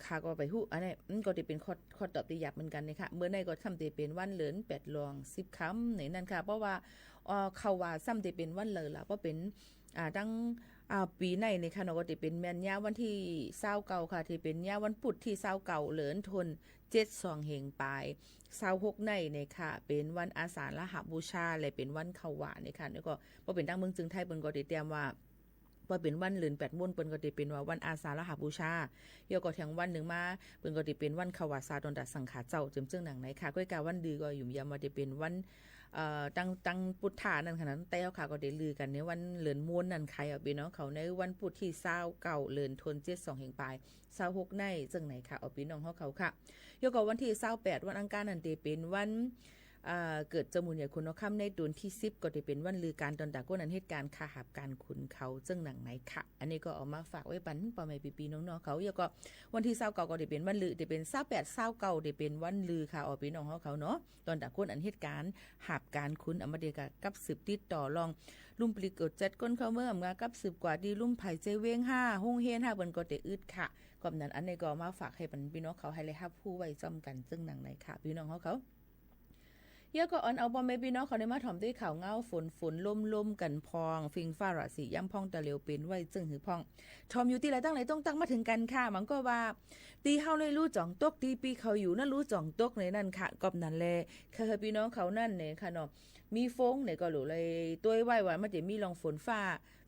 ค่ะก็ไปฮู้อันนี้มันก็จะเป็นข้อตอบที่หยาบเหมือนกันนะคะเมื่อในก็ทำที่เป็นวันเหลือน8ลอง10คำในนั้นค่ะเพราะว่าเขาว่าซ้ำที่เป็นวันเลยล่ะเพราะเป็นตั้งปีในในค่ะเนาะก็จะเป็นแม่นยาวันที่29ค่ะที่เป็นยาวันพุธที่29เหลือนทน72เหงปลาย26ในค่ะเป็นวันอาสาฬหบูชาและเป็นวันเขาว่าในค่ะแล้วก็บ่เป็นตั้งเมืองจึงไทยเพิ่นก็ได้เตรียมว่าเป็นวันเหลือน8มุ่นเปิ้นก็ได้เป็นว่าวันอาสาฬหบูชาเดี๋ยวก็แทงวันนึงมาเปิ้นก็ได้เป็นวันขวาสาตนดัดสังขาเจ้าจึงหนังไหนค่ะก้อยกาวันดือก็อยู่ยามว่าได้เป็นวัน ตั้งพุทธานั่นขนาดแต่เขาก็ได้ลือกันในวันเหลือนม้วนนั่นใครเอาพี่น้องเขาในวันพุธที่29เหลือนทน72แห่งปลาย26ในจังไหนค่ะเอาพี่น้องเขาค่ะยกกับวันที่28วันอังคารนั่นเป็นวันเกิดจมูกใหญ่คุณค่ำในดุลที่10ก็จะเป็นวันลือการตอนตะก้นอันเหตุการณ์ขาหับการขุนเขาจังหนังไหนค่ะอันนี้ก็เอามาฝากไว้ปันปอไม่ปีน้องๆเขาแล้วก็วันที่29ก็จะเป็นวันลือจะเป็น28 29จะเป็นวันลือค่ะเอาพี่น้องเขาเนาะตอนตะก้นอันเหตุการณ์หับการขุนอเมริกากับสืบติดต่อรองลุ่มปลิกดจัดก้นเขาเมื่อมากับสืบกว่าดีลุ่มไผ่ใจเว้ง5ห้องเฮน5บนก็จะอึดค่ะก็นั้นอันนี้ก็มาฝากให้ปันพี่น้องเขาให้เลยครับผู้ไว้จำกันจังหนังไหนค่ะพี่น้องเขาเยอะก็อ่อนเอาบอมเมพี่น้องเขาได้มาถ่อมด้วยข่าวเงาฝนล่มกันพองฟิงฟ้าระสีย่ำพองตะเหลียวเป็นไว้จึงหือพองทอมอยู่ที่ไรตั้งไหนต้องตั้งมาถึงกันค่ะมันก็ว่าตีเฮาเลยรู้จ่องตกตีปีเขาอยู่นั่นรู้จ่องตกในนั่นค่ะกอบนั่นแลค่ะพี่น้องเขานั่นเนี่ยค่ะเนาะมีฟงเนี่ยก็หรือเลยตัวไว้ว่ามันจะมีลองฝนฟ้า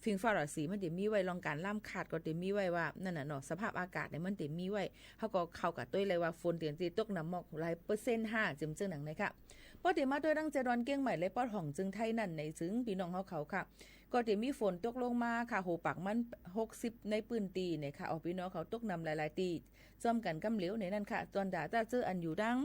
ฟิงฟ้าระสีมันจะมีไว้ลองการล่ำขาดก็จะมีไว้ว่านั่นน่ะเนาะสภาพอากาศเนี่ยมันจะมีไว้เขาก็เข้ากับตัวเลยว่าฝนเตียนตีตกน้ำหมอกหลาย%5จึงจังหนังนะคะพอติมาด้วยดังเจดอนเก้งใหม่และปอดห่องจึงไทยนั่นในซึ่งพี่น้องเขาค่ะก็ติมีฝนตกลงมาค่ะโหปากมัน60ในปืนตีเนี่ยค่ะเอาพี่น้องเขาตกนำหลายๆตีจอมกันกำเหลวในนั่นค่ะตอนด่าตาเจออันอยู่ดัง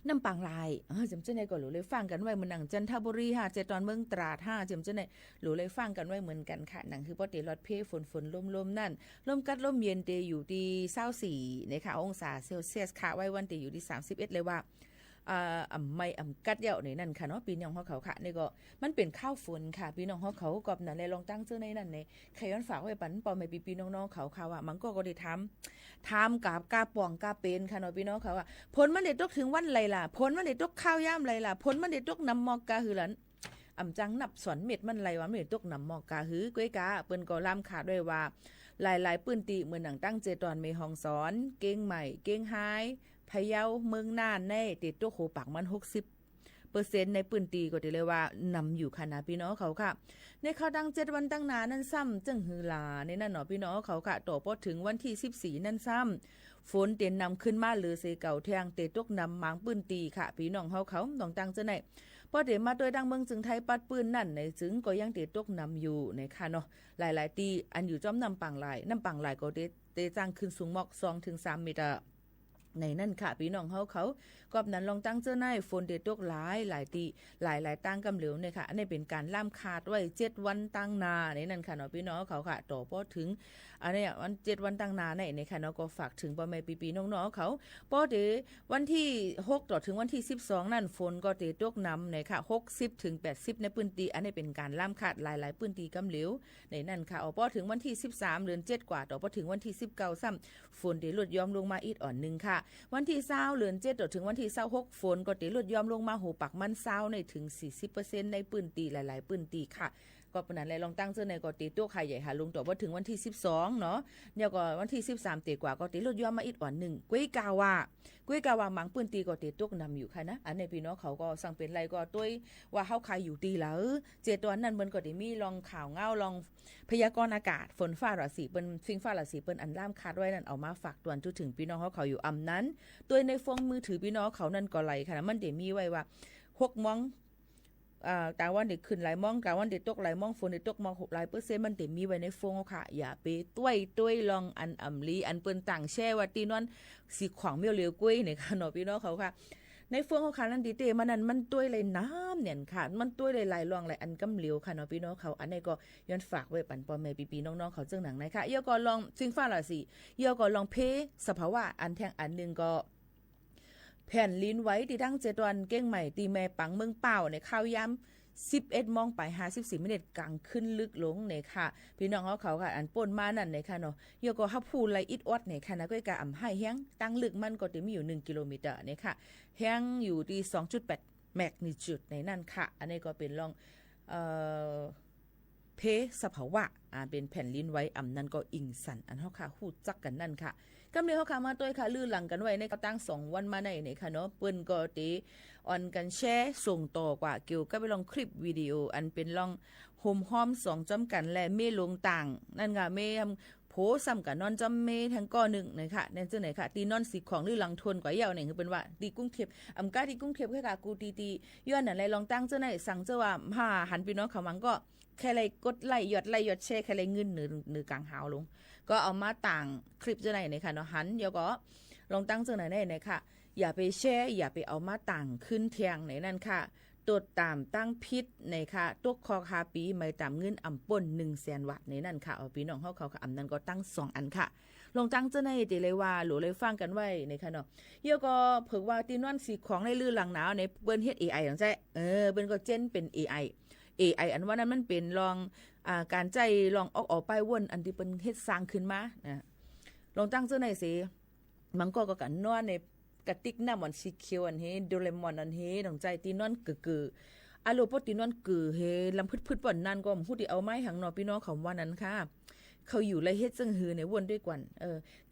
น้ำปังลายจำเจ้าในก็หลูเลยฟังกันไว้เหมือนหนังจันทบุรีเจตอนเมืองตราดจำเจ้าในหลูเลยฟังกันไว้เหมือนกันค่ะหนังคือปอติลอดเพฝนลมนั่นลมกัดลมเย็นเตอยู่ที่24นะคะองศาเซลเซียสค่ะไว้วันเตอยู่ที่31เลยว่าไม่กัดเยาในนั่นค่ะเนาะปีน้องเขาค่ะนี่ก็มันเป็นข้าวฝนค่ะพี่น้องเขากอบนั่นเลยลองตั้งเจอในนั่นในใครย้อนฝากไว้ปันปอไม่ปีน้องเขาค่ะว่ามันก็ได้ทำกับกาป่องกาเป็นค่ะเนาะพี่น้องเขาว่าผลมันได้ตกถึงวันไรล่ะผลมันได้ตกข้าวย่ำไรล่ะผลมันได้ตกน้ำมอกกาหือหลันจังนับสอนเม็ดมันไรวะมันได้ตกน้ำมอกกาหือก้วยกาเปิ้นก็ล่ำขาดด้วยว่าหลายปืนตีเหมือนหนังตั้งเจตอนเมฮองสอนเก้งใหม่เก้งไฮพะเยาเมืองน่านในติดตัวโขปากมัน60%ในปืนตีก็ได้เลยว่านำอยู่ค่ะนะพี่น้องเขาค่ะในข่าวดัง7วันตั้งนานนั่นซ้ำจึงฮือลาในนั่นเนาะพี่น้องเขาค่ะต่อพอถึงวันที่14นั่นซ้ำฝนเตียนนำขึ้นมาหรือเสเก่าแทงเตตกนำหมางปืนตีค่ะพี่น้องเขาต้องตั้งจะไหนพอเดี๋ยวมาโดยดังเมืองจึงไทยปัดปืนนั่นในจึงก็ยังเตตกนำอยู่ในค่ะเนาะหลายๆตีอันอยู่จ้อมน้ำปังหลายก็เตจ้างขึ้นสูงหมอก 2-3 เมตรในนั่นค่ะพี่น้องเขากอบนั้นลองตั้งเจ้าหน้าฝนเด็ดตกหลายตีหลายตั้งกำเหลวเนี่ยค่ะอันนี้เป็นการล่ามขาดไว้7วันตั้งนาในนั่นค่ะเนาะพี่น้องเขาค่ะต่อพอถึงอันนี้วัน7วันตั้งนาในค่ะเนาะก็ฝากถึงพ่อแม่ปีน้องเขาพอเดี๋ยววันที่6ต่อถึงวันที่12นั่นฝนก็เด็ดตกนำในค่ะ60-80ในปืนตีอันนี้เป็นการล่ามขาดหลายปืนตีกำเหลวในนั่นค่ะพอถึงวันที่13เดือน7กว่าต่อพอถึงวันที่19ซ้ำฝนเดี๋ยวลดย้อมลงมาอีกอ่อนนึงค่ะวันที่20เดือน7ถึงวันที่26ฝนก็ลดยอมลงมาโหปักมัน20ในถึง 40% ในปืนตีหลายๆปืนตีค่ะก็ปานนั้นเลยลองตั้งเสื้อในก็ตีตัวไข่ใหญ่หาลงต่อว่าถึงวันที่12เนาะเดี๋ยวก็วันที่13ตีกว่าก็ลดยอมมาอีกอ่อนนึงกุ้ยกาวาหมังปืนตีก็ตีตกนำอยู่ค่ะนะอันในพี่น้องเขาก็สั่งเป็นไรก็ต้วยว่าเฮาขายอยู่ตีแล้ว7วันนั้นเบิ่นก็ได้มีลองข่าวเงาลองพยากรณ์อากาศฝนฟ้าราศีเปิ้นฟิงฟ้าราศีเปิ้นอันล่ามคาดไว้นั่นเอามาฝากตวนถึงพี่น้องเขาอยู่อำนั้นตัวในฟงมือถือพี่น้องเขานั่นก็ไหลค่ะมันได้มีไว้ว่า6มองแต่วันเด็กขึ้นหลายมองแต่วันเด็กตกหลายมองฝนเด็กตกมอง6%มันเต็มมีไว้ในฟงค่ะอย่าไปต้วยลองอันลีอันเปิ้นต่างแช่ว่าตีนวนสิขวางเมียวเหลียวกุ้ยเนี่ยค่ะเนาะพี่น้องเขาค่ะในฟงเขาค่ะนั่นดีเตมันนั้นมันต้วยเลยน้ำเนี่ยค่ะมันต้วยเลยหลายรองหลายอันกำเหลียวค่ะเนาะพี่น้องเขาอันนี้ก็ย้อนฝากไว้ปันพ่อแม่ปีน้องๆเขาเจ้าหนังนะคะเยอะก็ลองซิงฟ้าราศีเยอะก็ลองเพสภาวะอันแทงอันนึงก็แผ่นลิ้นไว้ที่ทั้ง7วันเก้งใหม่ตีแม่ปังเมืองเป่าในข้าวย้ำ11มองไป54มินิกลางขึ้นลึกลงเนี่ยค่ะพี่น้องเขาค่ะอันป่นมานั่นเนี่ยค่ะเนาะเยอะก็ฮับพูไลอิดออดเนี่ยค่ะนะก็กะอ่ำให้แห้งตั้งลึกมันก็จะมีอยู่1กิโลเมตรเนี่ยค่ะแห้งอยู่ที่ 2.8 แมกนิจูดในนั่นค่ะอันนี้ก็เป็นลองเพสภาวะเป็นแผ่นลิ้นไว้อำนั้นก็อิงสันอันเฮาค่ะฮู้จักกันนั่นค่ะกำเนิดเฮาค่ะมาต้วยค่ะลื่นหลังกันไว้ในตั้ง2วันมาในนี่ค่ะเนาะเปิ้นก็ติออนกันแชร์ส่งต่อกว่าเกี่ยวกับไปลองคลิปวิดีโออันเป็นลองโฮมฮ้อม2จำกันและเมลงต่างนั่นค่ะเมผ ซ้ำกับนอนจำเมทั้งก้อหนึ่งนะคะในจังไหนค่ะตีนอนสีของหรือหลังทนกว่าเยาวเนี่ยคือเป็นว่าตีกุ้งเทียบอำกาตีกุ้งเทียบแค่กะกูตีย้อนอะไรลองตั้งเจ้าไหนสั่งเจ้าว่าหันพี่น้องเขามังก็แค่ไรกดไล่หยดแช่แค่ไรเงินหรือกลางหาวลงก็เอามาต่างคลิปเจ้าไหนนะคะเนาะหันเดี๋ยวก็ลองตั้งเจ้าไหนได้นะคะอย่าไปแช่อย่าไปเอามาต่างขึ้นเทียงไหนนั่นค่ะตรวจตามตั้งพิษในค่ะตุกคอคาปีไม่ตามเงินอ่ำป่น100,000 วัตต์ในนั่นค่ะเอาพี่น้องเขาค่ะอ่ำนั้นก็ตั้ง2อันค่ะลงตั้งเจ้าในติเลยว่าหรือเลยฟังกันไว้ในค่ะเนาะเยอะก็เผิกว่าตีนอนสีของในลื่นหลังหนาวในเปิ้นเฮ็ด AI อย่างใจเปิ้นก็เจนเป็น AI อันว่านั้นมันเป็นลองการใจลองออกไปวนอันที่เปิ้นเฮ็ดสร้างขึ้นมานะลองตั้งเจ้าในสิมันก็กันนอนในกระติกน้ำมันสีเขียวอันเฮโดเรมอนอันเฮดองใจตีนอนกืออะโลปตีนอนกือเฮลำพืดป่อนนั่นก็พูดที่เอาไม้หังนอพี่น้องเขาว่านั้นค่ะเขาอยู่ไรเฮ็ดจังหือในวนด้วยกัน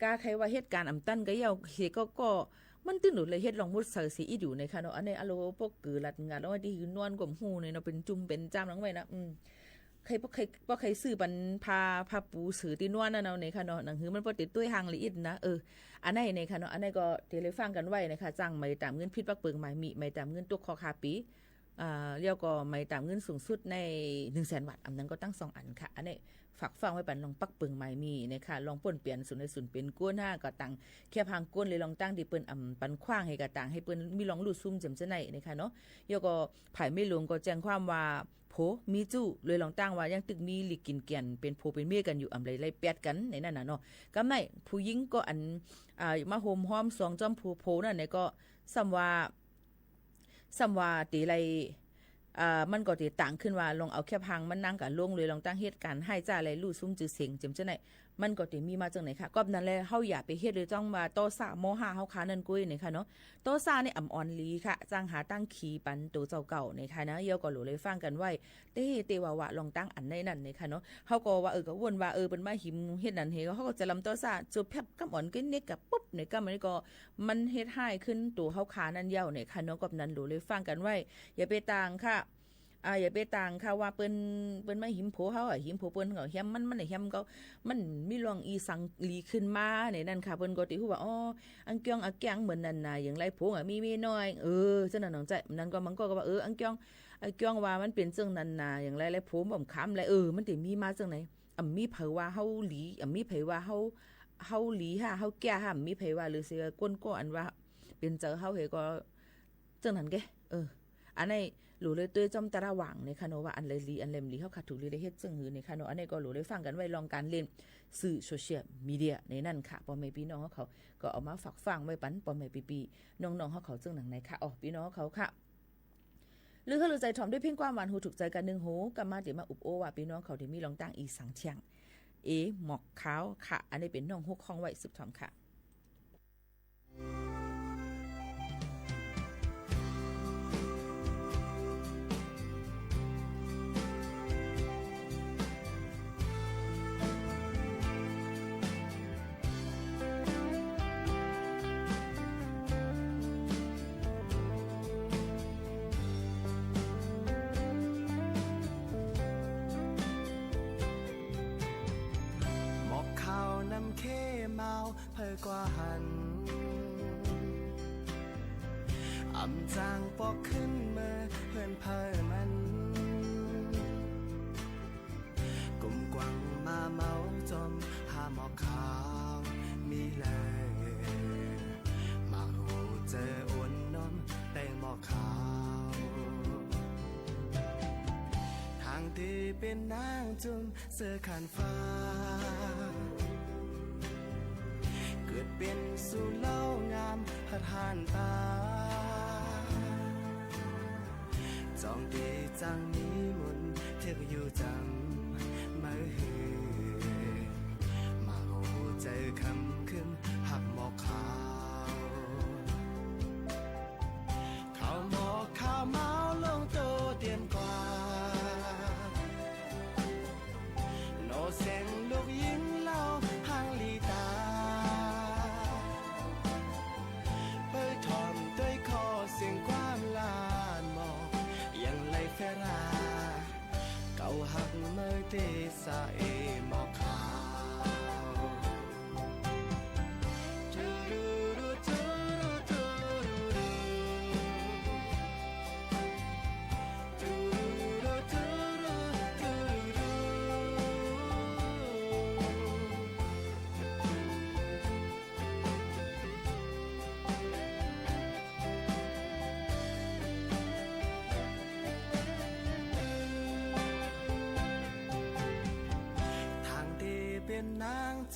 กาใครว่าเหตุการณ์อำตั้นก็เยาเฮก็มันตื่นหนุดเลยเฮ็ดลองมุดเสือสีอีอยู่ในค่ะเนาะอันนี้อะโลพวกกือลัดงานแล้วที่นอนกลมหูเนี่ยเนาะเป็นจุ่มเป็นจ้ามทั้งไว้นะใครซื้อปันพาปูสือตีนวลนั่นเอาในค่ะเนาะหนังหือมันบ่ติดตุ้ยหางละเอียดนะอันไหนในค่ะเนาะอันไหนก็เดี๋ยวเลยฟังกันไว้นะคะจ้างไม่ตามเงินพิษปักเปิงหมายมีไม่ตามเงินตุกคอคาปีเรียกก็ไม่ตามเงินสูงสุดใน100,000 วัตต์อันนั้นก็ตั้ง2อันค่ะอันนี้ฝากฟังไว้ปันลองปักเปิงหมายมีนะคะลองป่นเปลี่ยนศูนย์ในศูนย์เป็นก้น5ก็ตั้งแค่พังก้นเลยลองตั้งดิเปิ้นปันขว้างให้กะตั้งให้เปิ้นมีลองรูดซุ่มจำจะไหนนะคะเนาะเรียกก็ภายไม่ลงก็แจ้งความว่าโผมีจู้เลยลองตั้งว่ายังตึกมีหลีกกินเกียนเป็นโผเป็นเมียกันอยู่อำไรแปดกันในนั่นน่ะเนาะกำไหนผู้หญิงก็อันมาโฮมห้อม2จอมโผนั่นเนี่ยก็ซ้ำว่าตีไรมันก็ตีต่างขึ้นว่าลองเอาแค่พังมันนั่งกับลงเลยลองตั้งเหตุการณ์ให้จ้าอะไรลู่ซุ้มจือเสียงจำจะไหนมันก็ตีมีมาจากไหนค่ะก็นั่นแหละเฮาอย่าไปเฮ็ดเลยจ้องมาโตซาโมหะเฮาขานั่นกุ้ยนี่ค่ะเนาะโตซานี่อ่ำอ่อนลีค่ะจ้างหาตั้งขีปันตัวเจ้าเก่านี่ค่ะนะเยาก็หลูเลยฟังกันไว้เตว่าลองตั้งอันในนั่นนี่ค่ะเนาะเฮาก็ว่าก็วนว่าเป็นมาหิมเฮ็ดนั่นเฮเฮาก็จะลำโตซาจุบแพบกำอ่อนกึ้นนี่กับปุ๊บนี่ก็มันก็มันเฮ็ดให้ขึ้นตัวเฮาขานั่นยาวนี่ค่ะเนาะกับนั้นหลูเลยฟังกันไว้อย่าไปต่างค่ะอย่าไปต่างค่ะว่าเปิ้นมาหิมโผเฮาหิมโผเปิ้นก็แฮมมันแฮมก็มันมีรองอีสังลีขึ้นมาในนั่นค่ะเปิ้นก็ติฮู้ว่าอังเกียงเหมือนนั่นน่ะอย่างไรโผมีน้อยจังนั้นน้องใจนั่นก็มันก็ว่าอังเกียงว่ามันเป็นจังนั้นน่ะอย่างไรโผบ่ค้ำไรมันสิมีมาจังไหนมีเผยว่าเฮาหลีมีเผยว่าเฮาหลีค่ะเฮาแก่ค่ะมีเผยว่าหรือสิก้นก็อันว่าเป็นเจอเฮาเฮก็จังนั้นแกอันนี้หลูเลยตัวจอมตะระหว่างในค่ะเนาะว่าอันเลยลีอันเลมลีเขาขาดถูกลีได้เฮ็ดจังหือในค่ะเนาะอันนี้ก็หลูเลยฟังกันไว้ลองการเล่นสื่อโซเชียลมีเดียในนั่นค่ะพ่อแม่พี่น้องเขาก็เอามาฝากฟังไว้ปันพ่อแม่ปีน้องๆเขาจังหนังไหนค่ะพี่น้องเขาค่ะหรือเขาใจถ่อมด้วยเพียงความหวานหูถูกใจกัน1หูกำมาเดี๋ยวมาอุบโอว่าพี่น้องเขาที่มีลองตั้งอีสังเทียงหมอกขาวค่ะอันนี้เป็นน้องฮกของไว้สุดถ่อมค่ะเพื่อกว่าหันอำจางปอกขึ้นมือเพื่อนเพื่อมันกุมกวังมาเมาจมหาหมอกขาวมีเลยมาหูเจออ้วนน้อมแต่งหมอกขาวทางที่เป็นนางจุ่มเสื้อขันฟ้าเกิดเป็นสู่เล่างามหัดหานตาจองดีจังนี้มุนเทียบอยู่จังมามาหูเจอคำขึ้นหักหมอกขาวข้าวหมอกข้าวเมาลงโตเตียนกว่าโนเสียงลูกยิงเล่าหางลีตาเสียงความลานหมอกยังไหลแฟราเก่าหักเมื่อเตสาหมอกขาว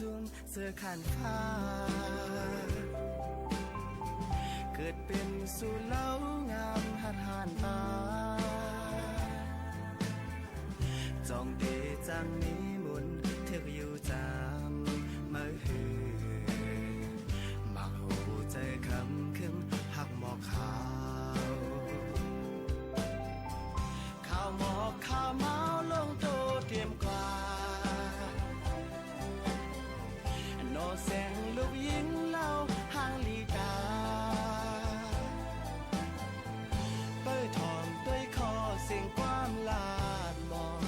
จุนเสื้อขันผ้าเกิดเป็นสู่เล้างามหัดหานตาจองเดจังนี้มุนเธอก็อยู่จำมาหือมาหูใจคำขึ้นหักหมอกขาวข้าวหมอกข้าวเมาลงโตเตรียมกว่าโนแสงลูกยิงเล่าห่างลีกาเปิดทองด้วยคอเสียงความลาดมอง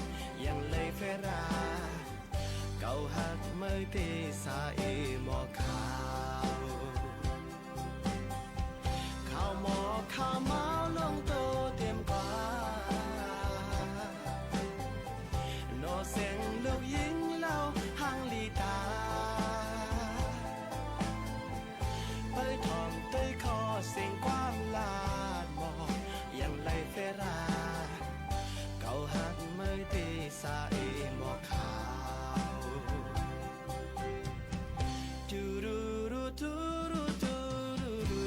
ยังเลยเฟราเก่าหักเมื่อตีสาเอหมอกขาวข้าวหมอกข้าวเมาลงโตเตรียมกว่าโนเสียงลูกยิงเล่าห่างลีตาเปิดทองด้วยคอเสียงความลาดมองยังเลยเฟราเก่าหักเมื่อตีสาเอหมอกขาวดูดูดูดูดูดูดู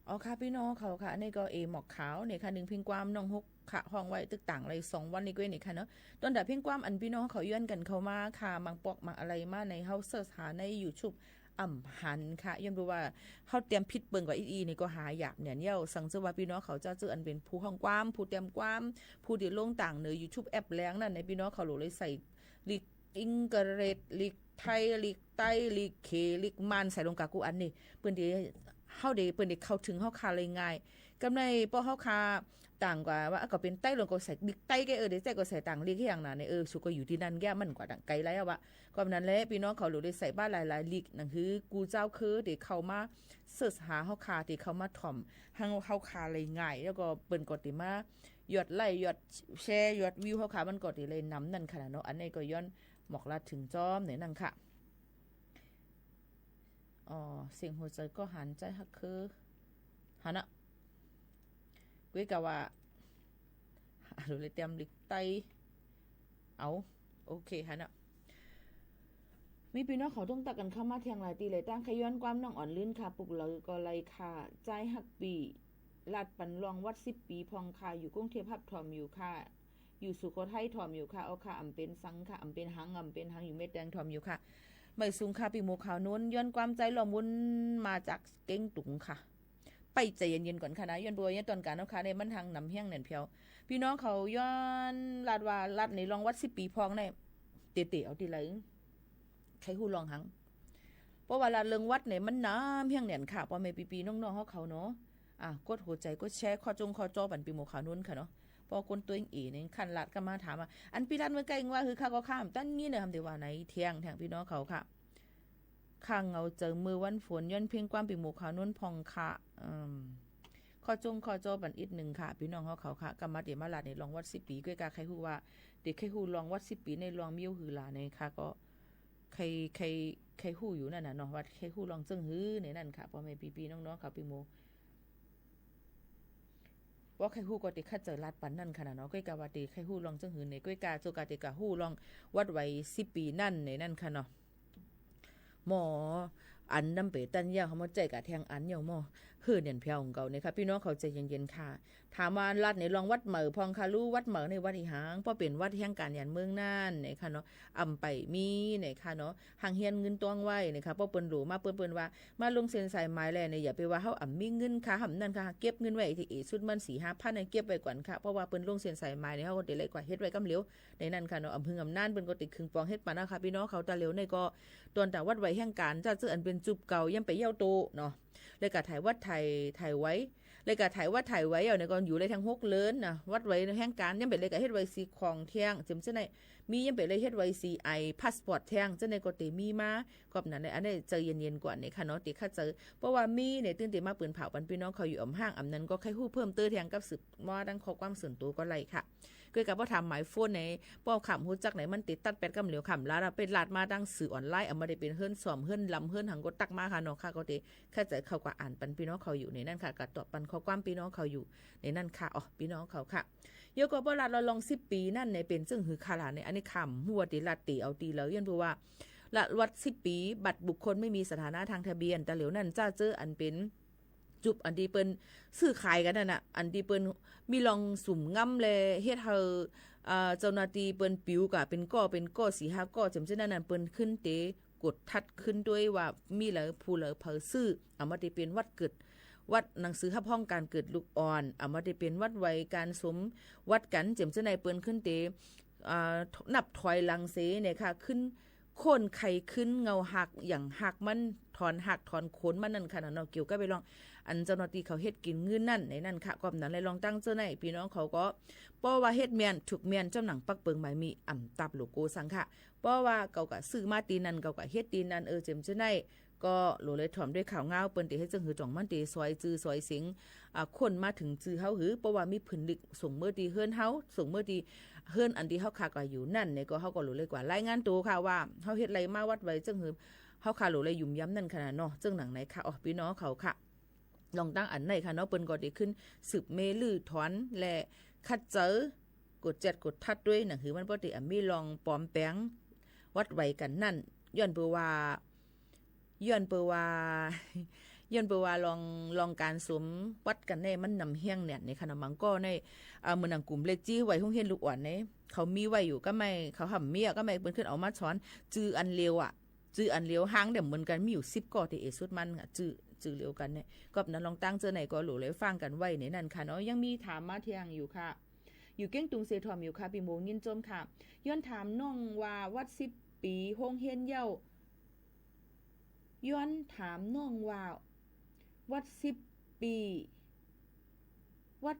อ๋อค่ะพี่น้องเขาค่ะนี่ก็หมอกขาวเนี่ยค่ะ1เพียงความน้องฮกค่ะห้องไว้ตึกต่างอะไร2วันนี้ก็นี่ค่ะเนาะตอนดับเพียงความอันพี่น้องเขาย้อนกันเข้ามาค่ะบางปอกมาอะไรมาในเฮาเสิร์ชหาใน YouTube อ่ำหันค่ะย้อนดูว่าเฮาเตรียมพิษเบิ่งกว่าอีนี่ก็หาอยากเนี่ยสั่งซื้อว่าพี่น้องเขาจะซื้ออันเป็นผู้ห้องความผู้เตรียมความผู้ที่ลงต่างเนอ YouTube แอปแรงนั่นในพี่น้องเขาเลยใส่ลิกอิงเกเรตลิกไทยลิกไต้ลิกเคลิกมันใส่ลงกากูอันนี่เปิ้นที่เฮาได้เปิ้นได้เข้าถึงเฮาคาเลยง่ายกำในป้อเฮาคาต่างกว่าว่าก็เป็นไต้ลงก็ใส่บิ๊กไต้แกได้แต่ก็ใส่ต่างลีกอย่างนั้นเนี่ยสุก็อยู่ที่นั่นแกมันกว่าดังไกลแล้วว่าก็นั้นแหละพี่น้องเขาได้ใส่บ้านหลายๆลีกนั่นคือกูเจ้าคือได้เข้ามาเสิร์ชหาเฮาคาที่เข้ามาถ่อมเฮาคาเลยง่ายแล้วก็เปิ้นก็ติมายอดไลค์ยอดแชร์ยอดวิวเฮาคามันก็ติเลยนำนั่นขนาดเนาะอันนี้ก็ย้อนหมอกลาดถึงจอมเนี่ยนั่นค่ะเสียงหัวใจก็หันใจฮักคือหันอะกุ้ยกะว่าดูเลยเตรียมลิกไตเอาโอเคหันอะมีพี่น้องเขาต้องตักกันเข้ามาเที่ยงหลายตีเลยตั้งขย้อนความน้องอ่อนลื่นค่ะปลุกเลยก็เลยค่ะใจฮักปีลาดปันรองวัด10 ปีพองค่ะอยู่กรุงเทพฮับถอมอยู่ค่ะอยู่สุโขทัยถอมอยู่ค่ะเอาค่ะอำเป็นสังค่ะอำเป็นหังอยู่เม็ดแดงถอมอยู่ค่ะไม่สูงค่ะปีโมขาวนู้นย้อนความใจหลอมวุ้นมาจากเก้งตุงค่ะไปใจเย็นๆก่อนค่ะนะย้อนบัวย้อนตอนการนะคะในมันทางนำเฮี้ยงเน่นเพียวพี่น้องเขาย้อนลาดว่าลาดในรองวัด10 ปีพองในเตะเอาทีไรใครหูลองหังเพราะว่าลาดเรื่องวัดเนี่ยมันน้ำเฮี้ยงเน่นค่ะพอเมปีน้องๆเขาเนาะกดหัวใจกดแชร์ข้อจอบันปีโมขาวนู้นค่ะเนาะพอคนตัวเองเนี่ยขันลาดก็มาถามว่าอันพี่รันเมื่อไกลว่าคือข้าก็ข้ามตั้นนี้เนี่ยทำแต่ว่าไหนเที่ยงพี่น้องเขาค่ะข้างเงาเจอมือวันฝนย้อนเพียงความปีหมูขาวนุ่นพองค่ะข้อจอบันอีกหนึ่งค่ะพี่น้องเขาค่ะกรรมะเดี๋ยวมาลาดในลองวัด10 ปีด้วยกาใครฮู้ว่าเด็กใครฮู้ลองวัด10 ปีในลองมิ้วหือหลาในค่ะก็ใครฮู้อยู่นั่นน่ะเนาะวัดใครฮู้ลองจึงหือในนั่นค่ะพ่อแม่ปีน้องๆค่ะปีโมว่าใครฮู้ก็ติคัดเจอลาดปันนั่นขนาดเนาะก้อยกาว่าติใครฮู้ลองจังหือในก้อยกาโจกาติกาฮู้ลองวัดไว้10 ปีนั่นในนั่นค่ะเนาะหมออันนำไปตันยาเขามาใจกะแทงอันยาวหมอเฮือเนียนเพียวของเก่าเนี่ยค่ะพี่น้องเขาใจเย็นๆค่ะถามว่าลาดในลองวัดเหมอพองค่ะรู้วัดเหมอในวัดอีหางเพราะเป็นวัดแห่งการยันเมืองน่านเนี่ยค่ะเนาะอำไปมีเนี่ยค่ะเนาะหางเฮียนเงินตวงไว้เนี่ยค่ะเพราะเปิ้นรู้มาเปิ้นว่ามาลงเซ็นสายไม้แล้วเนี่ยอย่าไปว่าเฮาอำมีเงินค่ะหำนั่นค่ะเก็บเงินไว้ที่สุดมัน 4-5,000 เนี่ยเก็บไว้ก่อนค่ะเพราะว่าเปิ้นลงเซ็นสายไม้เนี่ยเฮาก็ได้เลยกว่าเฮ็ดไว้กำเหลียวในนั้นค่ะเนาะอำพึงอำนานเปิ้นก็ติดครึ่งปองเฮ็ดปานนะคะพี่น้องเขาตาเหลียวในก็ตอนแต่วัดไว้แห่งการจะซื้ออันเป็นจุบเก่ายังไปเย้าโตเนาะเลยก็ถ่ายวัดไทยไว้ เลยก็ถ่ายวัดถ่ายไว้เอาในก่อนอยู่เลยทั้ง6เลินนะวัดไว้ในแห่งการยังเป็นเลยก็เฮ็ดไว้สีของเที่ยงจำจังได๋มียังเป็นเลยเฮ็ดไว้สีไอพาสปอร์ตแท่งจังได๋ก็ติมีมากอบนั้นอันนี้เจอเย็นๆกว่านี่ค่ะเนาะติค่ะเจอเพราะว่ามีเนี่ยตื่นติมาปืนเผาปันพี่น้องเขาอยู่อำห้างอำนั้นก็ใครฮู้เพิ่มเติมแทงกับสืบว่าดังข้อความส่วนตัวก็ไล่ค่ะเกิดกับว่าทำหมายโฟนในป้อขำฮู้จักไหนมันติดตัดแปดกำเหลียวขำลาดเป็นลาดมาดังสื่อออนไลน์เอามาได้เป็นเฮิรนสอมเฮิรนลำเฮิรนหังก็ตักมาค่ะเนาะค่ะก็ติค่ะจะเข้าก็อ่านปันพี่น้องเขาอยู่ในนั่นค่ะก็ตอบปันข้อความพี่น้องเขาอยู่ในนั่นค่ะอ๋อพี่น้องเขาค่ะโยกบ่ลาดเราลอง10ปีนั่นในเป็นซึ่งหือคาลาในอันนี้ขำหัวติลาดตีเอาตีแล้วยันเพราะว่าละวัด10ปีบัตรบุคคลไม่มีสถานะทางทะเบียนแต่เหลียวนั่นจ้าเจออันเป็นจุบอันที่เปิ้นซื้อขายกันนั่นน่ะอันที่เปิ้นมีลองสุ่มง่ำแลเฮ็ดเฮาเจ้าหน้าที่เปิ้นปิวก็เป็นก้อ4-5ก้อจำจังนั้นเปิ้นขึ้นเตกดทัดขึ้นด้วยว่ามีแล้วผู้เหลอเผอซื้อเอามาได้เป็นวัดเกิดวัดหนังสือฮับห้องการเกิดลูกอ่อนเอามาได้เป็นวัดไว้การสมวัดกันจำจังได๋เปิ้นขึ้นเตนับถอยหลังเสเนี่ยค่ะขึ้นโคนไข่ขึ้นเงาหักอย่างหักมันถอนหักถอนโคนมันนั่นค่ะเนาะเกี่ยวกับไปลองอันเจ้าหน้าที่เขาเฮ็ดกินเงินนั่นในนั่นค่ะความนั้นเลยลองตั้งเจ้าไหนพี่น้องเขาก็เพราะว่าเฮ็ดเมียนถูกเมียนเจ้าหนังปักเปิงหมายมีอ่ำตับโลโก้สังค่ะเพราะว่าเก่าก็ซื้อมาตีนั่นเก่าก็เฮ็ดตีนั่นเจมเจ้าไหนก็โหลเลยถ่อมด้วยข่าวเงาเปิ้นติเฮ็ดจังหือจ่องมันติซอยจื้อซอยสิงคนมาถึงจื้อเฮาหือเพราะว่ามีผึ่นลึกส่งเมื่อตีเฮือนเฮาส่งเมื่อตีเฮือนอันที่เฮาคาก็อยู่นั่นเนี่ยก็เฮาก็โหลเลยกว่ารายงานตัวค่ะว่าเฮาเฮ็ดอะไรมาวัดไว้จังหือเฮาคาโหลเลยยุ่มย้ำนั่นขนาดเนาะจังหนังไหนค่ะอ๋อพี่น้องเขาค่ะลองตั้งอันไหนค่ะเนาะเปิ้นก็ได้ขึ้นสืบเมลือถอนและคัดเจอกด7กดทัดด้วยหนังหือมันบ่ได้มีลองปลอมแปลงวัดไว้กันนั่นย้อนเปือว่าลองการสมวัดกันในมันนำเฮียงเนี่ยในขณะมังก็ในเมืองกลุ่มเลจี้ไว้ห้องเฮียนลูกอ่อนเนี่ยเขามีไว้อยู่ก็ไม่เขาห่ำเมียก็ไม่เปิ้นขึ้นเอามาช้อนจื้ออันเร็วอ่ะจื้ออันเร็วห้างเดี๋ยวเหมือนกันมีอยู่10ก่อที่สุดมันอ่ะจื้อเร็วกันเนี่ยก็นั้นลองตั้งเจอไหนก็หลูเลยฟังกันไว้ในนั้นค่ะเนาะยังมีถามมาเที่ยงอยู่ค่ะอยู่เก้งตุงเซทอมอยู่ค่ะปีโมงยินจมค่ะย้อนถามน้องว่าวัด10ปีห้องเฮียนเย้าย้อนถามน้องว่าวัด10ปีวั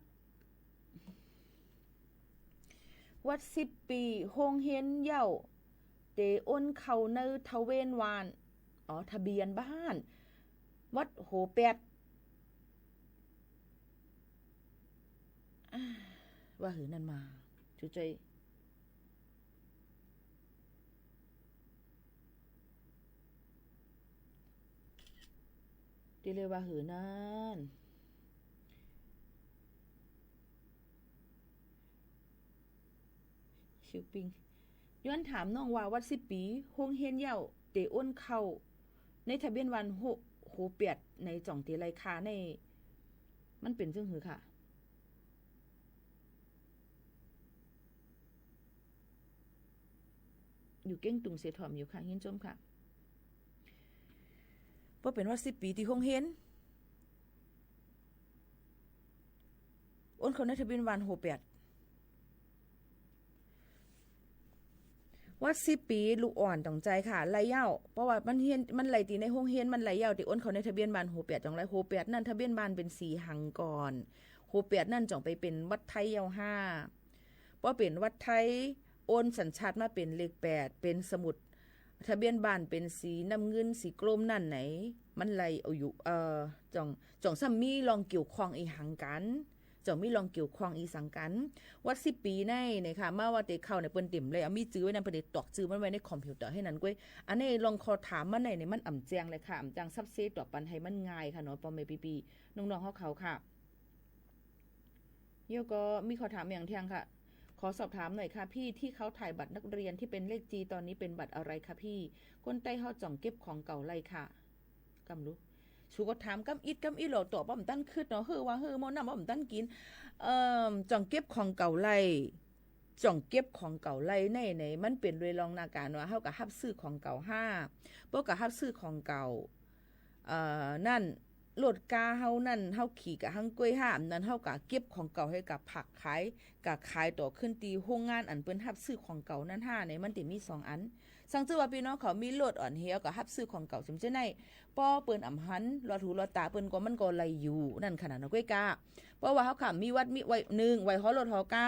ด10ปีโรงเรียนเย้าเตอ้นเขาในทะเวนวานทะเบียนบ้านวัดโหแปดว่าหือนั่นมาจุใจที่เรียกว่าหือนั่นชิวปิงย้อนถามน้องว่าวัด10ปีโรงเรียนเย้าเตอ้นเข้าในทะเบียนวันโหเปียดในจ่องเตไรคาในมันเป็นจังหือค่ะอยู่เก้งตุงเสถอมอยู่ค่ะเฮียนจมค่ะเพราะเป็นว่า10ปีที่โรงเรียนอ้นเขาในทะเบียนวันโหเปียดว่า10ปีลูกอ่อนต้องใจค่ะไหลเย้าเพราะว่ามันเฮียนมันไหลตีในโรงเรียนมันไหลเย้าที่อ้นเขาในทะเบียนบ้านโหเปียดจังไรโหเปียดนั่นทะเบียนบ้านเป็นสีหังก่อนโหเปียดนั่นจ่องไปเป็นวัดไทยเย้า5เพราะเป็นวัดไทยโอนสัญชาติมาเป็นเลข8เป็นสมุดทะเบียนบ้านเป็นสีน้ำเงินสีกรมนั่นไหนมันไหลเอาอยู่จ่องซ้ำมีลองเกี่ยวข้องอีหังกันจ่องมีลองเกี่ยวข้องอีสังกันวัด10ปีในค่ะมาว่าเตเข้าในเปิ้นติ่มเลยมีจื้อไว้นำเพิ่นได้ตอกจื้อมันไว้ในคอมพิวเตอร์ให้นั้นก้อยอันนี้ลองขอถามมันในมันอ่ำแจงเลยค่ะอ่ำจังซับเซตต่อปันให้มันง่ายค่ะเนาะปอมปีน้องๆเขาค่ะโยก็มีขอถามอย่างเที่ยงค่ะขอสอบถามหน่อยค่ะพี่ที่เขาถ่ายบัตรนักเรียนที่เป็นเลข G ตอนนี้เป็นบัตรอะไรคะพี่คนใต้เฮาจ่องเก็บของเก่าไรค่ะกำรู้ชูก็ถามกำอิดโหลตัวบ่อมตั้นขึ้นเนาะว่ามอนำบ่อมตั้นกินจ่องเก็บของเก่าไรจ่องเก็บของเก่าไรในมันเป็นโดยรองนาการว่าเฮาก็รับซื้อของเก่า5บ่ก็รับซื้อของเก่านั่นรถกาเฮานั่นเฮาขี่กับหังกล้วยห้ามนั่นเฮาก็เก็บของเก่าให้กับผักขาย กะขายต่อขึ้นตีโรงงานอันเปิ้นรับซื้อของเก่านั้น5ในมันติมี2อันสังจือว่าพี่น้องเขามีโลดอ่อนเหี่ยวก็รับซื้อของเก่าจำจังได๋ป้อเปิ้นอำหันรอดหูรอดตาเปิ้นก็มันก็ไหลอยู่นั่นขนาดนั้นก้อยกาเพราะว่าเฮาค่ะมีวัดมีไว้1ไว้ฮอรถฮอกา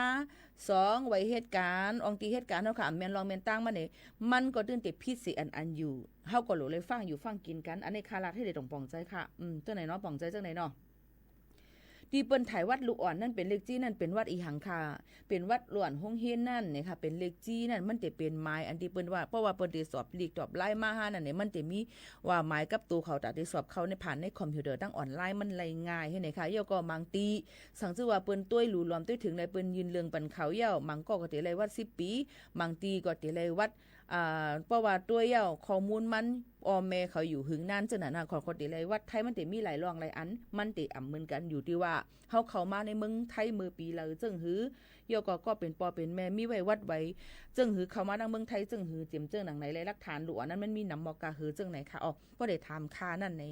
2ไว้เหตุการณ์อองตีเหตุการณ์เฮาค่ะแม่นลองแม่นตั้งมานี่มันก็ตื่นแต่พิษสิอันอยู่เฮาก็รู้เลยฟังอยู่ฟังกินกันอันนี้คาราที่ได้ต้องปองใจค่ะจังไหนเนาะปองใจจังไหนเนาะที่เปิ้นถ่ายวัดลูกอ่อนนั่นเป็นเลขจี้นั่นเป็นวัดอีหังค่ะเป็นวัดหลวนฮงเฮียนนั่นเนี่ยค่ะเป็นเลขจี้นั่นมันจะเป็นไม้อันที่เปิ้นว่าเพราะว่าเปิ้นได้สอบลีกตอบไล่มาหานั่นเนี่ยมันจะมีว่าไม้กับตัวเขาตัดได้สอบเขาในผ่านในคอมพิวเตอร์ตั้งออนไลน์มันไล่ง่ายให้ไหนค่ะเย่าก็มังตีสังชื่อว่าเปิ้นต้วยหลู่รวมต้วยถึงในเปิ้นยืนเรื่องปันเขาเย่ามังก็ติเลยวัด10ปีมังตีก็ติเลยวัดเพราะว่าตัวเย่าข้อมูลมันออแม่เขาอยู่หึงนานจังน่ะขอติเลยวัดไทยมันติมีหลายรองหลายอันมันติอ่ำเหมือนกันอยู่ที่ว่าเฮาเข้ามาในเมืองไทยมือปีแล้วจึงหือโยก็เป็นปอเป็นแม่มีไว้วัดไว้จึงหือเข้ามาทางเมืองไทยจึงหือเจียมเจิ้งหนังไหนเลยหลักฐานหลวนั้นมันมีนำบอกกะหือจึงไหนค่ะอ๋อบ่ได้ถามค่านั่นใน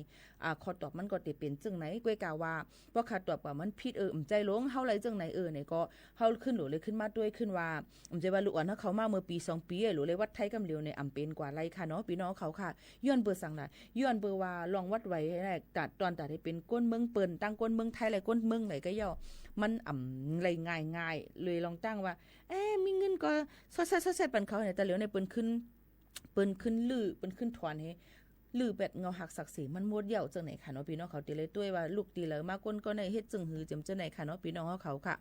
ข้อตอบมันก็ติเป็นจึงไหนก้อยกาว่าบ่ค่าตอบว่ามันผิดใจลงเฮาไหลจึงไหนเนี่ยก็เฮาขึ้นหลเลยขึ้นมาด้วยขึ้นว่าใจว่าลูกอ่อนเฮาเข้ามาเมื่อปี2ปีหลเลยวัดไทยกำเหลียวในอำเป็นกว่าไรค่ะเนาะพี่น้องเขาค่ะย้อนเบอร์สั่งน่ะย้อนเบอร์ว่าลองวัดไว้แรกตัดตอนตัดให้เป็นก้นเมืองเปิ้นตั้งก้นเมืองไทยหลายก้นเมืองไหนก็ย่อมันไหลง่ายๆเลยลองตั้งว่ามีเงินก็ซอดๆๆปันเขาเนี่ยแต่เหลียวในเปิ้นขึ้นลือเปิ้นขึ้นถอนให้ลือแบบเงาหักศักดิ์ศรีมันหมดเหี่ยวจังไหนค่ะเนาะพี่น้องเขาติเลยด้วยว่าลูกตีเลยมาก้นก็ในเฮ็ดจึงหือจังไหนค่ะเนาะพี่น้องเขาค่ะ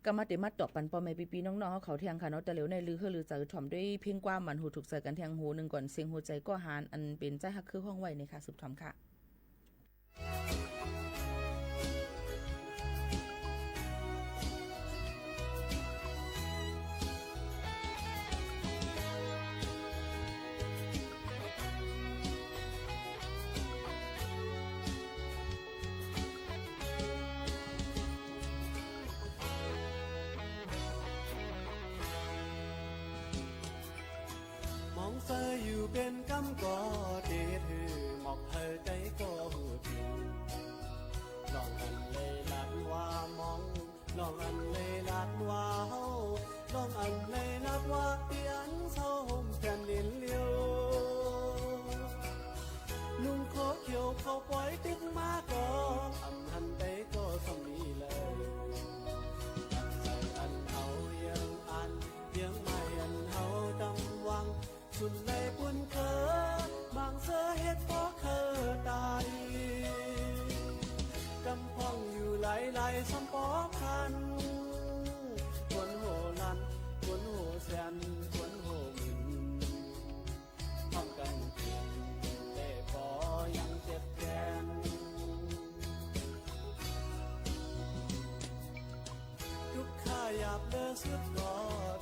ก็มาเตมาตอบปันปอแม่ปีๆน้องๆเขาเที่ยงค่ะเนาะแต่เหลียวในลือคือลือจะถ่อมด้วยเพียงกว่ามันหูถูกใส่กันเที่ยงหูนึงก่อนเสียงหัวใจก็หานอันเป็นใจฮักคือห้องไว้ในค่ะสุดถ่อมค่ะเธออยู่เป็นกำก็เด็ดหือหมอกเธอใจก็หูผิวลองอันเลยลัดว่ามองลองอันเลยลัดว่าเฮาลองอันเลยลัดว่าเตียนเศร้าห่มแผ่นดินเลี้ยวลุงขอเขียวเขาปล่อยตึกมาก็อันหันไปก็สมีเลยอันใจอันเฮายังอันยังไม่อันเฮาดำวังสุดในปุ่นเคอบางเสือเฮ็ดพอเคอตายกำพองอยู่ไหลๆซ้ำปอคันควนโหลันควนโหแสนควนโหมินพร้อมกันเพียงแต่ปอยังเจ็บแค้นทุกข้าหยาบเลือสุดก็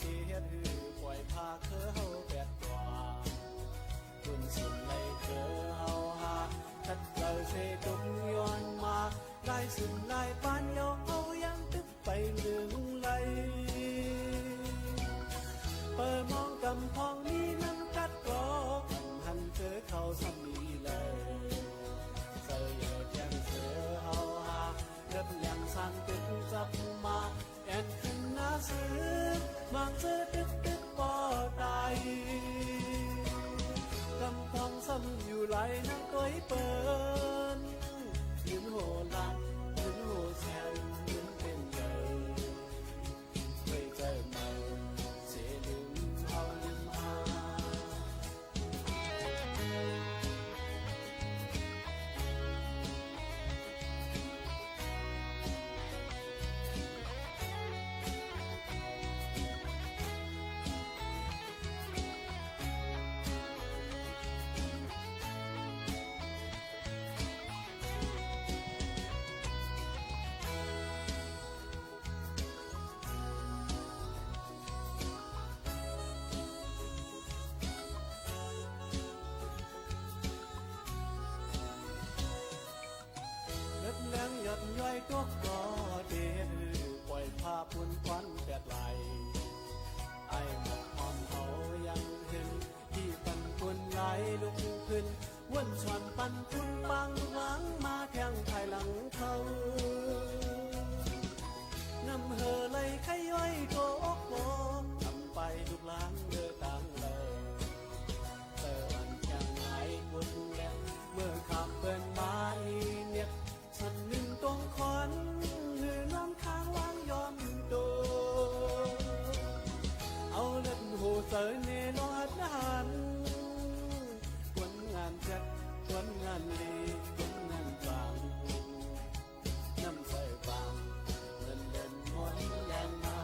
ที่เฮ็ดหือปล่อยพาเคอเฮาแบบคุณสุดเลยเจอเฮาหาทัดเจอเสตุกย้อนมาไล่สุดไล่ปานเยาเฮายังตึกไปลืมไหลเปิดมองกำพองนี้นั้นกัดกรอกหันเจอเขาสมีเลยเจอเยอะแจ้งเจอเฮาหาเล็บแหลมสั่งตึกจับมาแอนขึ้นหน้าซื้อบางเจอตึกปอตายกำพองซ้ำอยู่ไหลนั่งก้อยเปิ้นยืนโหลันยืนโหแสนยืนเป็นเลยไม่ใจเมาเสียลืมเอาลืมอา ตยเนนอดหันกวนงานจัดกวนงานลีกวนงานบางน้ำใส่บางเงินเดินหวนแรงมา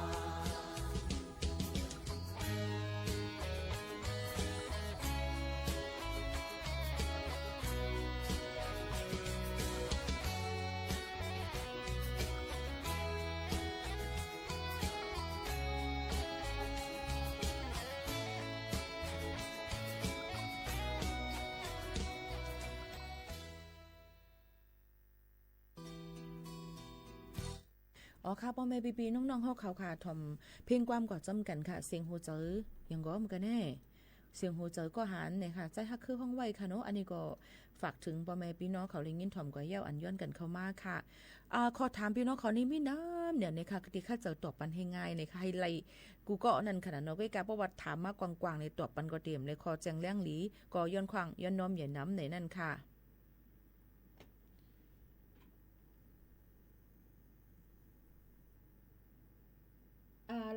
อ๋อค่ะพ่อแม่พี่ๆน้องๆเฮาเขาค่ะทอมเพลงความก่อจำกันค่ะเสียงโฮเจอยังก็มันกันแน่เสียงโฮเจอก็หันเนี่ยค่ะใจฮักคือห้องไว้ค่ะเนาะอันนี้ก็ฝากถึงพ่อแม่พี่น้องเขาเลยยินถ่อมกว่าแย้วอันย้อนกันเข้ามาค่ะขอถามพี่น้องเขานี่มีน้ำเนี่ยนะคะที่ข้าเจอตอบปันให้ง่ายในค่ะให้ไล่กูก็นั่นขนาดเนาะก็การประวัติถามมากกว้างๆในตอบปันก็เตรียมเลยขอแจ้งเรื่องหลีก็ย้อนขวางย้อนน้อมใหญ่น้ำในนั่นค่ะ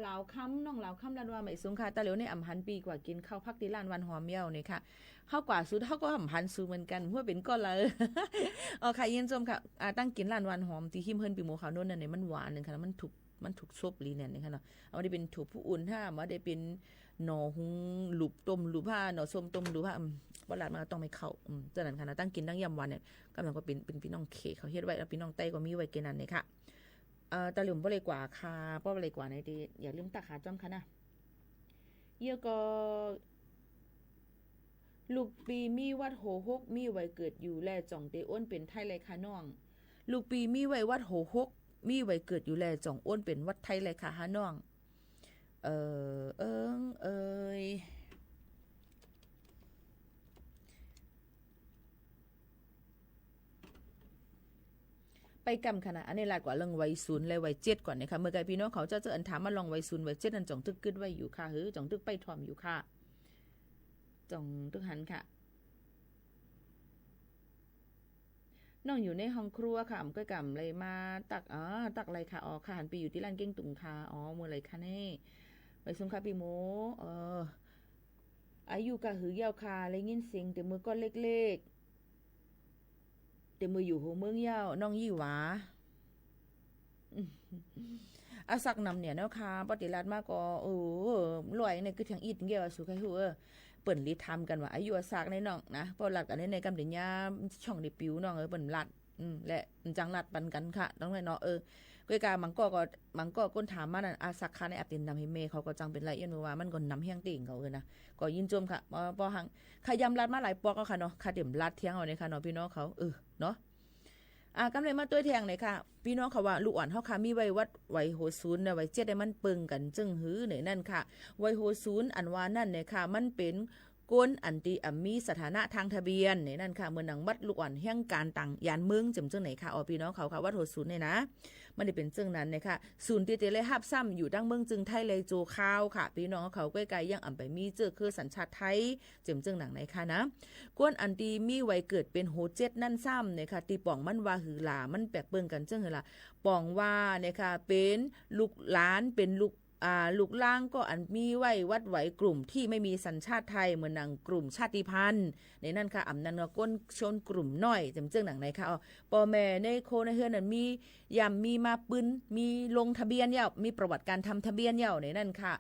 เหลาค่ำน้องเหลาค่ำลานว่าไม่สูงค่ะแต่เหลียวในอ่ำหันปีกว่ากินข้าวพักที่ลานวันหอมเยี่ยวนี่ค่ะข้าวกว่าสุดเท่าก็อ่ำหันสูเหมือนกันเพื่อเป็นก้อนเลยอ๋อค่ะยินชมค่ะตั้งกินลานวันหอมที่หิมเฮิรนปีโมขาวโน่นนั่นเนี่ยมันหวานนึงค่ะมันถูกซบลีเนี่ยนี่ค่ะเนาะเอาได้เป็นถูกผู้อุ่นถ้ามาได้เป็นหน่อหุงหลุบต้มหลุบผ้าหน่อส้มต้มหลุบผ้าบลาดมาต้องไม่เข้าจากนั้นค่ะนะตั้งกินตั้งยำวันเนี่ยก็มันก็เป็นพี่น้องเคเขาเฮ็ดไว้แล้วพี่น้องไต้ก็มีไว้กินนั่นเลยค่ะตะหลุมบ่เลยกว่าค่ะบ่เลยกว่าในดีอย่าลืมตาขาจ้อมค่ะนะเยอะก็ลูกปีมีวัดโหหกมีไว้เกิดอยู่แลจ่องเตอ้นเป็นไทยไรค่ะน้องลูกปีมีไว้วัดโหหกมีไว้เกิดอยู่แลจ่องอ้นเป็นวัดไทยไรค่ะฮะน้องไปกำขนาดอันนี้ลาดกว่าเรื่องวัยศูนย์เลยวัยเจ็ดก่อนนะคะเมื่อไกพี่น้องเขาจะอันถามมาลองวัยศูนย์วัยเจ็ดนั่นจ่องตึกกึดไว้อยู่ค่ะจ่องตึกไปทอมอยู่ค่ะจ่องตึกหันค่ะน้องอยู่ในห้องครัวค่ะก็กำเลยมาตักอะไรค่ะค่ะหันไปอยู่ที่ร้านเก้งตุงค่ะเมื่อไรค่ะเน่วัยศูนย์ค่ะพี่โมอายุกะหือยาวค่ะเลยยินเสียงแต่มือก็เล็กแต่มืออยู่หัวเมืองยาวน้องยี่หวาอาศักนำเนี่ยนะคะปฏิรัติมากก็รวยในคือทางอีดเกี่ยวสุขให้หัวเปิ่นรีทำกันว่าอายุอาศักในน้องนะพอหลัดกันในกำเดียญาช่องในปิวน้องเปิ่นรัดและจังรัดปันกันค่ะต้องเลยเนาะก้อยกามังก็ก้นถามมานั่นอาศักค่ะในอับตินนำให้เมเขาก็จังเป็นไรยันว่ามันก็นำเฮียงติ่งเขานะก็ยินจมค่ะพอหังขยำรัดมาหลายปอกก็ค่ะเนาะค่ะเดี๋ยวรัดเที่ยงเอาเนี่ยค่ะเนาะพี่น้องเขาเนาะกำเลยมาตัวแทงเลยค่ะพี่น้องเขาว่าลูกอ่อนเฮาค่ะมีไว้วัดไว้โหศูนย์ไว้เจ็ดได้มันปึงกันจึงหือเนี่ยนั่นค่ะไว้โหศูนย์อันว่านั่นเนี่ยค่ะมันเป็นก้นอันตีมีสถานะทางทะเบียนเนี่ยนั่นค่ะเมื่อหนังวัดลูกอ่อนแห่งการต่างยานเมืองจำจึงไหนค่ะพี่น้องเขาค่ะวัดโหศูนย์เนี่ยนะมันได้เป็นจึงนั้นเนี่ยค่ะศูนย์ตีเตเลยฮับซ้ำอยู่ดังเมืองจึงไทยเลยโจข้าวค่ะพี่น้องเขาใกล้ๆยังอ่ำไปมีเจอคือสัญชาติไทยจำจึงหนังไหนค่ะนะก้นอันตีมีไว้เกิดเป็นโหเจ็ดนั่นซ้ำเนี่ยค่ะตีป่องมันว่าหือหลามันแปลกเบิ่งกันจึงหือหลาป่องว่าเนี่ยค่ะเป็นลูกหลานเป็นลูกล่างก็อันมีไว้วัดไหวกลุ่มที่ไม่มีสัญชาติไทยเหมือนหนังกลุ่มชาติพันธุ์ในนั่นค่ะอำนันก็ก้นชนกลุ่มน้อยจำเจืองหนังไหนค่ะปอแม่ในโคในเฮือนนั้นมีมีมาปืนมีลงทะเบียนเย่ามีประวัติการทำทะเบียนเย่าในนั่นค่ะ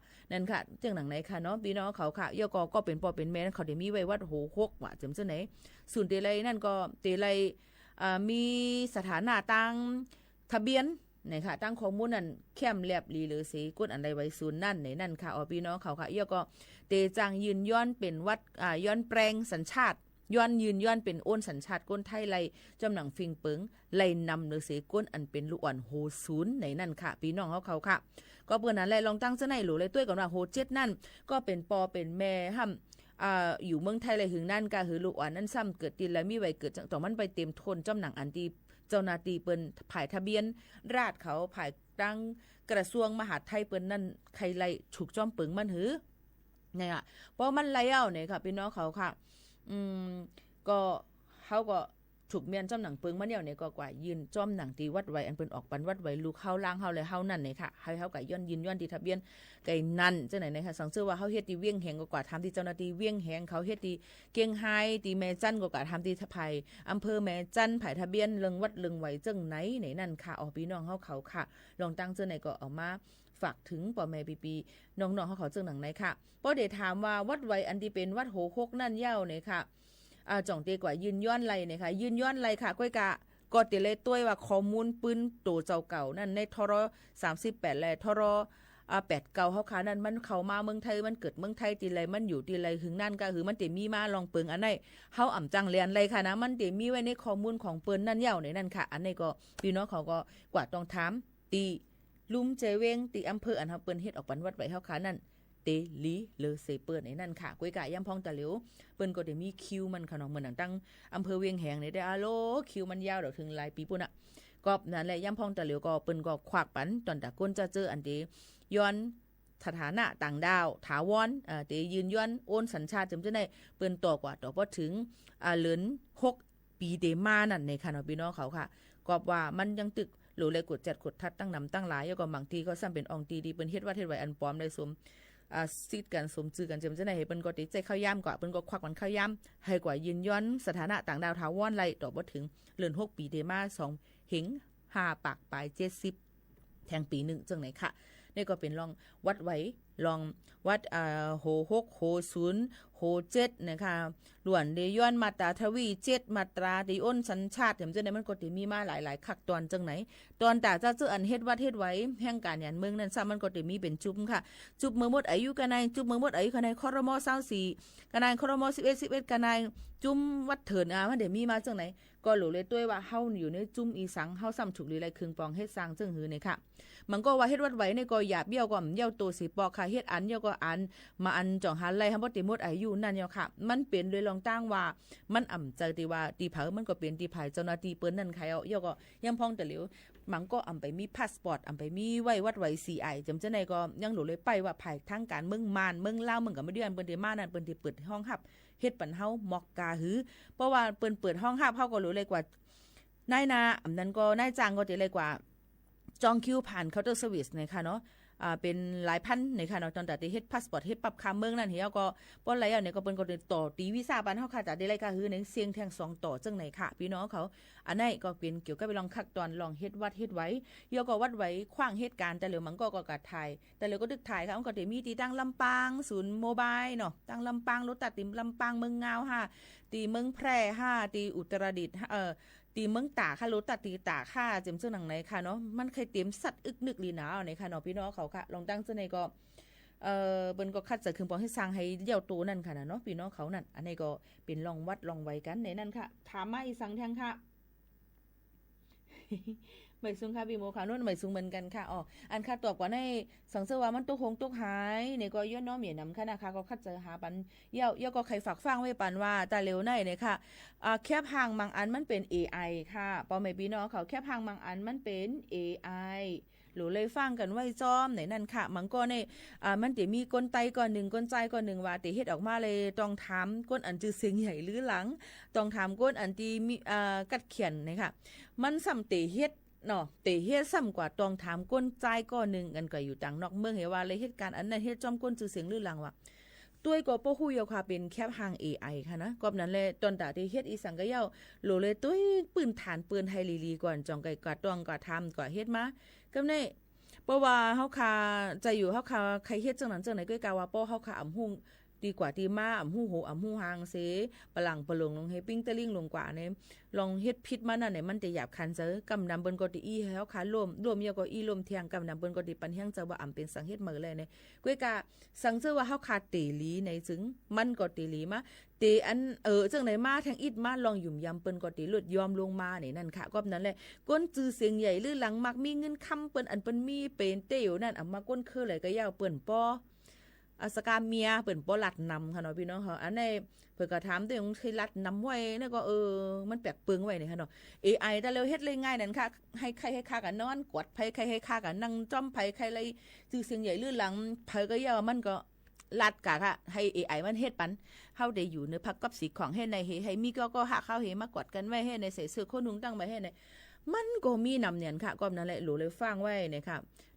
เจืองหนังไหนค่ะเนาะพี่น้องเขาค่ะย่อก็เป็นปอเป็นแม่เขาเดี๋ยวมีไว้วัดโหหกว่าจำเจืองไหนส่วนเตลัยนั่นก็เตลัยมีสถานะตั้งทะเบียนนี่ค่ะตั้งข้อมูลนั่นเข้มแลบลีหรือสีก้นอันใดไว้ศูนย์นั่นในนั่นค่ะพี่น้องเขาค่ะเยอะก็เตจังยืนย้อนเป็นวัดย้อนแปลงสัญชาติย้อนยืนย้อนเป็นโอนสัญชาติก้นไทยไลจำหนังฟิงเปิงไลนำหรือสีก้นอันเป็นลูกอ่อนโหศูนย์ในนั่นค่ะพี่น้องเขาค่ะก็เพื่อนนั้นเลยลองตั้งเส้นไหนหรือเลยด้วยก่อนว่าโหเจ็ดนั่นก็เป็นปอเป็นแม่ห้ำอยู่เมืองไทยเลยถึงนั่นก็คือลูกอ่อนนั่นซ้ำเกิดตินแล้วมีไว้เกิดต่อมันไปเต็มทนจำหนังอันตีเจ้าหน้าที่เปิ้นผ่ายทะเบียนราดเขาผ่ายตั้งกระทรวงมหาดไทยเปิ้นนั่นใครไล่ฉุกจ้อมปึงมันหือเนี่ยเพราะมันไล่เอาเนี่ยค่ะพี่น้องเขาค่ะก็เขาก็ ถูกเมียนจ้อมหนังเปิงมาเดียวเนี่ยก็กว่ายืนจ้อมหนังตีวัดไว้อันเปิ้นออกปันวัดไว้ลูกเข้าล่างเฮาเลยเฮานั่นเนี่ยค่ะให้เฮาก็ย้อนยืนย้อนที่ทะเบียนไก่นั่นจังไหนนะคะสังเชื่อว่าเฮาเฮ็ดที่เวียงแหงก็กว่าทำที่เจ้าหน้าที่เวียงแหงเขาเฮ็ดที่เกียงไฮที่แม่จันก็กว่าทำที่ทะไผอำเภอแม่จันไผทะเบียนเลิงวัดเลิงไว้จังไหนไหนนั่นค่ะออกพี่น้องเฮาเขาค่ะลองตั้งเจ้าไหนก็เอามาฝากถึงป่อแม่ปีๆน้องๆเขาจังหนังไหนค่ะเพราะเดี๋ยวถามว่าวัดไว้อันที่เป็นวัดโหโคกนั่นเย้าเนี่ยค่ะจ่องเตกว่ายืนย้อนไรเนี่ยค่ะยืนย้อนไรค่ะก้อยกะก็เตเลยต้วยว่าข้อมูลปืนโตเจ้าเก่านั่นในทร38และทร8เก่าเฮาค่ะนั่นมันเข้ามาเมืองไทยมันเกิดเมืองไทยตีไรมันอยู่ตีไรถึงนั่นก็คือมันเตมีมาลองเปิงอันไหนเฮาอ่ำจังเรียนไรค่ะนะมันเตมีไว้ในข้อมูลของเปิ้นนั่นเย้าในนั่นค่ะอันนี้ก็พี่น้องเขาก็กว่าต้องถามตีลุมเจเวงตีอำเภออันเฮาเปิ้นเฮ็ดออกปันวัดไว้เฮาค่ะนั่นเตลีเลเซเปิดในนั่นค่ะก้อยกะย่ำพองตะเหลียวเปิ้นก็ได้มีคิวมันค่ะน้องเหมือนตั้งอำเภอเวียงแหงนี่ได้อะโลคิวมันยาวดอกถึงหลายปีปุ่นน่ะก็นั่นแหละย่ำพองตะเหลียวก็เปิ้นก็ควักปันตอนตะก้นจะเจออันเดย้อนสถานะต่างดาวถาวรเตยืนย้อนโอนสัญชาติจำจะได้เปิ้นต่อกว่าต่อบ่ถึงเหลือน6ปีเดมานั่นในค่ะน้องพี่น้องเขาค่ะก็ว่ามันยังตึกหรือเลยกดจัดกดทัดตั้งนำตั้งหลายแล้วก็บางทีก็ซ้ำเป็นอองตีดีเปิ้นเฮ็ดว่าเฮ็ดไว้อันปลอมได้สมซีดกันสมจือกันจำจะได้ให้เปิ้นก็ติดใจเข้าย่ำกว่าเปิ้นก็ควักมันเข้าย่ำให้กว่ายืนย้อนสถานะต่างดาวถาวรไล่ต่อบ่ถึงเลือน6ปีเดมา2หิง5ปากปลาย70แทงปี1จังไหนค่ะนี่ก็เป็นลองวัดไว้ลองวัดโห6โห0โห7นะคะล้วนได้ย้อนมาตราทวี7มาตราที่อ้นสัญชาติจำจะได้มันก็สิมีมาหลายๆคักตอนจังไหนตอนตาจะเจออันเฮ็ดวัดเฮ็ดไว้แห่งการหยันเมืองนั้นซ้ำมันก็สิมีเป็นจุ่มค่ะจุ่มเมืองหมดอายุกันในจุ่มเมืองหมดอายุกันในครม24กันในครม11กันในจุ่มวัดเถินมันได้มีมาจังไหนก็หลูเลยด้วยว่าเฮาอยู่ในจุ่มอีสังเฮาซ้ำถูกลีไรครึ่งปองเฮ็ดสร้างจังหือนี่ค่ะมันก็ว่าเฮ็ดวัดไว้ในก็หยาบเบี้ยวก็เยี่ยวตัวสิปอกค่ะเฮ็ดอันเยี่ยวก็อันมาอันจ่องหันไล่ทำบ่ติหมดอายุนั่นเนาะค่ะมันเป็นโดยลองตั้งว่ามันอ่ำใจที่ว่าตีเผามันก็เป็นตีภายเจ้าหน้าที่เปิ้นนั่นใครเอาเยี่ยวก็ยังพองแต่เหลียวมันก็อ่ำไปมีพาสปอร์ตอ่ำไปมีไว้วัดไว้ CI จำจะไหนก็ยังหลูเลยไปว่าภายทางการเมืองมานเมืองลาวเมืองก็ไม่ได้อันเปิ้นได้มานั่นเปิ้นที่เปิดห้องรับเฮ็ดปันเฮามอกกาหือเพราะว่าเปิ้นเปิดห้องรับเฮาก็รู้เลยกว่านายนาอำนั้นก็นายจ้างก็จะเลยกว่าจองคิวผ่านเคาน์เตอร์เซอร์วิสนะคะเนาะเป็นหลายพันนะคะเนาะตอนแต่เฮ็ดพาสปอร์ตเฮ็ดปรับคาเมืองนั่นเฮียก็ป้อนไหลเอาเนี่ยก็เปิ้นก็ต่อตีวีซ่าบ้านเฮาค่ะจะได้รายการฮือในเสียงแทง2ต่อจังไหนค่ะพี่น้องเขาอันนั้นก็เป็นเกี่ยวกับไปลองคักตอนลองเฮ็ดวัดเฮ็ดไว้เฮียก็วัดไว้ขว้างเหตุการณ์แต่เหลือมันก็กัดถ่ายแต่เหลือก็ดึกถ่ายค่ะมันก็ได้มีที่ตั้งลำปางศูนย์โมบายเนาะตั้งลำปางรถตัดติมลำปางเมืองงาวตีเมืองแพร่ตีอุตรดิตถ์ตีเมืองตาค่ะรถตัดตีตาค่ะเจมเสื้อหนังไหนค่ะเนาะมันเคยเตรียมสัตว์อึกนึกลีหนาวในค่ะเนาะพี่น้องเขาค่ะลองตั้งเสื้อในก็เปิ้นก็คัดใส่เครื่องปองให้สร้างให้เดี่ยวโตนั่นค่ะนะเนาะพี่น้องเขานั่นอันนี้ก็เป็นลองวัดลองไว้กันในนั่นค่ะถามมาอีสังแทงค่ะ ไม่ซุงค่ะพี่โมค่ะนู่นไม่ซุงเหมือนกันค่ะอ๋ออันค่ะตอบกว่าในสังเสว่ามันตุกหงตุกหายในก็ย้อนน้อมเหมียนำค่ะนะคะก็คัดเจอหาปันเย่าก็ใครฝากฟังไว้ปันว่าตาเร็วในเนี่ยค่ะแคบห่างบางอันมันเป็น AI ค่ะปอแม่พี่น้องเขาแคบห่างบางอันมันเป็น AI หรือเลยฟังกันไว้จอมไหนนั่นค่ะมันก็ในมันจะมีกลไกก่อนหนึ่งกลใจก่อนหนึ่งว่าติเฮ็ดออกมาเลยต้องถามก้นอันจือเสียงใหญ่หรือหลังต้องถามก้นอันที่มีกัดเขียนนะคะมันสำเตเฮ็ดเนาะเตเฮ็ดซ้ำกว่าต้องถามก้นใจก่อนหนึ่งกันก็อยู่ต่างนอกเมืองเห็นว่าเลยเหตุการณ์อันนั้นเฮ็ดจอมก้นจือเสียงหรือหลังว่าตัวก็บ่ฮู้ยาวค่ะเป็นแคบห่าง AI ค่ะนะกอบนั้นแหละตอนตาที่เฮ็ดอีสังก็เย้าโลเลยตุ้ยปืนฐานปืนไทยลีๆก่อนจองไก่กว่าต้องกว่าทำกว่าเฮ็ดมากำในเพราะว่าเฮาคาใจอยู่เฮาคาใครเฮ็ดจังนั้นจังไหนก็กะว่าป้อเฮาคาอำหุ่งดีกว่าที่มาอำหู้โหอำหู้หางเสปลังปะลงลงให้ปิ้งตะลิงลงกว่าเนี่ยลองเฮ็ดผิดมานั่นเนี่ยมันจะหยาบคันเจอกำนำเปิ้นก็ติอีเฮาคาร่วมเยาก็อีร่วมเทียงกำนำเปิ้นก็ติปันเฮียงเจอว่าอำเป็นสังเฮ็ดมื้อเลยเนี่ยก้อยกะสังเจอว่าเฮาคาเตลีในจึงมันก็เตลีมาเตอันจังไหนมาทางอิดมาลองหยุ่มยำเปิ้นก็ติลดยอมลงมานี่นั่นค่ะก็นั้นแหละก้นจือเสียงใหญ่หรือหลังมักมีเงินค้ำเปิ้นอันเปิ้นมีเป็นเตอยู่นั่นมาก้นคือเลยก็ยาวเปิ้นป้อสกาเมียเปิ่นบ่ลัดนำค่ะเนาะพี่น้องเฮาอันนี้เพิ่นก็ถามตัวเองสิลัดนำไว้นี่ก็มันแปลกเปิงไว้นี่ค่ะเนาะ AI แต่แล้วเฮ็ดเลยง่ายนั่นค่ะให้ใครให้ค่ากันนอนกดไผใครให้ค่ากันนั่งจ้อมไผใครเลยจื้อเสียงใหญ่ลื่นหลังไผก็ยาวมันก็ ลัดกะค่ะให้ AI มันเฮ็ดปันเฮาได้อยู่ในพักกับสีของให้ในให้มีก็หาข้าวเฮมากอดกันไว้ให้ในใส่เสื้อโคนุ่งตั้งไว้ให้ในมันก็มีนำเนียนค่ะก็นั่นแหละหลูเลยฟังไว้เนี่ยค่ะ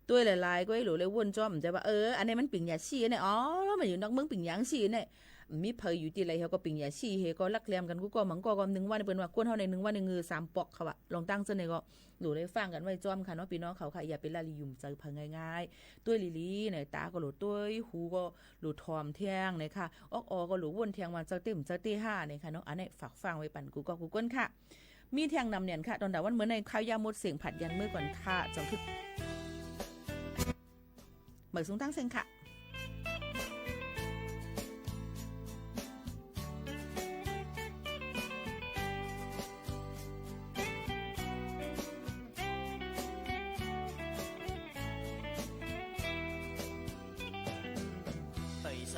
ตัวหลายๆก็ให้หลูเลยวนจ้อมจะว่าอันนี้มันปิ่งยาชีเนี่ยอ๋อมันอยู่นอกเมืองปิ่งยางชีเนี่ยมีเพยอยู่ที่ไรเฮาก็ปิ่งยาชีเฮก็ลักแลมกันกูก็มังก็1วันเปิ้นว่าควรเฮาใน1วันในงือ3ปอกค่ะว่าลองตั้งซะในก็หลูเลยฟังกันไว้จ้อมค่ะเนาะพี่น้องเขาค่ะอย่าเป็นละลิยุ่มใจพังง่ายๆตัวลิลีเนี่ยตาก็หลูตัวหูก็หลูทอมแท่งเนี่ยค่ะออกก็หลูวนแท่งวันเจ้าเต็มเจ้าตี5เนี่ยค่ะเนาะอันนี้ฝากฟังไว้ปั่นกูก็กูก้นค่ะมีแท่งนำเนียนค่ะตอนดาวันเหมือนในข้าวยาหมดเสียงผัดยันมือก่อนค่ะจังคือเหมือนสูงตั้งเสียงค่ะ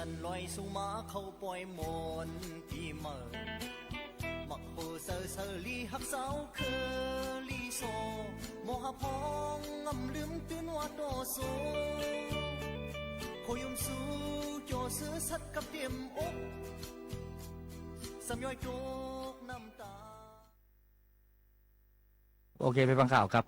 ฉันลอยสู่มาเข้าปล่อยมนปีเมื่อมักเปิดเซอลีหักเสาคือลีโซโมหะพองงำลืมตื่นว่าโตโซโคยมสู้โจซื้อสัดกับเต็มอกสำย่อยโจกน้ำตาโอเคไปฟังข่าวครับ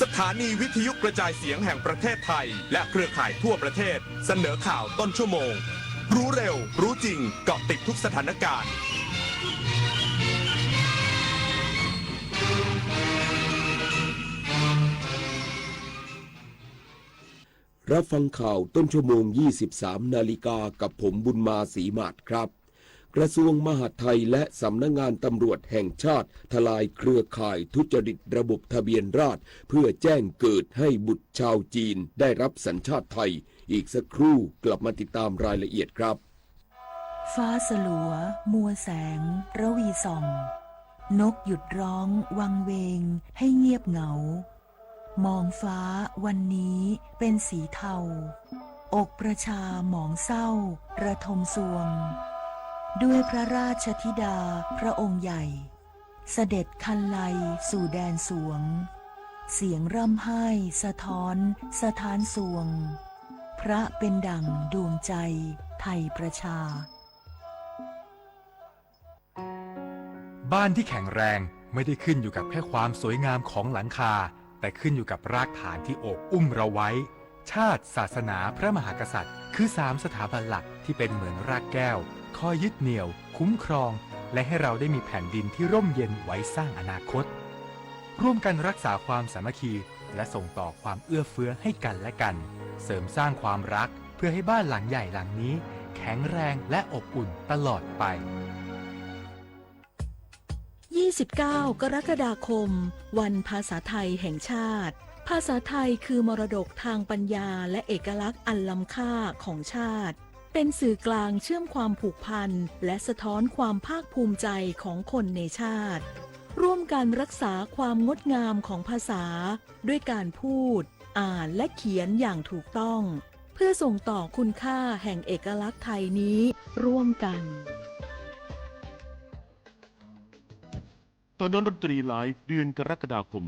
สถานีวิทยุกระจายเสียงแห่งประเทศไทยและเครือข่ายทั่วประเทศเสนอข่าวต้นชั่วโมงรู้เร็วรู้จริงเกาะติดทุกสถานการณ์รับฟังข่าวต้นชั่วโมง 23 นาฬิกากับผมบุญมาศรีมาศครับกระทรวงมหาดไทยและสำนักงานตำรวจแห่งชาติทลายเครือข่ายทุจริตระบบทะเบียนราษฎร์เพื่อแจ้งเกิดให้บุตรชาวจีนได้รับสัญชาติไทยอีกสักครู่กลับมาติดตามรายละเอียดครับฟ้าสลัวมัวแสงระวีส่องนกหยุดร้องวังเวงให้เงียบเหงามองฟ้าวันนี้เป็นสีเทาอกประชาหมองเศร้าระทมสวงด้วยพระราชธิดาพระองค์ใหญ่เสด็จคันไลสู่แดนสวงเสียงร่ำไห้สะท้อนสถานสวงพระเป็นดั่งดวงใจไทยประชาบ้านที่แข็งแรงไม่ได้ขึ้นอยู่กับแค่ความสวยงามของหลังคาแต่ขึ้นอยู่กับรากฐานที่โอบอุ้มเราไว้ชาติศาสนาพระมหากษัตริย์คือ3สถาบันหลักที่เป็นเหมือนรากแก้วคอยยึดเหนี่ยวคุ้มครองและให้เราได้มีแผ่นดินที่ร่มเย็นไว้สร้างอนาคตร่วมกันรักษาความสามัคคีและส่งต่อความเอื้อเฟื้อให้กันและกันเสริมสร้างความรักเพื่อให้บ้านหลังใหญ่หลังนี้แข็งแรงและอบอุ่นตลอดไป29 กรกฎาคมวันภาษาไทยแห่งชาติภาษาไทยคือมรดกทางปัญญาและเอกลักษณ์อันล้ำค่าของชาติเป็นสื่อกลางเชื่อมความผูกพันและสะท้อนความภาคภูมิใจของคนในชาติร่วมกันรักษาความงดงามของภาษาด้วยการพูดอ่านและเขียนอย่างถูกต้องเพื่อส่งต่อคุณค่าแห่งเอกลักษณ์ไทยนี้ร่วมกันตอนดนตรีไลฟ์เดือนกรกฎาคม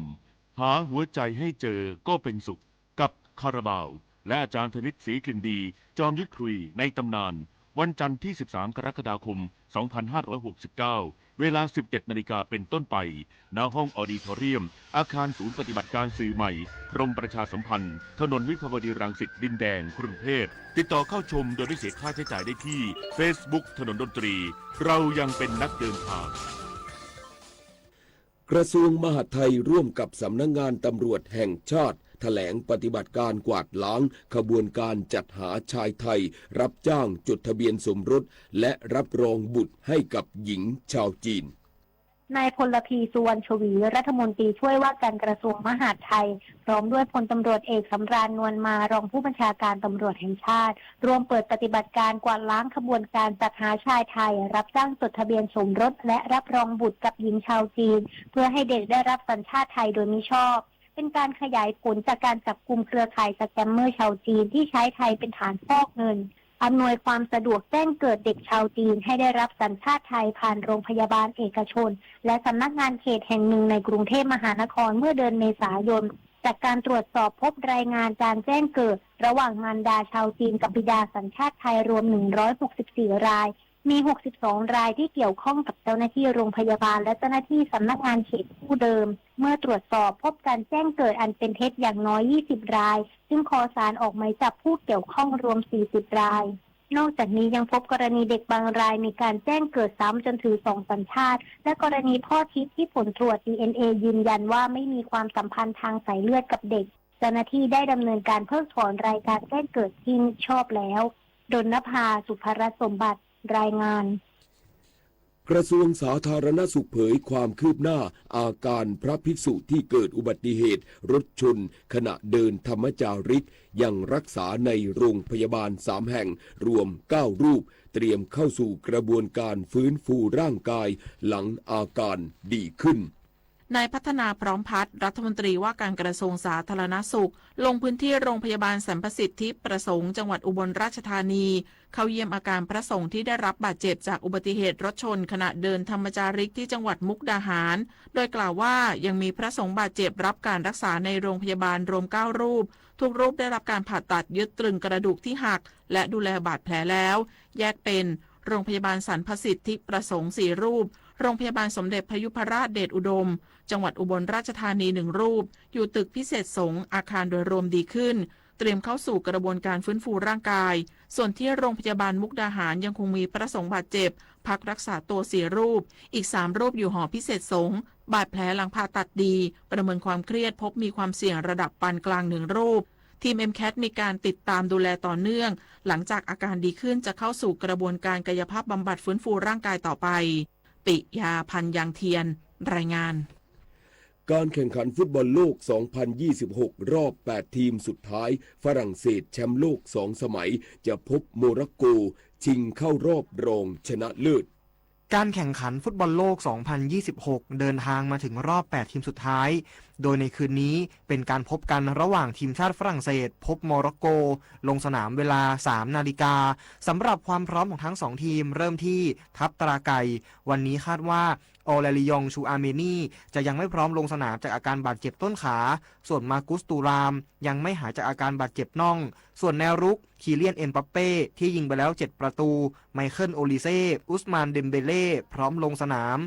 หาหัวใจให้เจอก็เป็นสุขกับคาราบาวและอาจารย์ธนิตศรีกลิ่นดีจอมยุทธคุยในตำนานวันจันทร์ที่13 กรกฎาคม 2569 เวลา 17 นาฬิกาเป็นต้นไปณห้องออดิทอเรียมอาคารศูนย์ปฏิบัติการสื่อใหม่กรมประชาสัมพันธ์ถนนวิภาวดีรังสิตดินแดงกรุงเทพติดต่อเข้าชมโดยไม่เสียค่าใช้จ่ายได้ที่ Facebook ถนนดนตรีเรายังเป็นนักเดินทางกระทรวงมหาดไทยร่วมกับสำนักงานตำรวจแห่งชาติแถลงปฏิบัติการกวาดล้างขบวนการจัดหาชายไทยรับจ้างจดทะเบียนสมรสและรับรองบุตรให้กับหญิงชาวจีน นายพลพีสุวรรณชวีรัฐมนตรีช่วยว่าการกระทรวงมหาดไทยพร้อมด้วยพลตำรวจเอกสำราญนวลมารองผู้บัญชาการตำรวจแห่งชาติร่วมเปิดปฏิบัติการกวาดล้างขบวนการจัดหาชายไทยรับจ้างจดทะเบียนสมรสและรับรองบุตรกับหญิงชาวจีนเพื่อให้เด็กได้รับสัญชาติไทยโดยมิชอบเป็นการขยายผลจากการจับกุมเครือข่ายสแกมเมอร์ชาวจีนที่ใช้ไทยเป็นฐานฟอกเงิน อำนวยความสะดวกแจ้งเกิดเด็กชาวจีนให้ได้รับสัญชาติไทยผ่านโรงพยาบาลเอกชนและสำนักงานเขตแห่งหนึ่งในกรุงเทพมหานครเมื่อเดือนเมษายนจากการตรวจสอบพบรายงานการแจ้งเกิดระหว่างมารดาชาวจีนกับบิดาสัญชาติไทยรวม164รายมี62รายที่เกี่ยวข้องกับเจ้าหน้าที่โรงพยาบาลและเจ้าหน้าที่สำนักงานเขตผู้เดิมเมื่อตรวจสอบพบการแจ้งเกิดอันเป็นเท็จอย่างน้อย20รายซึ่งขอศาลออกหมายจับผู้เกี่ยวข้องรวม40รายนอกจากนี้ยังพบกรณีเด็กบางรายมีการแจ้งเกิดซ้ำจนถือ2สัญชาติและกรณีพ่อทิพย์ที่ผลตรวจ DNA ยืนยันว่าไม่มีความสัมพันธ์ทางสายเลือดกับเด็กเจ้าหน้าที่ได้ดำเนินการเพิกถอนรายการแจ้งเกิดที่มิชอบแล้วดลนภา สุภรสมบัติรายงานกระทรวงสาธารณสุขเผยความคืบหน้าอาการพระภิกษุที่เกิดอุบัติเหตุรถชนขณะเดินธรรมจาริกยังรักษาในโรงพยาบาล3แห่งรวม9รูปเตรียมเข้าสู่กระบวนการฟื้นฟูร่างกายหลังอาการดีขึ้นนายพัฒนาพร้อมพัฒน์รัฐมนตรีว่าการกระทรวงสาธารณสุขลงพื้นที่โรงพยาบาลสรรพสิทธิประสงค์จังหวัดอุบลราชธานีเข้าเยี่ยมอาการพระสงฆ์ที่ได้รับบาดเจ็บจากอุบัติเหตุรถชนขณะเดินธรรมจาริกที่จังหวัดมุกดาหารโดยกล่าวว่ายังมีพระสงฆ์บาดเจ็บรับการรักษาในโรงพยาบาลรวม9รูปทุกรูปได้รับการผ่าตัดยึดตรึงกระดูกที่หักและดูแลบาดแผลแล้วแยกเป็นโรงพยาบาลสรรพสิทธิประสงค์4รูปโรงพยาบาลสมเด็จพยุพราชเดชอุดมจังหวัดอุบลราชธานี1รูปอยู่ตึกพิเศษสงฆ์อาคารโดยรวมดีขึ้นเตรียมเข้าสู่กระบวนการฟื้นฟูร่างกายส่วนที่โรงพยาบาลมุกดาหารยังคงมีพระสงฆ์บาดเจ็บพักรักษาตัว4รูปอีก3รูปอยู่หอพิเศษสงฆ์บาดแผลหลังผ่าตัดดีประเมินความเครียดพบมีความเสี่ยงระดับปานกลาง1รูปทีม MCAT มีการติดตามดูแลต่อเนื่องหลังจากอาการดีขึ้นจะเข้าสู่กระบวนการกายภาพบำบัดฟื้นฟูร่างกายต่อไปปิยาพันธ์ยางเทียนรายงานการแข่งขันฟุตบอลโลก 2026 รอบ 8 ทีมสุดท้ายฝรั่งเศสแชมป์โลก 2 สมัยจะพบโมร็อกโกชิงเข้ารอบรองชนะเลิศการแข่งขันฟุตบอลโลก 2026 เดินทางมาถึงรอบ 8 ทีมสุดท้ายโดยในคืนนี้เป็นการพบกันระหว่างทีมชาติฝรั่งเศสพบโมร็อกโกลงสนามเวลา 3 นาฬิกาสำหรับความพร้อมของทั้ง 2 ทีมเริ่มที่ทัพตราไก่วันนี้คาดว่าออเลริยองชูอาเมนีจะยังไม่พร้อมลงสนามจากอาการบาดเจ็บต้นขาส่วนมากุสตูรามยังไม่หายจากอาการบาดเจ็บน่องส่วนแนวรุกคีเลียนเอ็มบัปเป้ที่ยิงไปแล้ว7ประตูไมเคิลโอลิเซ่อุสมานเดมเบเล่พร้อมลงสนาม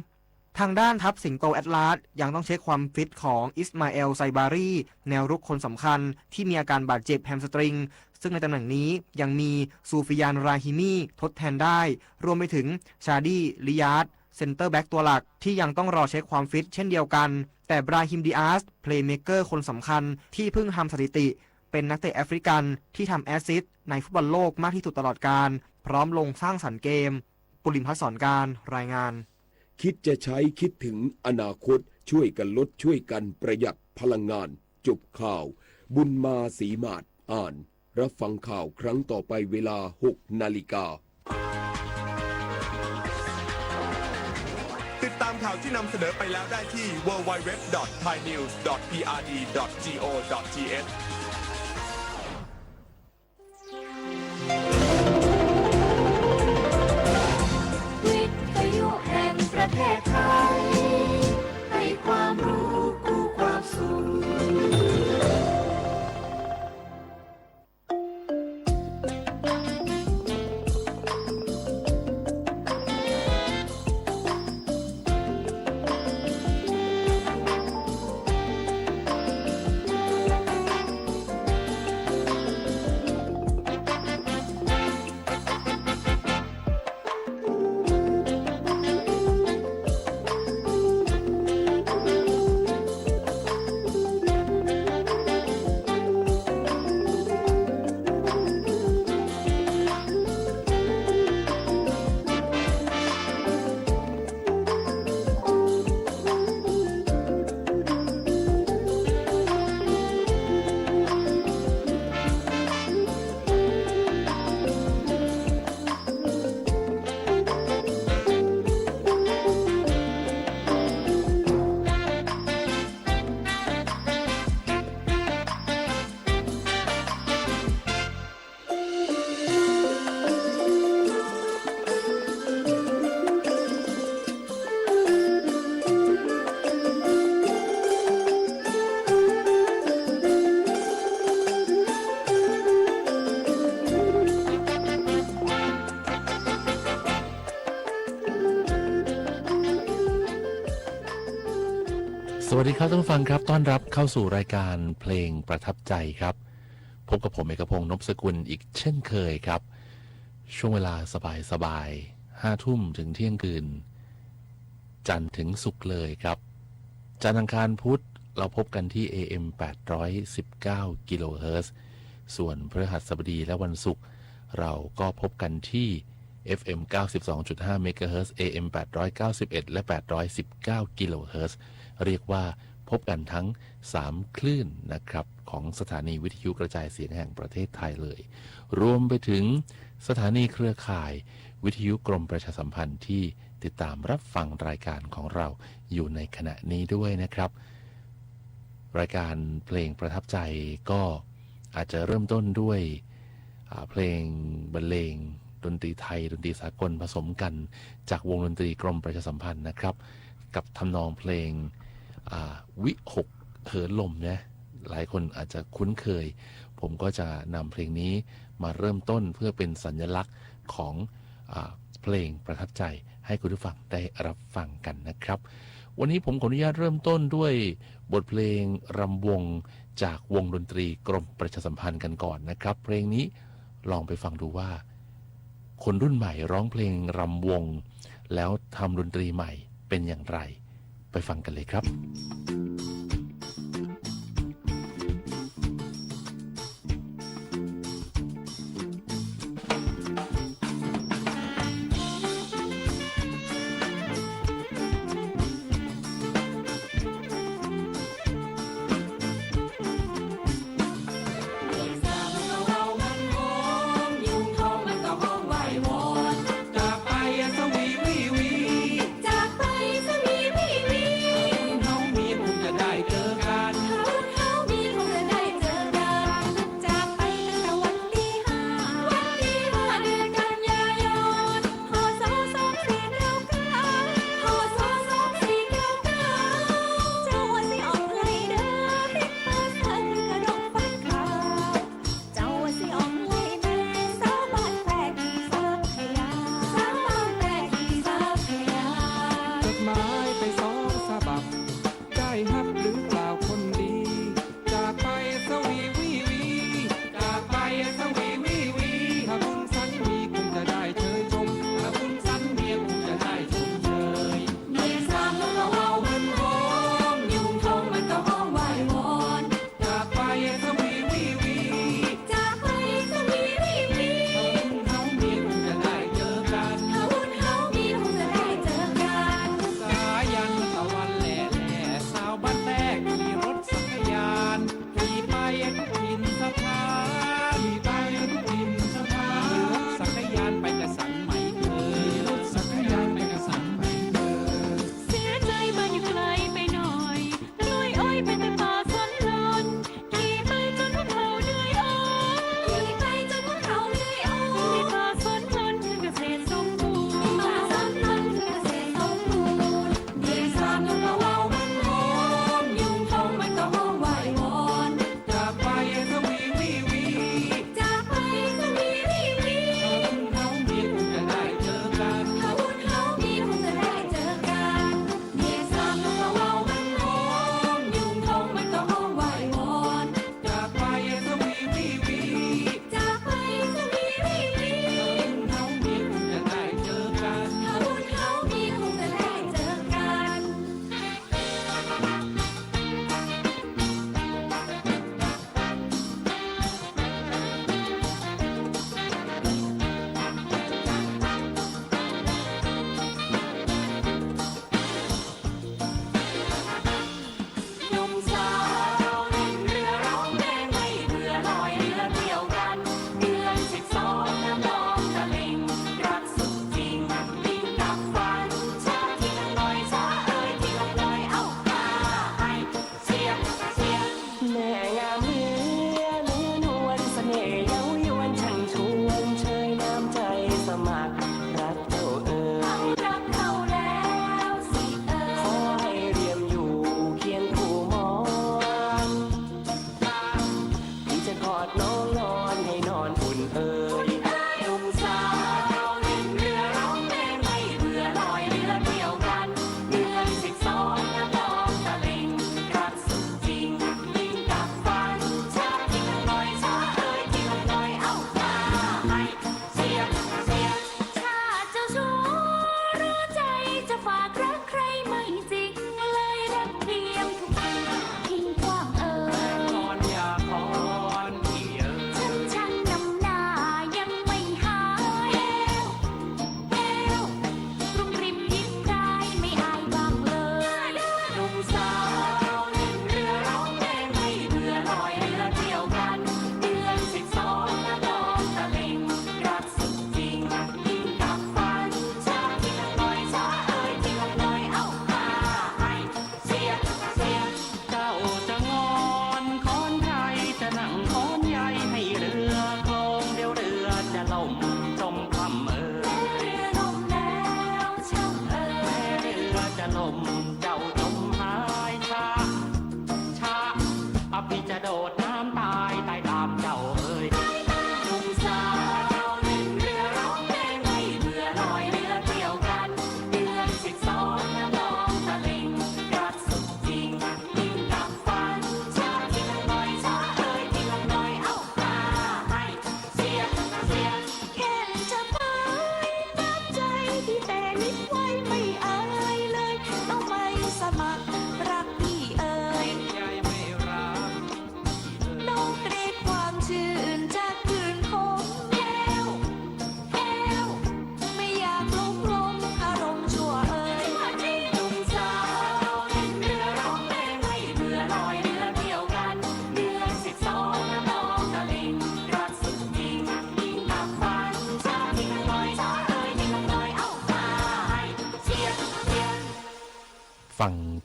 ทางด้านทัพสิงโตแอตลาสยังต้องเช็คความฟิตของอิสมาเอลไซบารีแนวรุกคนสำคัญที่มีอาการบาดเจ็บแฮมสตริงซึ่งในตำแหน่งนี้ยังมีซูฟิยานราฮิมีทดแทนได้รวมไปถึงชาดีลิยาดเซนเตอร์แบ็กตัวหลักที่ยังต้องรอเช็คความฟิตเช่นเดียวกันแต่บราฮิมดิอาสเพลย์เมเกอร์คนสำคัญที่เพิ่งทำสถิติเป็นนักเตะแอฟริกันที่ทำแอสซิสต์ในฟุตบอลโลกมากที่สุดตลอดกาลพร้อมลงสร้างสรรค์เกมปุริมพัฒน์สอนการรายงานคิดจะใช้คิดถึงอนาคตช่วยกันลดช่วยกันประหยัดพลังงานจบข่าวบุญมาศรีมาศอ่านรับฟังข่าวครั้งต่อไปเวลา 6 นาฬิกาติดตามข่าวที่นำเสนอไปแล้วได้ที่ www.thainews.prd.go.thประเทศไทยให้ความรู้กู้ความสุข วัสดีครับท่านผู้ฟังครับต้อนรับเข้าสู่รายการเพลงประทับใจครับพบกับผมเอกพงษ์นพสกุลอีกเช่นเคยครับช่วงเวลาสบายๆ5 ทุ่มถึงเที่ยงคืนจันทร์ถึงศุกร์เลยครับจันทร์อังคารพุธเราพบกันที่ AM 819 กิโลเฮิรตซ์ส่วนพฤหัสบดีและวันศุกร์เราก็พบกันที่ FM 92.5 เมกะเฮิรตซ์ AM 891 และ 819 กิโลเฮิรตซ์เรียกว่าพบกันทั้ง3คลื่นนะครับของสถานีวิทยุกระจายเสียงแห่งประเทศไทยเลยรวมไปถึงสถานีเครือข่ายวิทยุกรมประชาสัมพันธ์ที่ติดตามรับฟังรายการของเราอยู่ในขณะนี้ด้วยนะครับรายการเพลงประทับใจก็อาจจะเริ่มต้นด้วยเพลงบรรเลงดนตรีไทยดนตรีสากลผสมกันจากวงดนตรีกรมประชาสัมพันธ์นะครับกับทำนองเพลงวิหกเหินลมนะหลายคนอาจจะคุ้นเคยผมก็จะนำเพลงนี้มาเริ่มต้นเพื่อเป็นสัญลักษณ์ของเพลงประทับใจให้คุณผู้ฟังได้รับฟังกันนะครับวันนี้ผมขออนุญาตเริ่มต้นด้วยบทเพลงรำวงจากวงดนตรีกรมประชาสัมพันธ์กันก่อนนะครับเพลงนี้ลองไปฟังดูว่าคนรุ่นใหม่ร้องเพลงรำวงแล้วทำดนตรีใหม่เป็นอย่างไรไปฟังกันเลยครับ จากไปสวีวีวี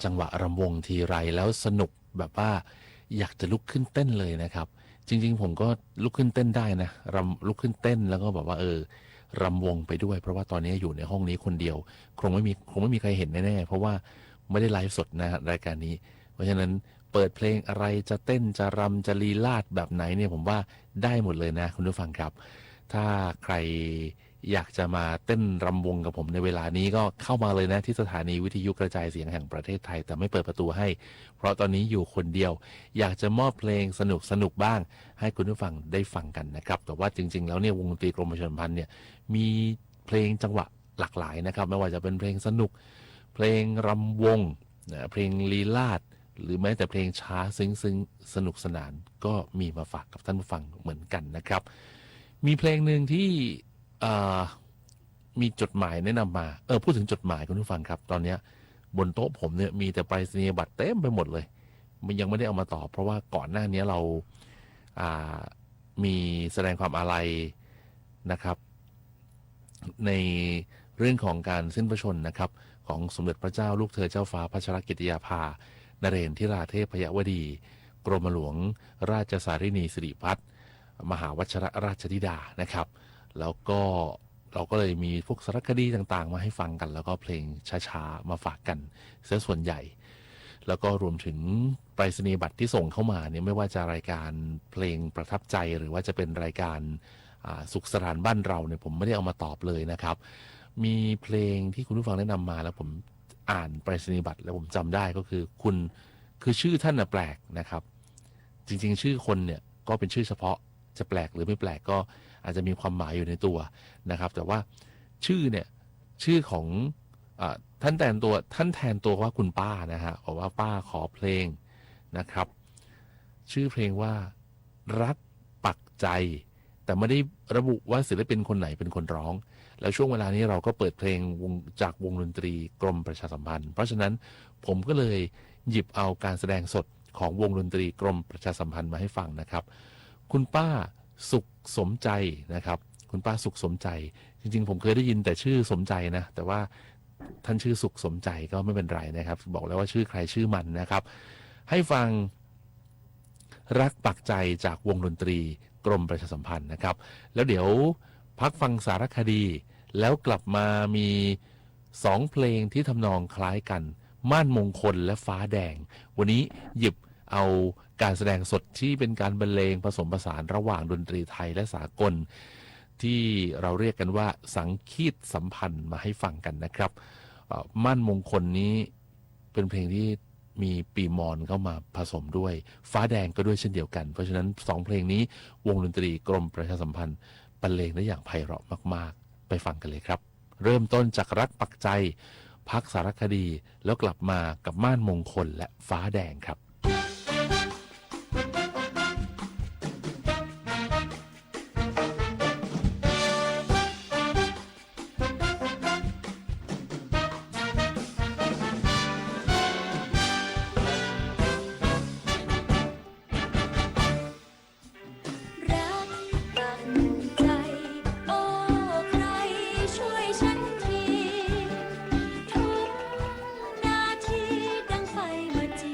จังหวะรำวงทีไรแล้วสนุกแบบว่าอยากจะลุกขึ้นเต้นเลยนะครับจริงๆผมก็ลุกขึ้นเต้นได้นะลุกขึ้นเต้นแล้วก็แบบว่ารำวงไปด้วยเพราะว่าตอนนี้อยู่ในห้องนี้คนเดียวคงไม่มีใครเห็นแน่ๆเพราะว่าไม่ได้ไลฟ์สดนะรายการนี้เพราะฉะนั้นเปิดเพลงอะไรจะเต้นจะรำจะลีลาดแบบไหนเนี่ยผมว่าได้หมดเลยนะคุณผู้ฟังครับถ้าใครอยากจะมาเต้นรำวงกับผมในเวลานี้ก็เข้ามาเลยนะที่สถานีวิทยุกระจายเสียงแห่งประเทศไทยแต่ไม่เปิดประตูให้เพราะตอนนี้อยู่คนเดียวอยากจะมอบเพลงสนุกบ้างให้คุณผู้ฟังได้ฟังกันนะครับแต่ว่าจริงๆแล้วเนี่ยวงดนตรีกรมประชาสัมพันธ์เนี่ยมีเพลงจังหวะหลากหลายนะครับไม่ว่าจะเป็นเพลงสนุกเพลงรำวงเพลงลีลาศหรือแม้แต่เพลงช้าซึ้งสนุกสนานก็มีมาฝากกับท่านผู้ฟังเหมือนกันนะครับมีเพลงหนึ่งที่มีจดหมายแนะนำมาพูดถึงจดหมายคุณผู้ฟังครับตอนนี้บนโต๊ะผมเนี่ยมีแต่ไปรษณียบัตรเต็มไปหมดเลยมันยังไม่ได้เอามาตอบเพราะว่าก่อนหน้านี้เรามีแสดงความอาลัยนะครับในเรื่องของการสิ้นพระชนนะครับของสมเด็จพระเจ้าลูกเธอเจ้าฟ้าพัชรกิติยาภานเรศทิราเทพยวดีกรมหลวงราชสารินีสิริพัฒน์มหาวชรราชธิดานะครับแล้วก็เราก็เลยมีพวกสารคดีต่างๆมาให้ฟังกันแล้วก็เพลงช้าๆมาฝากกันเสียส่วนใหญ่แล้วก็รวมถึงไปรษณียบัตรที่ส่งเข้ามาเนี่ยไม่ว่าจะรายการเพลงประทับใจหรือว่าจะเป็นรายการสุขสถานบ้านเราเนี่ยผมไม่ได้เอามาตอบเลยนะครับมีเพลงที่คุณผู้ฟังแนะนำมาแล้วผมอ่านไปรษณียบัตรแล้วผมจำได้ก็คือชื่อท่านน่ะแปลกนะครับจริงๆชื่อคนเนี่ยก็เป็นชื่อเฉพาะจะแปลกหรือไม่แปลกก็อาจจะมีความหมายอยู่ในตัวนะครับแต่ว่าชื่อเนี่ยชื่อของท่านแทนตัวว่าคุณป้านะฮะบอกว่าป้าขอเพลงนะครับชื่อเพลงว่ารักปักใจแต่ไม่ได้ระบุว่าศิลปินคนไหนเป็นคนร้องแล้วช่วงเวลานี้เราก็เปิดเพลงจากวงดนตรีกรมประชาสัมพันธ์เพราะฉะนั้นผมก็เลยหยิบเอาการแสดงสดของวงดนตรีกรมประชาสัมพันธ์มาให้ฟังนะครับคุณป้าสุขสมใจนะครับคุณป้าสุขสมใจจริงๆผมเคยได้ยินแต่ชื่อสมใจนะแต่ว่าท่านชื่อสุขสมใจก็ไม่เป็นไรนะครับบอกแล้วว่าชื่อใครชื่อมันนะครับให้ฟังรักปักใจจากวงดนตรีกรมประชาสัมพันธ์นะครับแล้วเดี๋ยวพักฟังสารคดีแล้วกลับมามี2เพลงที่ทำนองคล้ายกันม่านมงคลและฟ้าแดงวันนี้หยิบเอาการแสดงสดที่เป็นการบรรเลงผสมผสานระหว่างดนตรีไทยและสากลที่เราเรียกกันว่าสังคีตสัมพันธ์มาให้ฟังกันนะครับม่านมงคลนี้เป็นเพลงที่มีปีมอนเข้ามาผสมด้วยฟ้าแดงก็ด้วยเช่นเดียวกันเพราะฉะนั้น2เพลงนี้วงดนตรีกรมประชาสัมพันธ์บรรเลงได้อย่างไพเราะมากๆไปฟังกันเลยครับเริ่มต้นจากรักปักใจพักสารคดีแล้วกลับมากับม่านมงคลและฟ้าแดงครับทุกนาทีดังไฟมาจี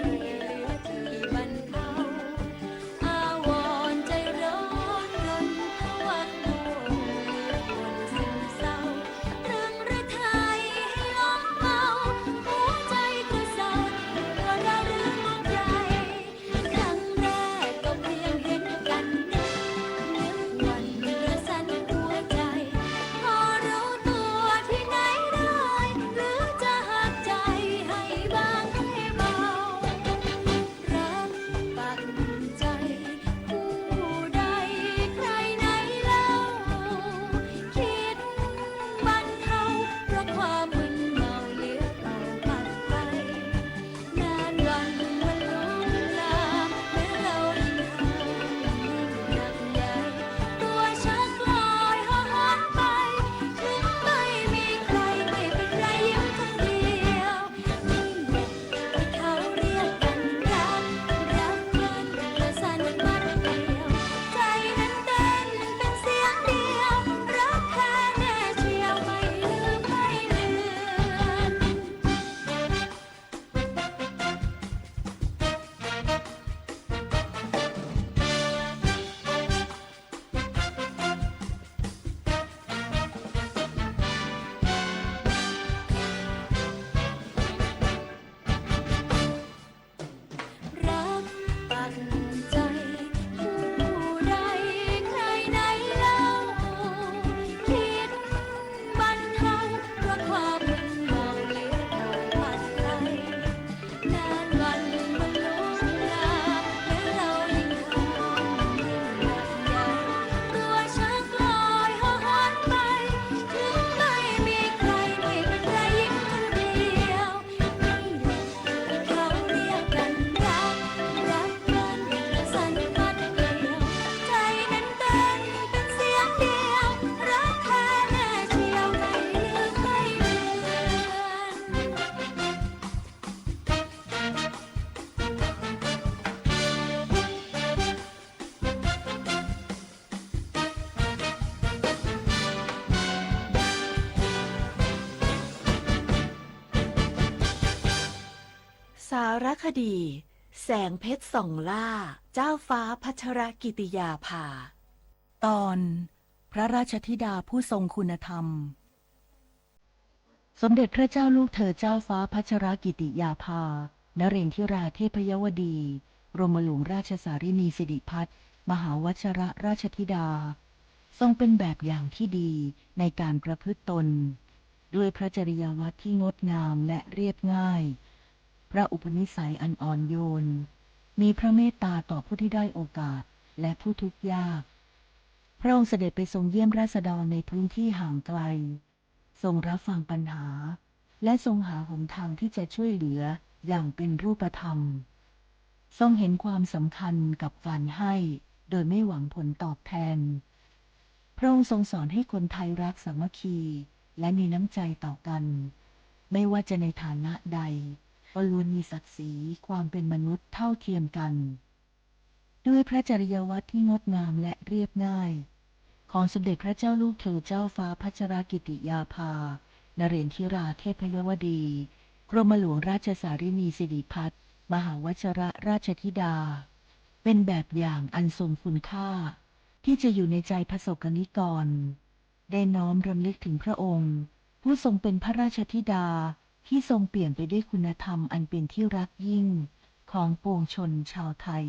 ตัดใจผู้ใดใครไหนเล่าคิดบรรเทาเพราะความเป็นห่วงเหลือเท่าพันไกลนานวันมันลุกลามและเรายิ่งทำยิ่งหนักใหญ่ตัวชักลอยห่อหอนไปถึงไม่มีใครไม่เป็นไรยิ่งคนเดียวนี่แหละเขาเรียกกันรักกันสั่นพัดเดียวใจนั้นเต้นเป็นเสียงเดียวรักแท้แน่เชียวไม่ลืมไม่เลือน สารคดี แสงเพชรส่องล่า เจ้าฟ้าพัชรกิติยาภา ตอนพระราชธิดาผู้ทรงคุณธรรม สมเด็จพระเจ้าลูกเธอเจ้าฟ้าพัชรกิติยาภานเรนทิราเทพยวดีกรมหลวงราชสารินีสิริพัฒน์มหาวชรราชธิดา ทรงเป็นแบบอย่างที่ดีในการประพฤติตน ด้วยพระจริยวัตรที่งดงามและเรียบง่าย พระอุปนิสัยอันอ่อนโยน มีพระเมตตาต่อผู้ที่ได้โอกาสและผู้ทุกข์ยาก พระองค์เสด็จไปทรงเยี่ยมราษฎรในพื้นที่ห่างไกล ทรงรับฟังปัญหา และทรงหาหนทางที่จะช่วยเหลืออย่างเป็นรูปธรรม ทรงเห็นความสำคัญกับการให้โดยไม่หวังผลตอบแทน พระองค์ทรงสอนให้คนไทยรักสามัคคีและมีน้ำใจต่อกัน ไม่ว่าจะในฐานะใดก็ล้วนมีศักดิ์ศรีความเป็นมนุษย์เท่าเทียมกัน ด้วยพระจริยวัตรที่งดงามและเรียบง่าย ของสมเด็จพระเจ้าลูกเธอเจ้าฟ้าพัชรกิติยาภานเรนทิราเทพยวดีกรมหลวงราชสารินีสิริพัฒน์มหาวชรราชธิดา เป็นแบบอย่างอันทรงคุณค่า ที่จะอยู่ในใจประสบกนิกร ได้น้อมรำลึกถึงพระองค์ ผู้ทรงเป็นพระราชธิดาที่ทรงเปลี่ยนไปด้วยคุณธรรมอันเป็นที่รักยิ่งของปวงชนชาวไทย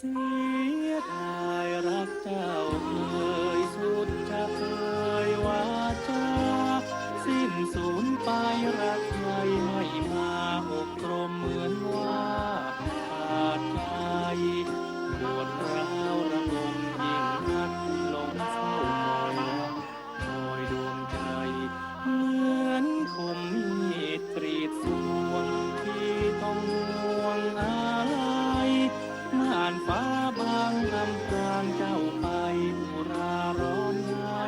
เสียดายรักเจ้าเคยสุดจะเคยวาจาสิ้นสูญไปรักใครไม่มาอกตรมเหมือนว่าขาดใจปวดร้าวระงมยิ่งนักลงเศร้ามอยรักคอยดวงใจเหมือนคมมีดกรีดสวงที่ต้องห่วงอะไรม่านฟ้าบางอำพรางเจ้าไปอุราร้อนให้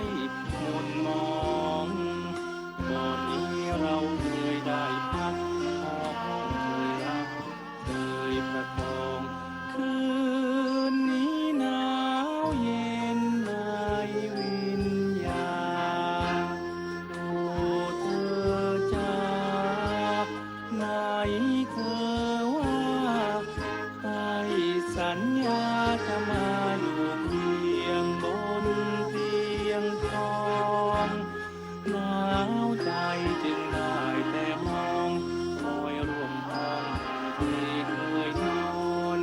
มนมองก่อนนี้เราเคยได้พักพอห้องเคยรักเคยประคองคืนนี้หนาวเย็นในวิญญาณโอ้เธอจากไหนเธอว่าให้สัญญาจะมาอยู่เพียงบนเตียงทองหนาวใจจึงได้แต่มองคอยร่วมห้องที่เคยนอน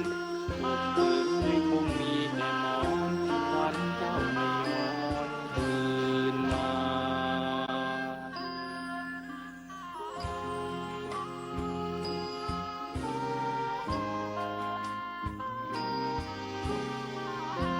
อกเอ่ยคงมีแต่หมอนวันเจ้าไม่ย้อนคืนมา เ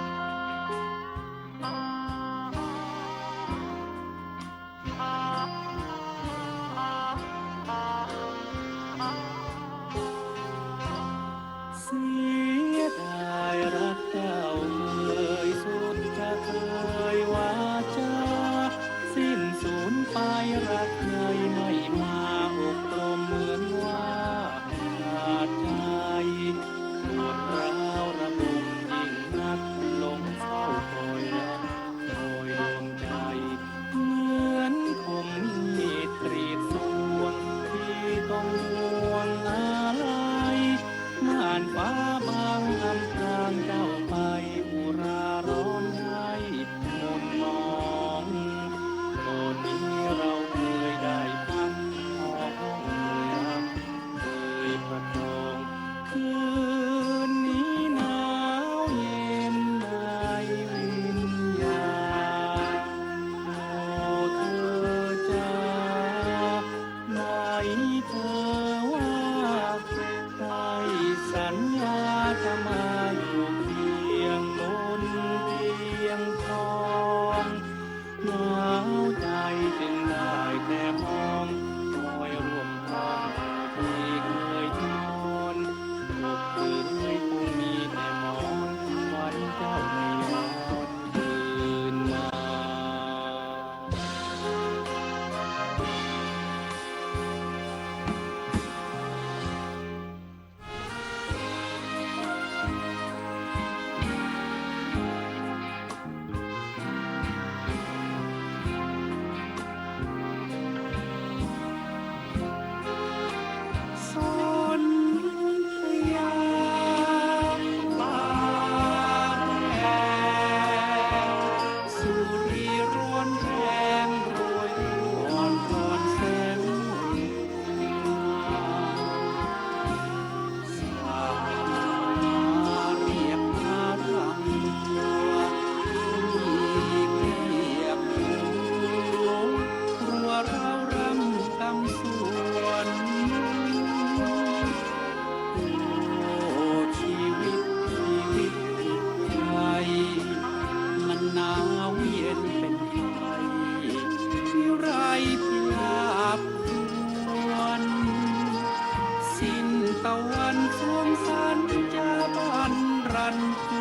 นจ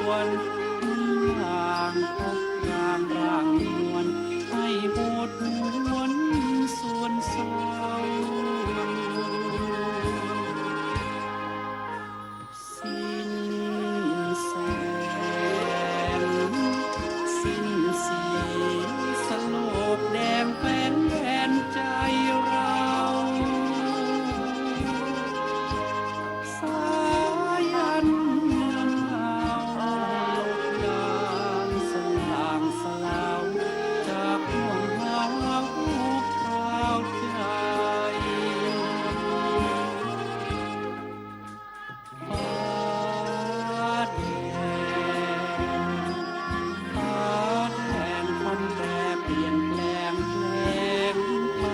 วนร่างพบร่างนวลให้โหดหวนส่วนเศร้าสิ้นแสงสิ้นสีสโลกแดงแฟนแฟนใจเราสายันเมืองเราโลกดานสลางสลาวจากห่วงหาพราวใจฟ้าแดงพันแปรเปลี่ยนแปลงแปลงไป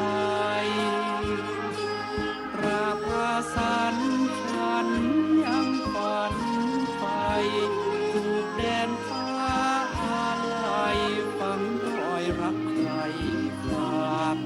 ราพาสันฉันยังฝันไฟถูกแดนฟ้าอะไรฝังรอยรักใครฝาก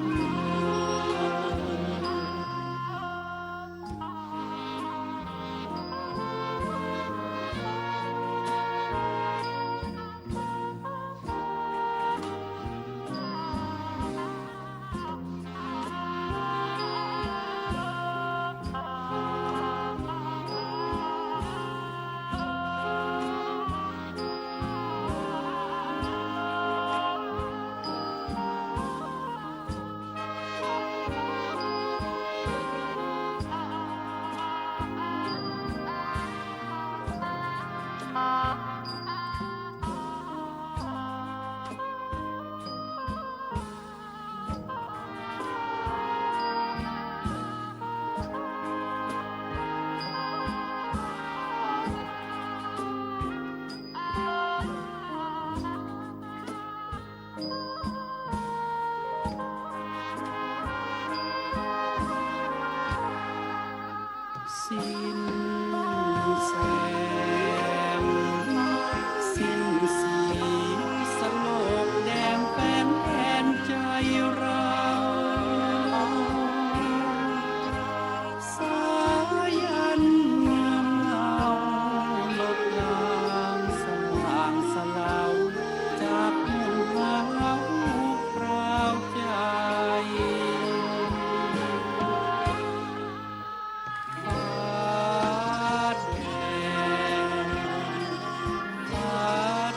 สิ้นแสงสิ้นสีสโลกแดงแฟนแฟนใจเราสายันเมืองเราลดลางสว่างสลาวจากห่วงหาพราวใจฟ้า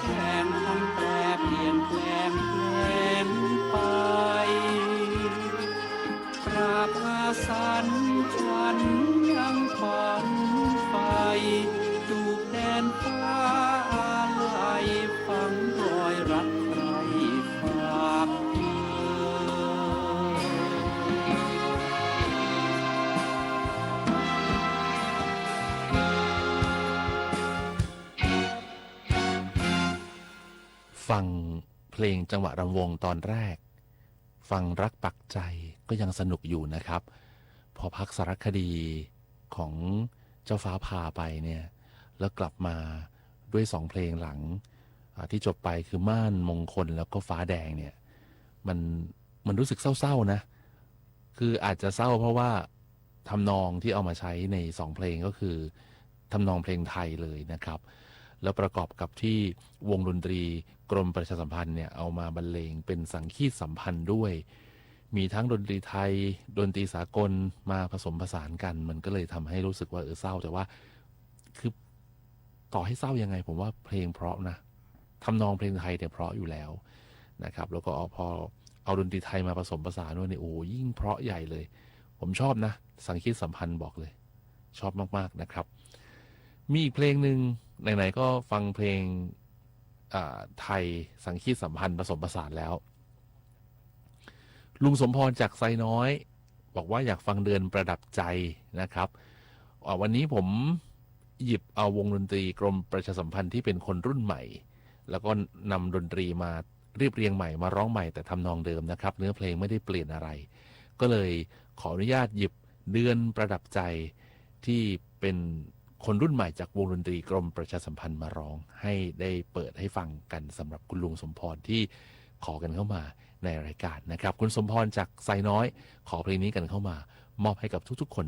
แดงพันแปรเปลี่ยนแปลงแปลงไปปราบอาสันฉันยังฝันไฟถูกแดนฟ้าอะไรฝังรอยรักใครฝากเธอ ฟังเพลงจังหวะรำวงตอนแรก ฟังรักปักใจก็ยังสนุกอยู่นะครับ พอพักสารคดีของเจ้าฟ้าพาไปเนี่ยแล้วกลับมาด้วยสองเพลงหลังที่จบไปคือม่านมงคลแล้วก็ฟ้าแดงเนี่ยมันรู้สึกเศร้าๆนะคืออาจจะเศร้าเพราะว่าทำนองที่เอามาใช้ในสองเพลงก็คือทำนองเพลงไทยเลยนะครับ แล้วประกอบกับที่วงดนตรีกรมประชาสัมพันธ์เนี่ยเอามาบรรเลงเป็นสังคีตสัมพันธ์ด้วย มีทั้งดนตรีไทยดนตรีสากลมาผสมผสานกัน มันก็เลยทำให้รู้สึกว่าเศร้าแต่ว่าคือต่อให้เศร้ายังไงผมว่าเพลงเพราะนะทำนองเพลงไทยเนี่ยเพราะอยู่แล้วนะครับแล้วก็พอเอาดนตรีไทยมาผสมผสานด้วยเนี่ยโอ้ยิ่งเพราะใหญ่เลย ผมชอบนะสังคีตสัมพันธ์บอกเลยชอบมากๆนะครับมีอีกเพลงหนึ่งไหนๆก็ฟังเพลงไทยสังคีตสัมพันธ์ผสมผสานแล้วลุงสมพรจากไซน้อยบอกว่าอยากฟังเดือนประดับใจนะครับวันนี้ผมหยิบเอาวงดนตรีกรมประชาสัมพันธ์ที่เป็นคนรุ่นใหม่แล้วก็นำดนตรีมาเรียบเรียงใหม่มาร้องใหม่แต่ทำนองเดิมนะครับเนื้อเพลงไม่ได้เปลี่ยนอะไรก็เลยขออนุญาตหยิบเดือนประดับใจที่เป็นคนรุ่นใหม่จากวงดนตรีกรมประชาสัมพันธ์มาร้องให้ได้เปิดให้ฟังกันสำหรับคุณลุงสมพรที่ขอกันเข้ามาในรายการนะครับคุณสมพรจากไซน้อยขอเพลงนี้กันเข้ามามอบให้กับทุกๆคน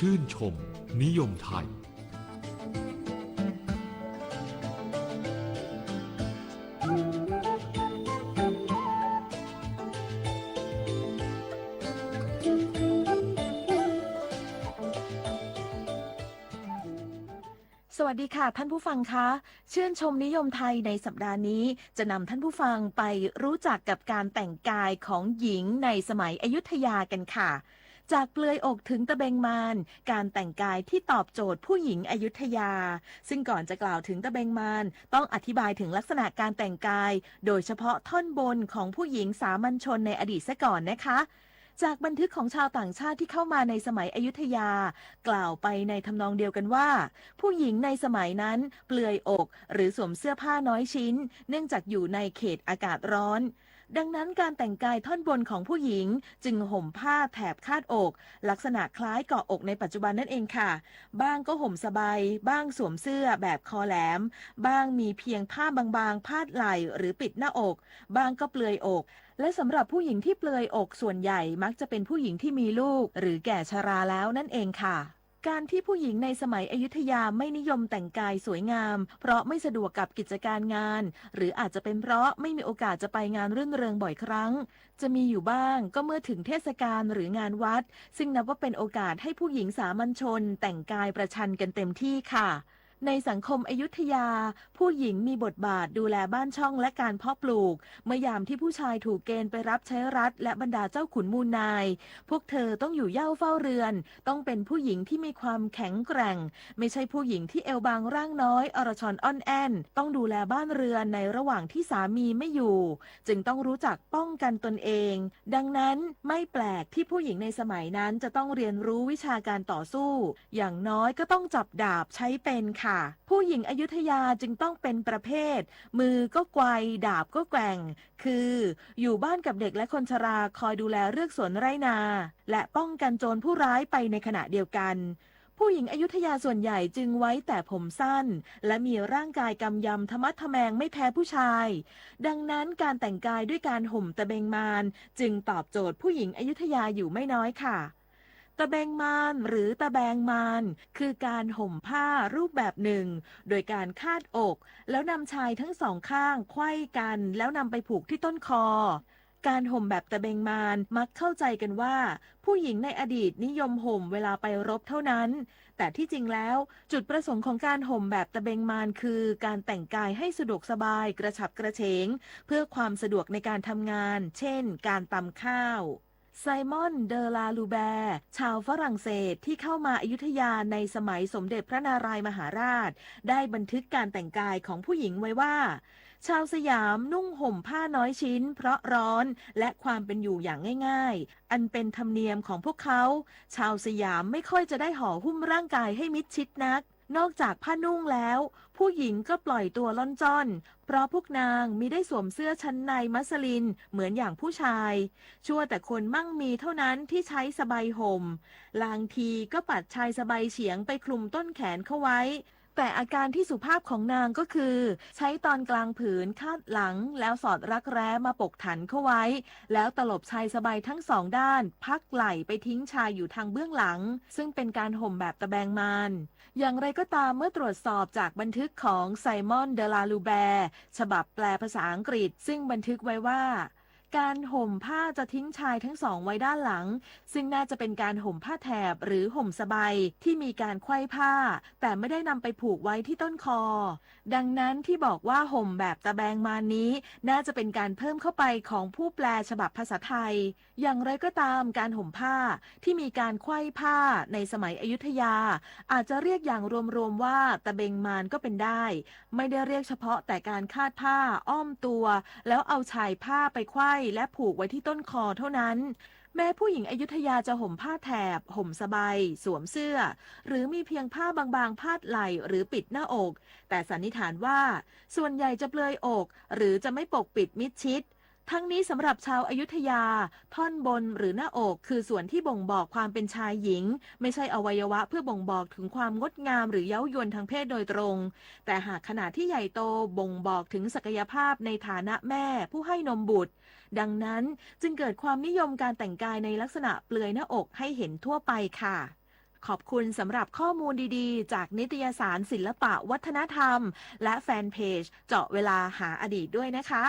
ชื่นชมนิยมไทย สวัสดีค่ะท่านผู้ฟังคะชื่นชมนิยมไทยในสัปดาห์นี้จะนำท่านผู้ฟังไปรู้จักกับการแต่งกายของหญิงในสมัยอยุธยากันค่ะจากเปลือยอกถึงตะเบงมารการแต่งกายที่ตอบโจทย์ผู้หญิงอยุธยาซึ่งก่อนจะกล่าวถึงตะเบงมารต้องอธิบายถึงลักษณะการแต่งกายโดยเฉพาะท่อนบนของผู้หญิงสามัญชนในอดีตซะก่อนนะคะจากบันทึกของชาวต่างชาติที่เข้ามาในสมัยอยุธยากล่าวไปในทำนองเดียวกันว่าผู้หญิงในสมัยนั้นเปลือยอกหรือสวมเสื้อผ้าน้อยชิ้นเนื่องจากอยู่ในเขตอากาศร้อนดังนั้นการแต่งกายท่อนบนของผู้หญิงจึงห่มผ้าแถบคาดอกลักษณะคล้ายเกาะอกในปัจจุบันนั่นเองค่ะบ้างก็ห่มสบายบ้างสวมเสื้อแบบคอแหลมบ้างมีเพียงผ้าบางๆพาดไหล่หรือปิดหน้าอกบ้างก็เปลือยอกและสำหรับผู้หญิงที่เปลือยอกส่วนใหญ่มักจะเป็นผู้หญิงที่มีลูกหรือแก่ชราแล้วนั่นเองค่ะการที่ผู้หญิงในสมัยอยุธยาไม่นิยมแต่งกายสวยงามเพราะไม่สะดวกกับกิจการงานหรืออาจจะเป็นเพราะไม่มีโอกาสจะไปงานรื่นเริงบ่อยครั้งจะมีอยู่บ้างก็เมื่อถึงเทศกาลหรืองานวัดซึ่งนับว่าเป็นโอกาสให้ผู้หญิงสามัญชนแต่งกายประชันกันเต็มที่ค่ะในสังคมอยุธยาผู้หญิงมีบทบาทดูแลบ้านช่องและการเพาะปลูกเมื่อยามที่ผู้ชายถูกเกณฑ์ไปรับใช้รัฐและบรรดาเจ้าขุนมูลนายพวกเธอต้องอยู่เย่าเฝ้าเรือนต้องเป็นผู้หญิงที่มีความแข็งแกร่งไม่ใช่ผู้หญิงที่เอวบางร่างน้อยอรชรอ่อนแอนต้องดูแลบ้านเรือนในระหว่างที่สามีไม่อยู่จึงต้องรู้จักป้องกันตนเองดังนั้นไม่แปลกที่ผู้หญิงในสมัยนั้นจะต้องเรียนรู้วิชาการต่อสู้อย่างน้อยก็ต้องจับดาบใช้เป็นค่ะผู้หญิงอยุธยาจึงต้องเป็นประเภทมือก็ไกวดาบก็แกว่งคืออยู่บ้านกับเด็กและคนชราคอยดูแลเรื่องสวนไร่นาและป้องกันโจรผู้ร้ายไปในขณะเดียวกันผู้หญิงอยุธยาส่วนใหญ่จึงไว้แต่ผมสั้นและมีร่างกายกำยำทะมัดทะแมงไม่แพ้ผู้ชายดังนั้นการแต่งกายด้วยการห่มตะเบงมารจึงตอบโจทย์ผู้หญิงอยุธยาอยู่ไม่น้อยค่ะตะแบงมารหรือตะแบงมารคือการห่มผ้ารูปแบบหนึ่งโดยการคาดอกแล้วนำชายทั้งสองข้างไขว้กันแล้วนำไปผูกที่ต้นคอการห่มแบบตะเบงมารมักเข้าใจกันว่าผู้หญิงในอดีตนิยมห่มเวลาไปรบเท่านั้นแต่ที่จริงแล้วจุดประสงค์ของการห่มแบบตะเบงมารคือการแต่งกายให้สะดวกสบายกระฉับกระเฉงเพื่อความสะดวกในการทำงานเช่นการตำข้าวไซมอน เดอลาลูแบร์ชาวฝรั่งเศสที่เข้ามาอยุธยาในสมัยสมเด็จพระนารายมหาราชได้บันทึกการแต่งกายของผู้หญิงไว้ว่าชาวสยามนุ่งห่มผ้าน้อยชิ้นเพราะร้อนและความเป็นอยู่อย่างง่ายๆอันเป็นธรรมเนียมของพวกเขาชาวสยามไม่ค่อยจะได้ห่อหุ้มร่างกายให้มิดชิดนักนอกจากผ้านุ่งแล้วผู้หญิงก็ปล่อยตัวล่อนจ้อนเพราะพวกนางมิได้สวมเสื้อชั้นในมัสลินเหมือนอย่างผู้ชายชั่วแต่คนมั่งมีเท่านั้นที่ใช้สบายห่มลางทีก็ปัดชายสบายเฉียงไปคลุมต้นแขนเข้าไว้แต่อาการที่สุภาพของนางก็คือใช้ตอนกลางผืนคาดหลังแล้วสอดรักแร้มาปกถันเข้าไว้แล้วตลบชายสบายทั้งสองด้านพักไหล่ไปทิ้งชายอยู่ทางเบื้องหลังซึ่งเป็นการห่มแบบตะแบงมารอย่างไรก็ตามเมื่อตรวจสอบจากบันทึกของไซมอน เดอลาลูแบร์ฉบับแปลภาษาอังกฤษซึ่งบันทึกไว้ว่าการห่มผ้าจะทิ้งชายทั้งสองไว้ด้านหลังซึ่งน่าจะเป็นการห่มผ้าแถบหรือห่มสบายที่มีการไขว้ผ้าแต่ไม่ได้นำไปผูกไว้ที่ต้นคอดังนั้นที่บอกว่าห่มแบบตะแบงมารนี้น่าจะเป็นการเพิ่มเข้าไปของผู้แปลฉบับภาษาไทยอย่างไรก็ตามการห่มผ้าที่มีการไขว้ผ้าในสมัยอยุธยาอาจจะเรียกอย่างรวมๆว่าตะเบงมารก็เป็นได้ไม่ได้เรียกเฉพาะแต่การคาดผ้าอ้อมตัวแล้วเอาชายผ้าไปไขว้และผูกไว้ที่ต้นคอเท่านั้นแม้ผู้หญิงอยุธยาจะห่มผ้าแถบห่มสบายสวมเสื้อหรือมีเพียงผ้าบางๆพาดไหล่หรือปิดหน้าอกแต่สันนิษฐานว่าส่วนใหญ่จะเปลือยอกหรือจะไม่ปกปิดมิดชิดทั้งนี้สำหรับชาวอยุธยาท่อนบนหรือหน้าอกคือส่วนที่บ่งบอกความเป็นชายหญิงไม่ใช่อวัยวะเพื่อบ่งบอกถึงความงดงามหรือเย้ายวนทางเพศโดยตรงแต่หากขนาดที่ใหญ่โตบ่งบอกถึงศักยภาพในฐานะแม่ผู้ให้นมบุตรดังนั้นจึงเกิดความนิยมการแต่งกายในลักษณะเปลือยหน้าอกให้เห็นทั่วไปค่ะข ขอบคุณสำหรับข้อมูลดีๆ จากนิตยสารศิลปะวัฒนธรรม และแฟนเพจเจาะเวลาหาอดีตด้วยนะคะ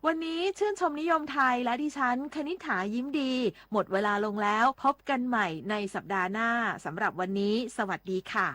วันนี้ชื่นชมนิยมไทยและดิฉันคณิษฐายิ้มดี หมดเวลาลงแล้วพบกันใหม่ในสัปดาห์หน้าสำหรับวันนี้สวัสดีค่ะ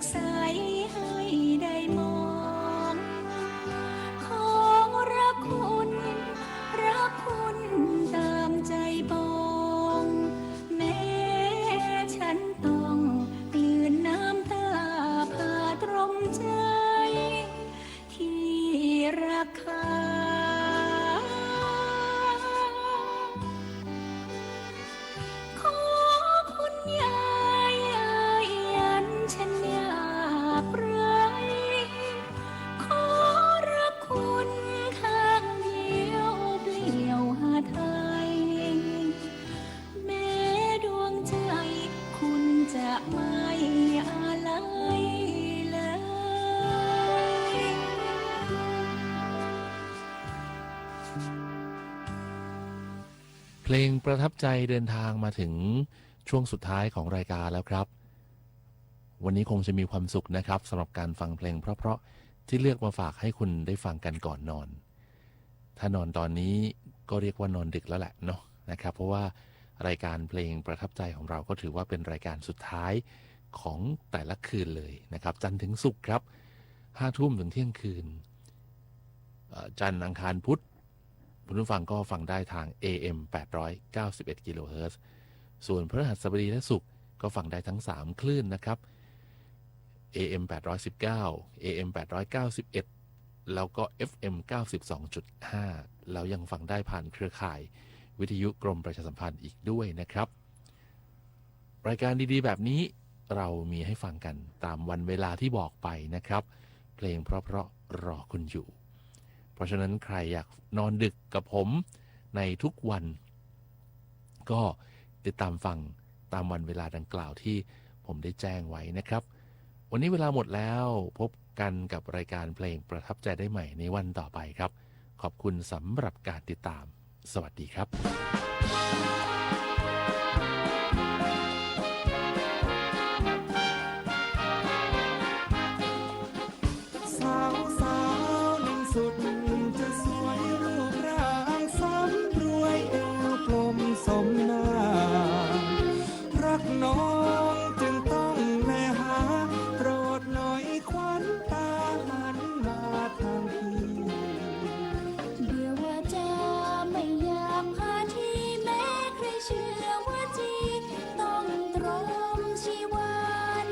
กใสให้ได้มองขอรักคุณตามใจปองแม้ฉันต้องกลืนน้ำตาผ่าตรมใจที่ราคาขอคุณยายยันฉันอยากไรขอรักคุณข้างเดียวเปลี่ยวหาไทยแม้ดวงใจคุณจะไม่อะไรเลย เพลงประทับใจเดินทางมาถึงช่วงสุดท้ายของรายการแล้วครับ วันนี้คงจะมีความสุขนะครับสำหรับการฟังเพลงเพราะๆที่เลือกมาฝากให้คุณได้ฟังกันก่อนนอน ถ้านอนตอนนี้ก็เรียกว่านอนดึกแล้วแหละเนาะนะครับเพราะว่ารายการเพลงประทับใจของเราก็ถือว่าเป็นรายการสุดท้ายของแต่ละคืนเลยนะครับจันทร์ถึงศุกร์ครับ5 ทุ่มถึงเที่ยงคืนจันทร์อังคารพุธคุณผู้ฟังก็ฟังได้ทาง AM 891 กิโลเฮิรตซ์ส่วนพฤหัสบดีและศุกร์ก็ฟังได้ทั้ง3คลื่นนะครับ AM 819 AM 891 แล้วก็ FM 92.5 แล้วยังฟังได้ผ่านเครือข่ายวิทยุกรมประชาสัมพันธ์อีกด้วยนะครับรายการดีๆแบบนี้เรามีให้ฟังกันตามวันเวลาที่บอกไปนะครับเพลงเพราะๆรอคุณอยู่เพราะฉะนั้นใครอยากนอนดึกกับผมในทุกวันก็ติดตามฟังตามวันเวลาดังกล่าวที่ผมได้แจ้งไว้นะครับวันนี้เวลาหมดแล้วพบกันกับรายการเพลงประทับใจได้ใหม่ในวันต่อไปครับขอบคุณสำหรับการติดตามสวัสดีครับ สาวหนึ่งสุดจะสวยรูปร่างสำรวยเอวกลมสมหน้ารักน้องจึงต้องแลหาโปรดหน่อยควันตาหันมาทางพี่เบื่อว่าจะไม่อยากหาที่แม้ใครเชื่อว่าจีต้องตรมชีวัน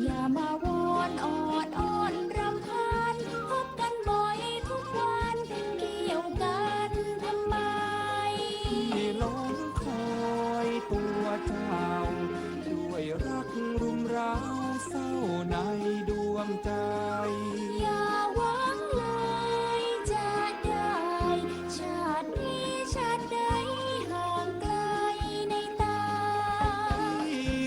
อย่ามาวอนออดอ้อนรำพันพบกันบ่อยทุกวันเกี่ยวกันทำไมที่หลงคอยตัวเจ้าด้วยรักรุมเร้าเศร้าในดวงใจอย่าหวังเลยจะได้ชาตินี้ชาติใดห่างไกลในตาที่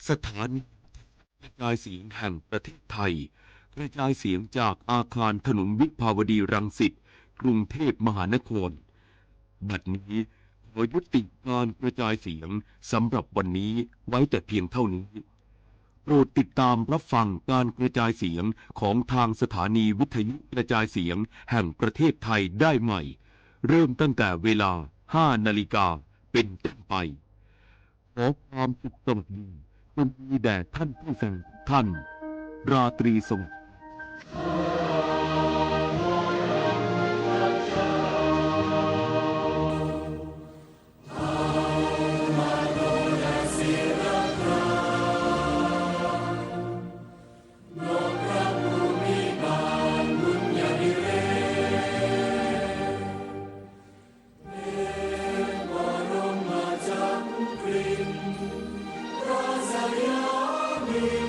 สถานีกระจายเสียงแห่งประเทศไทยกระจายเสียงจากอาคารถนนวิภาวดีรังสิตกรุงเทพมหานครบัดนี้ขอยุติการกระจายเสียงสำหรับวันนี้ไว้แต่เพียงเท่านี้โปรดติดตามรับฟังการกระจายเสียงของทางสถานีวิทยุกระจายเสียงแห่งประเทศไทยได้ใหม่เริ่มตั้งแต่เวลา 5 นาฬิกาเป็นต้นไปขอความสุขสวัสดีจงมีแด่ท่านผู้ฟังทุกท่านราตรีสวัสดิ์ Rosalia,